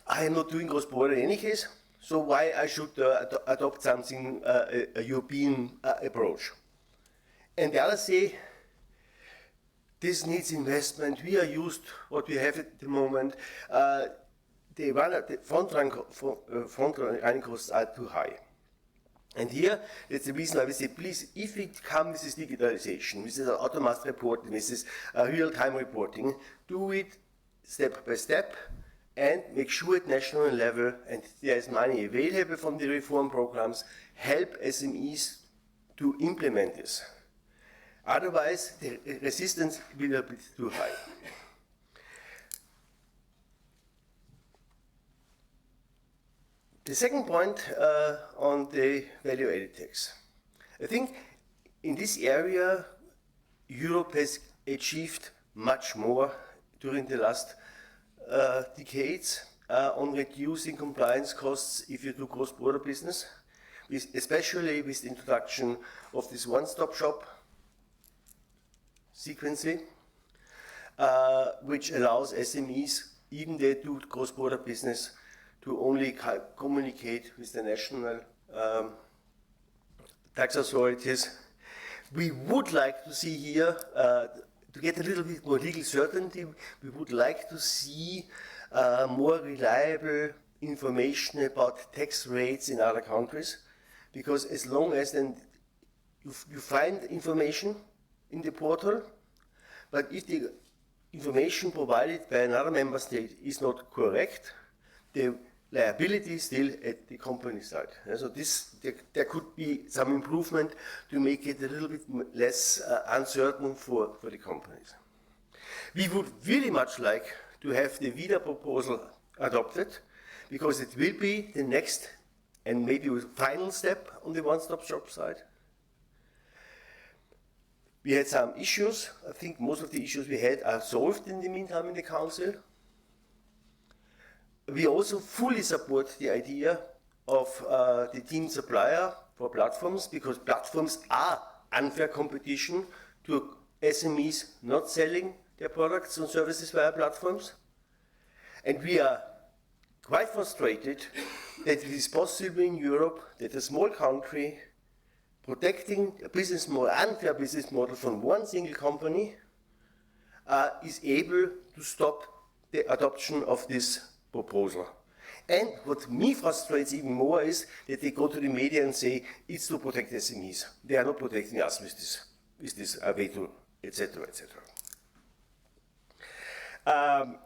[SPEAKER 11] I am not doing cross-border in any case, so why I should adopt something, a European approach. And the others say, this needs investment, we are used what we have at the moment, the front-running costs are too high. And here, that's the reason why we say, please, if we come with this digitalization, with this automatic reporting, with this real-time reporting, do it step by step and make sure at national level, and there is money available from the reform programs, help SMEs to implement this. Otherwise, the resistance will be a bit too high. The second point on the value-added tax. I think in this area, Europe has achieved much more during the last decades on reducing compliance costs if you do cross-border business, especially with the introduction of this one-stop shop sequencing, which allows SMEs, even they do cross-border business, to only communicate with the national tax authorities. We would like to see here, to get a little bit more legal certainty, we would like to see more reliable information about tax rates in other countries, because as long as then you find information in the portal, but if the information provided by another member state is not correct, the liability is still at the company side. So there could be some improvement to make it a little bit less uncertain for the companies. We would really much like to have the VIDA proposal adopted, because it will be the next and maybe a final step on the one-stop shop side. We had some issues. I think most of the issues we had are solved in the meantime in the Council. We also fully support the idea of the team supplier for platforms, because platforms are unfair competition to SMEs not selling their products and services via platforms. And we are quite frustrated that it is possible in Europe that a small country protecting a business model, unfair business model from one single company is able to stop the adoption of this proposal. And what me frustrates even more is that they go to the media and say it's to protect SMEs. They are not protecting us with this veto, etc., etc.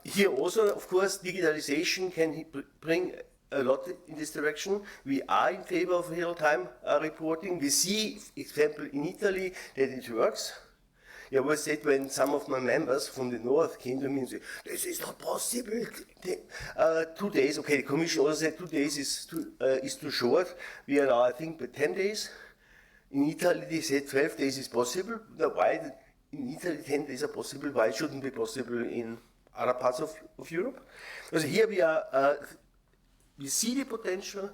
[SPEAKER 11] Here also, of course, digitalization can bring a lot in this direction. We are in favor of real-time reporting. We see, for example, in Italy that it works. I was said when some of my members from the north came to me and said, this is not possible. 2 days, okay, the Commission also said 2 days is too short. We are now, I think, by 10 days. In Italy, they said 12 days is possible. Now, why in Italy 10 days are possible? Why it shouldn't be possible in other parts of Europe? Because here we are, we see the potential.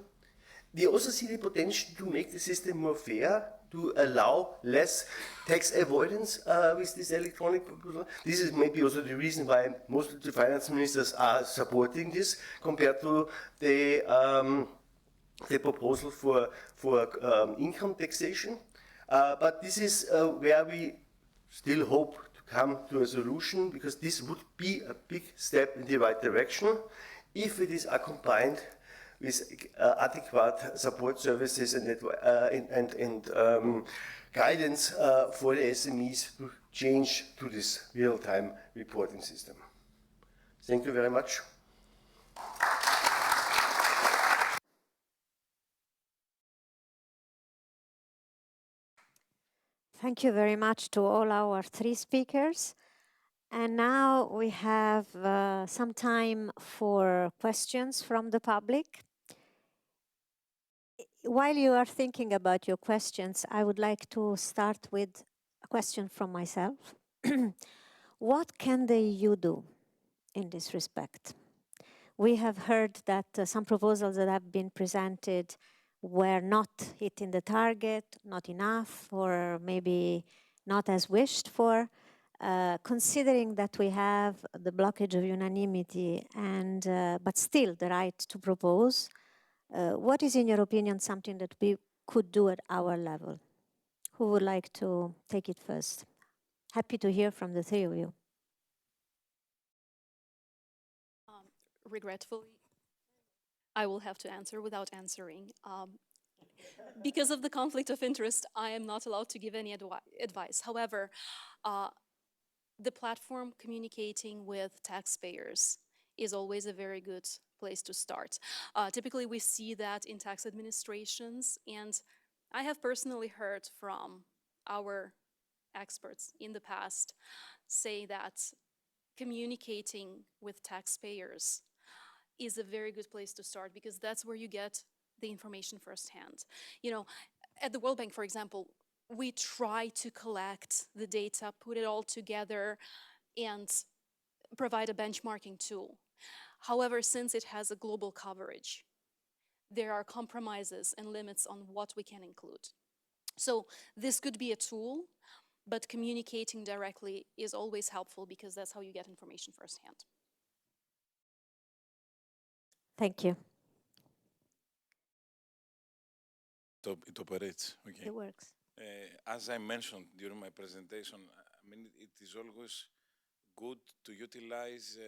[SPEAKER 11] We also see the potential to make the system more fair, to allow less tax avoidance with this electronic proposal. This is maybe also the reason why most of the finance ministers are supporting this compared to the proposal for income taxation. But this is where we still hope to come to a solution, because this would be a big step in the right direction if it is accompanied with adequate support services and guidance for the SMEs to change to this real-time reporting system. Thank you very much.
[SPEAKER 13] Thank you very much to all our 3 speakers. And now we have some time for questions from the public. While you are thinking about your questions, I would like to start with a question from myself. What can the EU do in this respect? We have heard that some proposals that have been presented were not hitting the target, not enough, or maybe not as wished for. Considering that we have the blockage of unanimity and but still the right to propose, what is, in your opinion, something that we could do at our level? Who would like to take it first? Happy to hear from the 3 of you.
[SPEAKER 14] Regretfully, I will have to answer without answering. Because of the conflict of interest, I am not allowed to give any advice. However, the platform communicating with taxpayers is always a very good place to start. Typically, we see that in tax administrations, and I have personally heard from our experts in the past say that communicating with taxpayers is a very good place to start, because that's where you get the information firsthand. You know, at the World Bank, for example, we try to collect the data, put it all together, and provide a benchmarking tool. However, since it has a global coverage, there are compromises and limits on what we can include. So this could be a tool, but communicating directly is always helpful because that's how you get information firsthand.
[SPEAKER 13] Thank you.
[SPEAKER 12] It operates, okay.
[SPEAKER 13] It works.
[SPEAKER 12] As I mentioned during my presentation, I mean, it is always good to utilize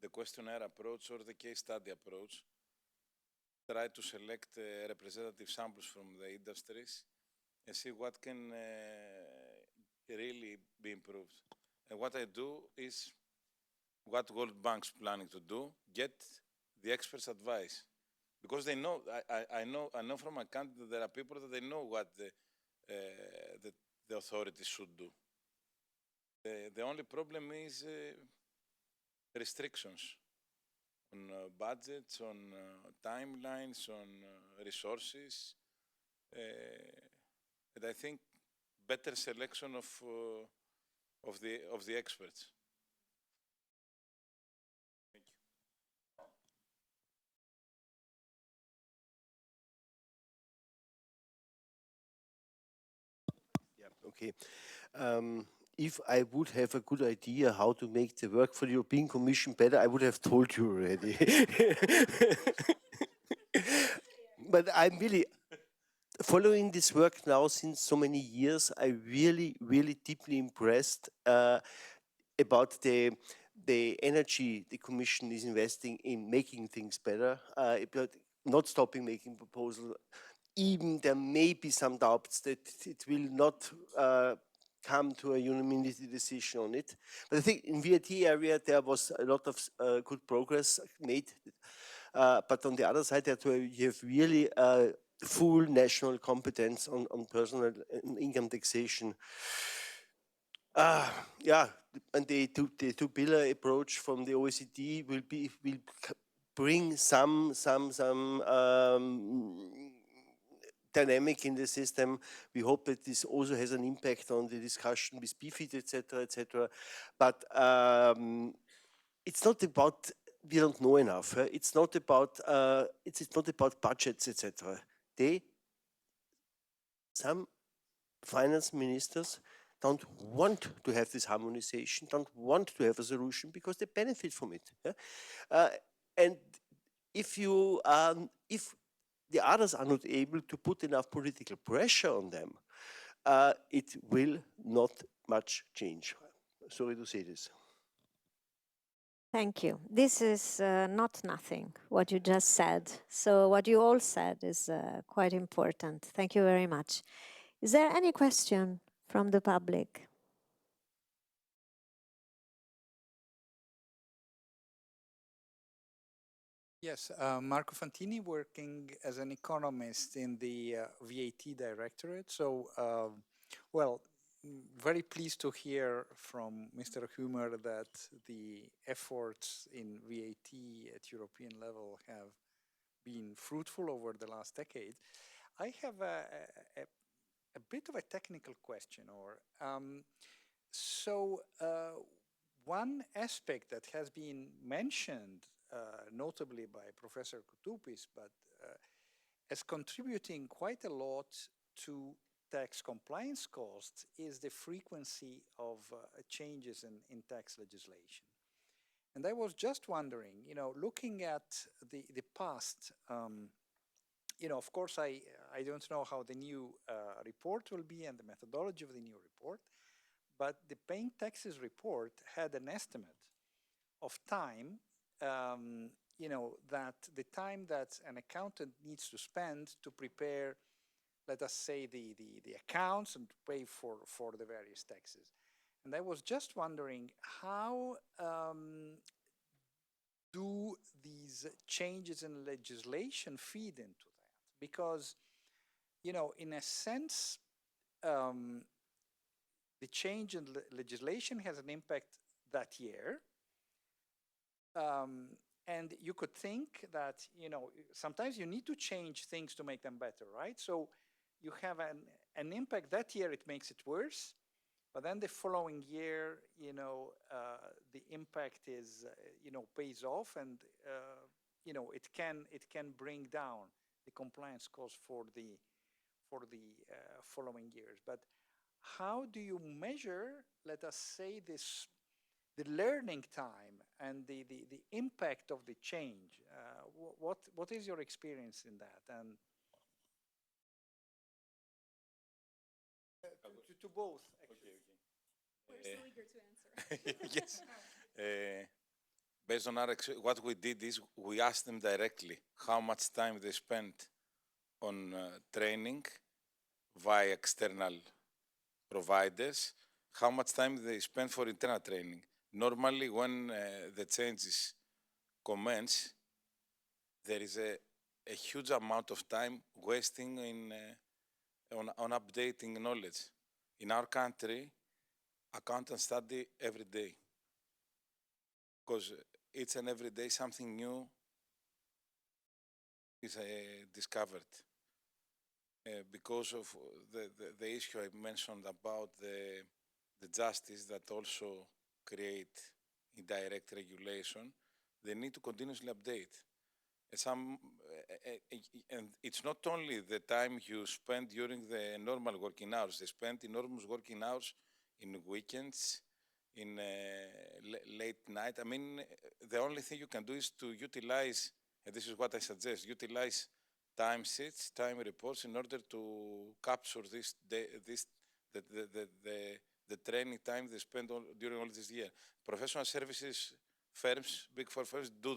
[SPEAKER 12] the questionnaire approach or the case study approach. Try to select representative samples from the industries and see what can really be improved. And what I do is what World Bank's planning to do, get the experts' advice. Because they know, I know from my country that there are people that they know what the authorities should do. The only problem is restrictions on budgets, on timelines, on resources, and I think better selection of the experts. Thank you.
[SPEAKER 11] Yeah, okay. If I would have a good idea how to make the work for the European Commission better, I would have told you already. But I'm really following this work now since so many years. I'm really, really deeply impressed about the energy the Commission is investing in making things better, about not stopping making proposals. Even there may be some doubts that it will not come to a unanimity decision on it. But I think in VAT area there was a lot of good progress made. But on the other side, you have really full national competence on personal income taxation. Yeah, and the two-pillar approach from the OECD will bring some dynamic in the system. We hope that this also has an impact on the discussion with BFIT, etc., etc. But it's not about we don't know enough. It's not about budgets, etc. Some finance ministers don't want to have this harmonization, don't want to have a solution because they benefit from it. And if the others are not able to put enough political pressure on them, it will not much change. Sorry to say this.
[SPEAKER 13] Thank you. This is not nothing, what you just said. So what you all said is quite important. Thank you very much. Is there any question from the public?
[SPEAKER 15] Yes, Marco Fantini, working as an economist in the VAT Directorate. So, well, very pleased to hear from Mr. Humer that the efforts in VAT at European level have been fruitful over the last decade. I have a bit of a technical question, or one aspect that has been mentioned, notably by Professor Koutoupis, but as contributing quite a lot to tax compliance costs, is the frequency of changes in tax legislation. And I was just wondering, looking at the past, of course, I don't know how the new report will be and the methodology of the new report, but the paying taxes report had an estimate of time, that the time that an accountant needs to spend to prepare, let us say, the accounts and to pay for the various taxes. And I was just wondering, how do these changes in legislation feed into that? Because, in a sense, the change in legislation has an impact that year. And you could think that, sometimes you need to change things to make them better, right? So you have an impact that year, it makes it worse. But then the following year, the impact is, pays off, and it can bring down the compliance cost for the following years. But how do you measure, let us say, the learning time and the impact of the change? What is your experience in that? And to both, actually.
[SPEAKER 14] We're so eager to answer.
[SPEAKER 12] Yes. Based on what we did is we asked them directly how much time they spent on training via external providers, how much time they spend for internal training. Normally, when the changes commence, there is a huge amount of time wasting on updating knowledge. In our country, accountants study every day because each and every day something new is discovered. Because of the issue I mentioned about the justice that also create indirect regulation, they need to continuously update. And it's not only the time you spend during the normal working hours. They spend enormous working hours in weekends, in late night. I mean, the only thing you can do is to utilize, and this is what I suggest, utilize time sheets, time reports in order to capture the training time they spend during all this year. Professional services firms, big four firms do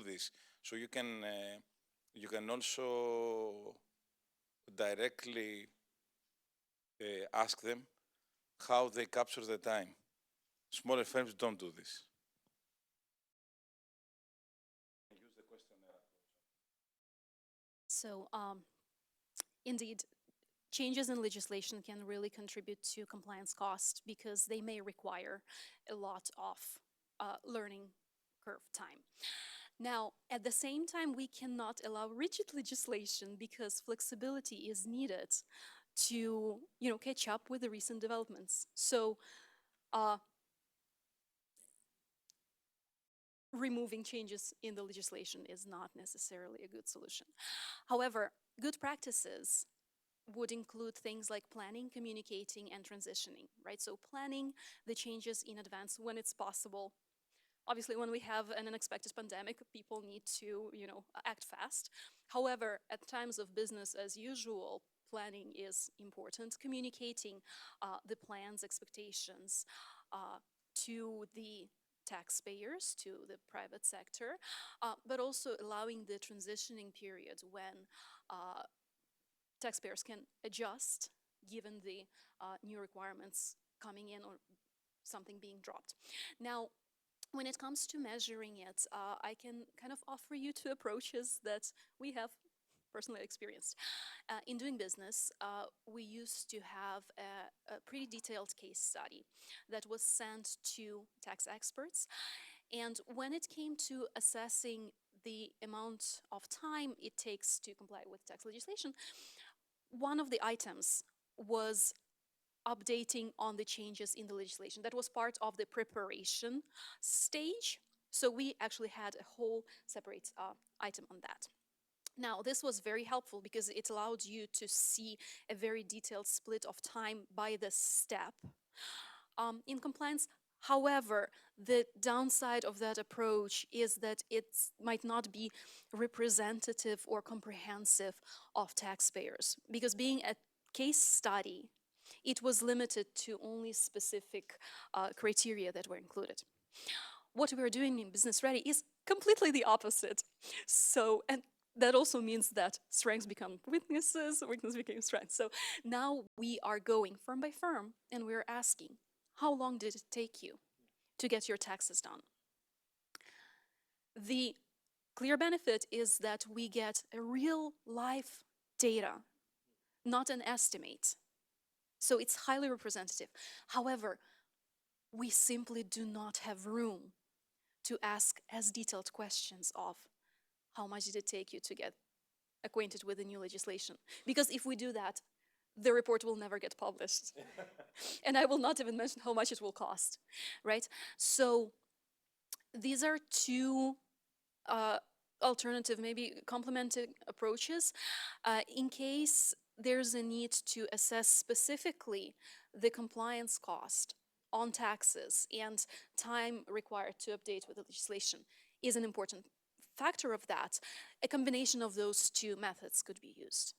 [SPEAKER 12] this. So you can also directly ask them how they capture the time. Smaller firms don't do this. Use the questionnaire.
[SPEAKER 14] So indeed, changes in legislation can really contribute to compliance cost because they may require a lot of learning curve time. Now, at the same time, we cannot allow rigid legislation because flexibility is needed to, catch up with the recent developments. So, removing changes in the legislation is not necessarily a good solution. However, good practices would include things like planning, communicating, and transitioning, right? So planning the changes in advance when it's possible. Obviously, when we have an unexpected pandemic, people need to, act fast. However, at times of business as usual, planning is important. Communicating the plans, expectations to the taxpayers, to the private sector, but also allowing the transitioning period when taxpayers can adjust given the new requirements coming in or something being dropped. Now, when it comes to measuring it, I can kind of offer you two approaches that we have personally experienced. In doing business, we used to have a pretty detailed case study that was sent to tax experts. And when it came to assessing the amount of time it takes to comply with tax legislation, one of the items was updating on the changes in the legislation. That was part of the preparation stage. So we actually had a whole separate item on that. Now, this was very helpful because it allowed you to see a very detailed split of time by the step in compliance. However, the downside of that approach is that it might not be representative or comprehensive of taxpayers, because being a case study, it was limited to only specific criteria that were included. What we are doing in Business Ready is completely the opposite. So, and that also means that strengths become weaknesses, weaknesses became strengths. So now we are going firm by firm and we're asking, how long did it take you to get your taxes done? The clear benefit is that we get a real life data, not an estimate. So it's highly representative. However, we simply do not have room to ask as detailed questions of how much did it take you to get acquainted with the new legislation? Because if we do that, the report will never get published. And I will not even mention how much it will cost, right? So these are two alternative, maybe complementing approaches in case there's a need to assess specifically the compliance cost on taxes and time required to update with the legislation is an important factor of that. A combination of those two methods could be used.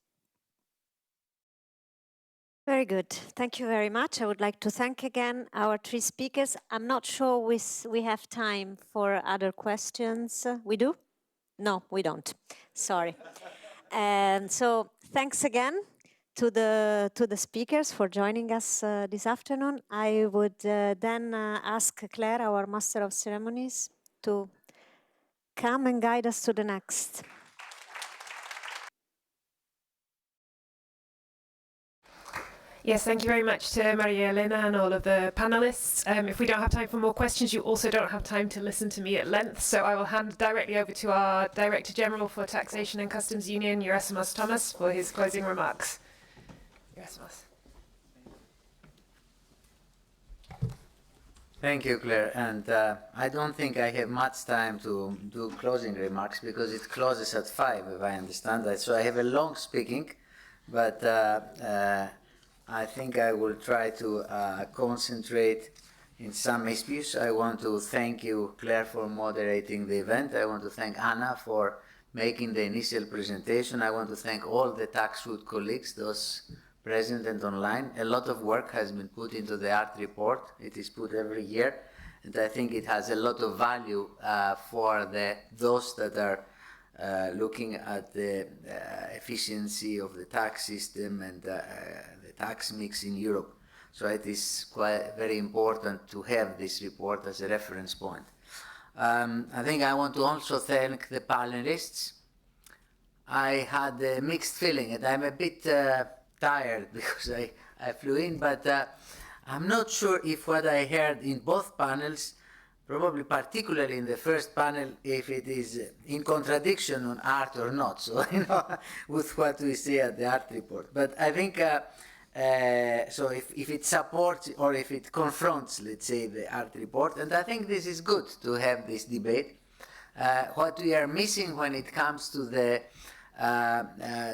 [SPEAKER 13] Very good. Thank you very much. I would like to thank again our three speakers. I'm not sure we have time for other questions. We do? No, we don't. Sorry. And so thanks again to the speakers for joining us this afternoon. I would then ask Claire, our Master of Ceremonies, to come and guide us to the next.
[SPEAKER 1] Yes, thank you very much to Maria Elena and all of the panelists. If we don't have time for more questions, you also don't have time to listen to me at length, so I will hand directly over to our Director General for Taxation and Customs Union, Gerassimos Thomas, for his closing remarks. Gerassimos.
[SPEAKER 16] Thank you, Claire. And I don't think I have much time to do closing remarks because it closes at 5, if I understand that. So I have a long speaking, but I think I will try to concentrate in some issues. I want to thank you, Claire, for moderating the event. I want to thank Anna for making the initial presentation. I want to thank all the TaxFood colleagues, those present and online. A lot of work has been put into the art report. It is put every year, and I think it has a lot of value for those that are looking at the efficiency of the tax system and the tax mix in Europe. So it is quite very important to have this report as a reference point. I think I want to also thank the panelists. I had a mixed feeling, and I'm a bit tired because I flew in, but I'm not sure if what I heard in both panels, probably particularly in the first panel, if it is in contradiction on art or not, so with what we say at the art report. But I think, so if it supports or if it confronts, let's say, the art report, and I think this is good to have this debate. What we are missing when it comes to the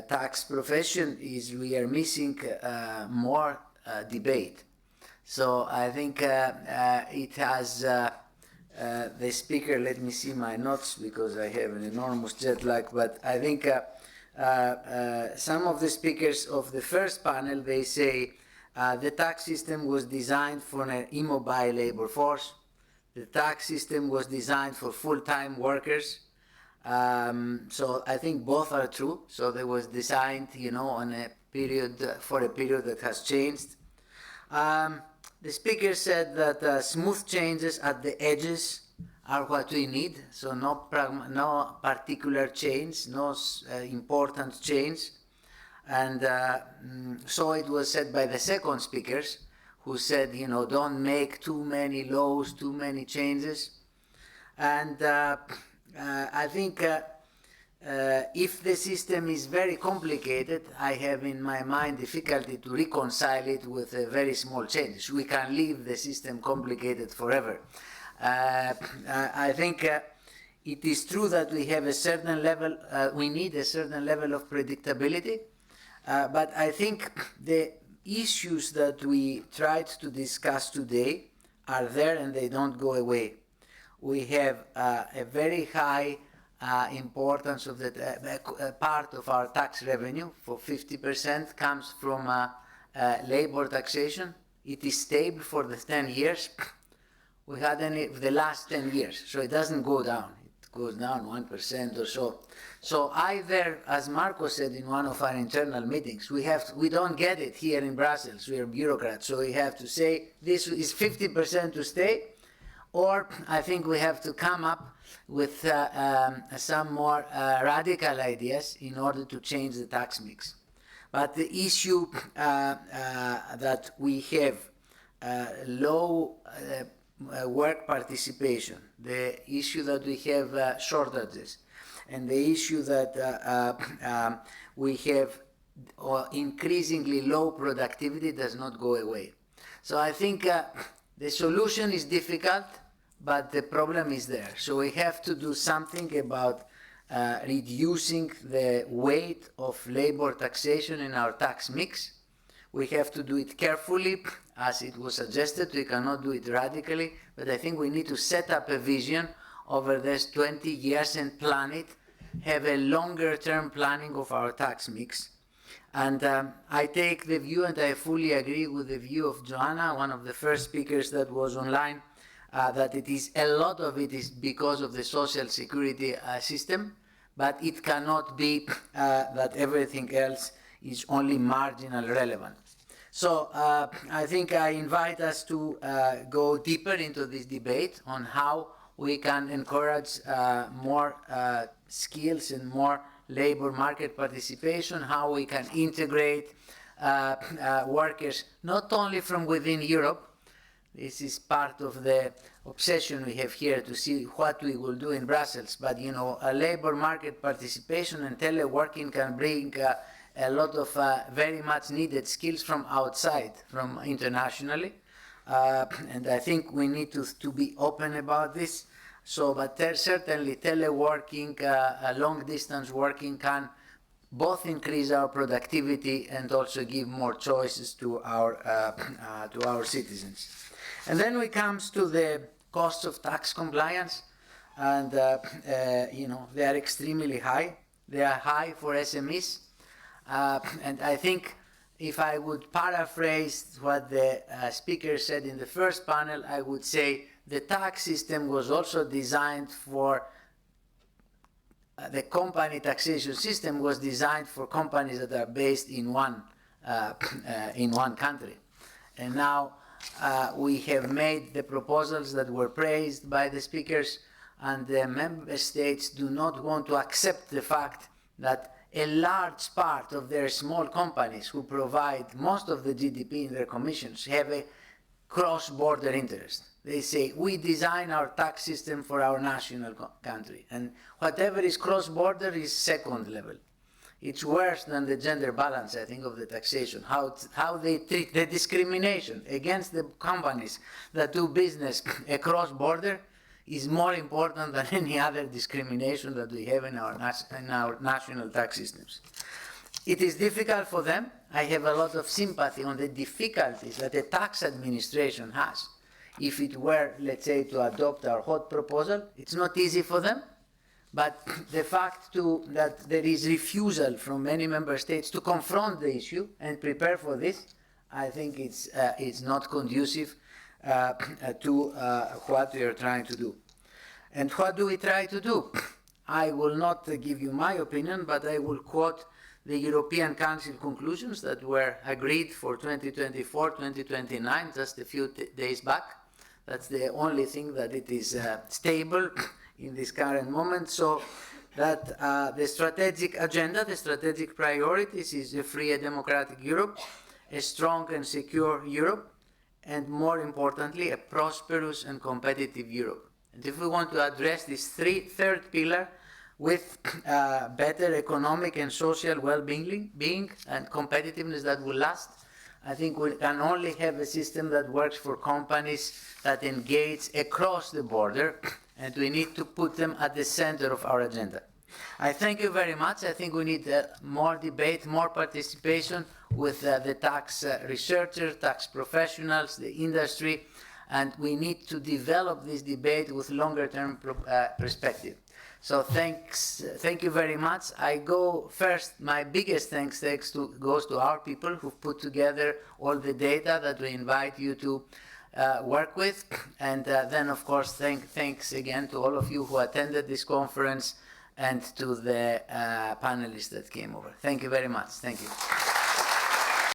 [SPEAKER 16] tax profession is we are missing more debate. So I think it has the speaker, let me see my notes because I have an enormous jet lag, but I think some of the speakers of the first panel, they say the tax system was designed for an immobile labor force. The tax system was designed for full-time workers. So I think both are true. So they was designed, on a period for a period that has changed. The speaker said that smooth changes at the edges are what we need. So no particular change, no important change. And so it was said by the second speakers, who said, don't make too many laws, too many changes. And I think if the system is very complicated, I have in my mind difficulty to reconcile it with very small changes. We can leave the system complicated forever. I think it is true that we have a certain level, we need a certain level of predictability, but I think the issues that we tried to discuss today are there and they don't go away. We have a very high importance of the part of our tax revenue, for 50% comes from labor taxation. It is stable for the 10 years. We had the last 10 years, so it doesn't go down. It goes down 1% or so. So either, as Marco said in one of our internal meetings, we don't get it here in Brussels. We are bureaucrats, so we have to say this is 50% to stay, or I think we have to come up with some more radical ideas in order to change the tax mix. But the issue that we have low work participation, the issue that we have shortages, and the issue that we have or increasingly low productivity does not go away. So I think the solution is difficult, but the problem is there. So we have to do something about reducing the weight of labor taxation in our tax mix. We have to do it carefully, as it was suggested. We cannot do it radically, but I think we need to set up a vision over these 20 years and plan it, have a longer term planning of our tax mix. And I take the view, and I fully agree with the view of Joanna, one of the first speakers that was online, that it is a lot of it is because of the social security system, but it cannot be that everything else is only marginal relevant. So I think I invite us to go deeper into this debate on how we can encourage more skills and more labor market participation, how we can integrate workers not only from within Europe. This is part of the obsession we have here to see what we will do in Brussels, but you know, a labor market participation and teleworking can bring a lot of very much needed skills from outside, from internationally, and I think we need to be open about this. So, but certainly teleworking, long distance working can both increase our productivity and also give more choices to our citizens. And then we come to the costs of tax compliance, and you know, they are extremely high. They are high for SMEs, and I think if I would paraphrase what the speaker said in the first panel, I would say the tax system was also designed for, the company taxation system was designed for companies that are based in one country. And now we have made the proposals that were praised by the speakers, and the member states do not want to accept the fact that a large part of their small companies who provide most of the GDP in their commissions have a cross-border interest. They say, we design our tax system for our national country, and whatever is cross-border is second level. It's worse than the gender balance, I think, of the taxation, how they treat the discrimination against the companies that do business across border is more important than any other discrimination that we have in our national tax systems. It is difficult for them. I have a lot of sympathy on the difficulties that the tax administration has. If it were, let's say, to adopt our hot proposal, it's not easy for them. But the fact that there is refusal from many member states to confront the issue and prepare for this, I think it's not conducive to what we are trying to do. And what do we try to do? I will not give you my opinion, but I will quote the European Council conclusions that were agreed for 2024-2029 just a few days back. That's the only thing that it is stable in this current moment. So that the strategic agenda, the strategic priorities is a free and democratic Europe, a strong and secure Europe, and more importantly, a prosperous and competitive Europe. And if we want to address this third pillar with better economic and social well-being and competitiveness that will last, I think we can only have a system that works for companies that engage across the border, and we need to put them at the center of our agenda. I thank you very much. I think we need more debate, more participation with the tax researchers, tax professionals, the industry, and we need to develop this debate with longer-term perspective. So thank you very much. I go first, my biggest thanks goes to our people who've put together all the data that we invite you to work with. And then, of course, thanks again to all of you who attended this conference and to the panelists that came over. Thank you very much. Thank you.